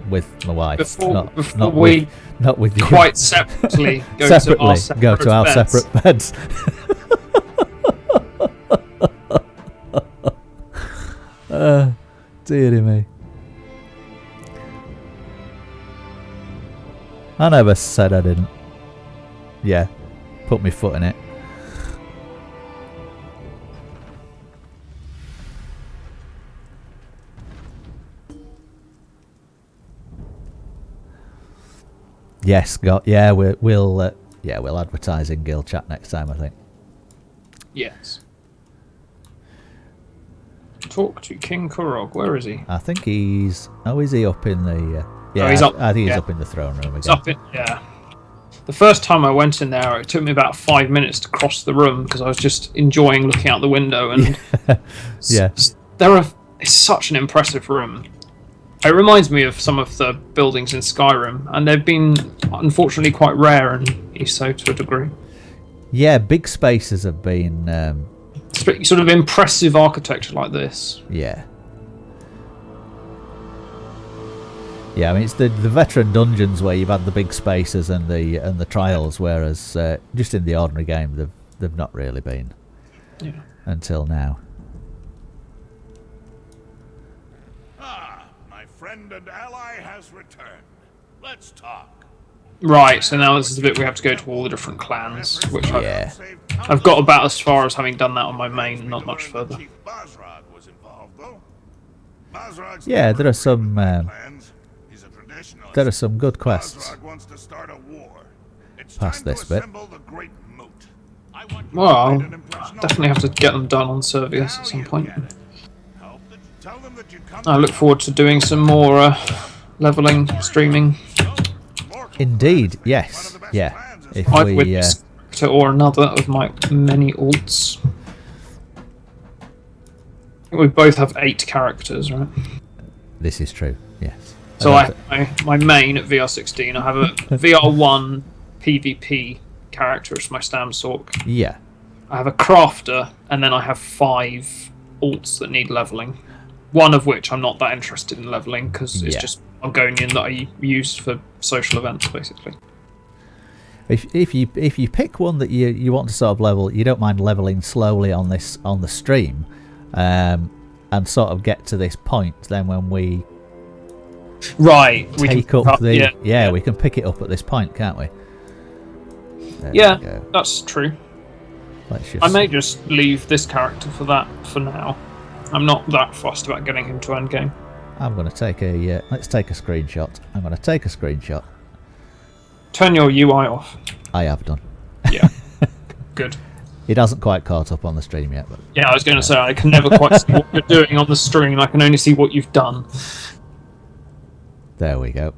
with my wife. Not with you. Quite separately go to our separate beds. Dearie me. I never said I didn't. Yeah, put my foot in it. Yes, we'll advertise in Guild Chat next time, I think. Yes. Talk to King Korog. Where is he? I think he's... Oh, is he up in the... he's up. I think he's up in the throne room again. He's up in... Yeah. The first time I went in there, it took me about 5 minutes to cross the room because I was just enjoying looking out the window. And yeah. It's such an impressive room. It reminds me of some of the buildings in Skyrim, and they've been, unfortunately, quite rare in ESO to a degree. Yeah, big spaces have been... sort of impressive architecture like this. Yeah. Yeah, I mean, it's the veteran dungeons where you've had the big spaces and the trials, whereas just in the ordinary game, they've not really been until now. Friend and ally has returned. Let's talk. Right, so now this is the bit we have to go to all the different clans, which I've got about as far as having done that on my main, not much further. Yeah, there are some good quests past this bit. Well, I'll definitely have to get them done on Servius at some point. I look forward to doing some more leveling, streaming. Indeed, yes. Yeah. If I've we, witnessed to or another of my many alts. We both have 8 characters, right? this is true, yes. So I have my main at VR16. I have a VR1 PvP character as my Stamsork. Yeah. I have a crafter, and then I have 5 alts that need leveling. One of which I'm not that interested in leveling because it's just Argonian that I use for social events, basically. If you pick one that you want to sort of level, you don't mind leveling slowly on the stream, and sort of get to this point. Then when we we can pick it up at this point, can't we? There that's true. Let's just... I may just leave this character for that for now. I'm not that fussed about getting him to endgame. I'm going to take a let's take a screenshot. I'm going to take a screenshot. Turn your UI off. I have done. Yeah. Good. It hasn't quite caught up on the stream yet, but yeah, I was going to say I can never quite see what you're doing on the stream. I can only see what you've done. There we go.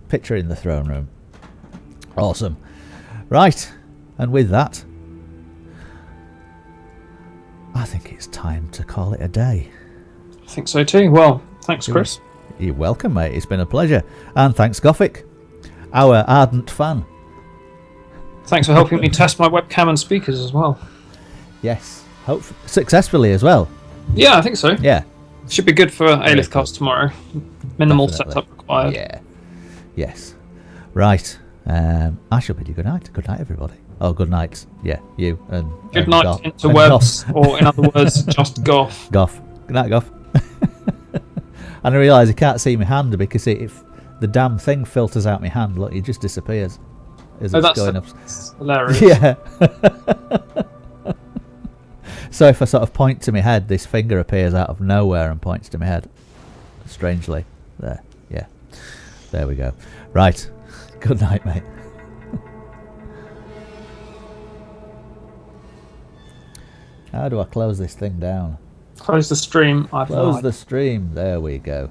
Picture in the throne room. Awesome. Right, and with that, I think it's time to call it a day. I think so too. Well, thanks, Krys. You're welcome, mate. It's been a pleasure. And thanks, Gothic, our ardent fan. Thanks for helping me test my webcam and speakers as well. Yes, successfully as well. Yeah, I think so. Yeah. Should be good for Alith-Cast tomorrow. Minimal setup required. Yeah. Yes. right. I shall bid you good night. Good night, everybody. Oh, good night. Yeah, you and good night Goff. interwebs, or in other words, just Goff. Goff. Good night, Goff. And I realise he can't see my hand because if the damn thing filters out my hand, look, it just disappears as it's going up. That's hilarious. Yeah. So if I sort of point to my head, this finger appears out of nowhere and points to my head. Strangely. There. Yeah. There we go. Right. Good night, mate. How do I close this thing down? Close the stream. Close the stream. There we go.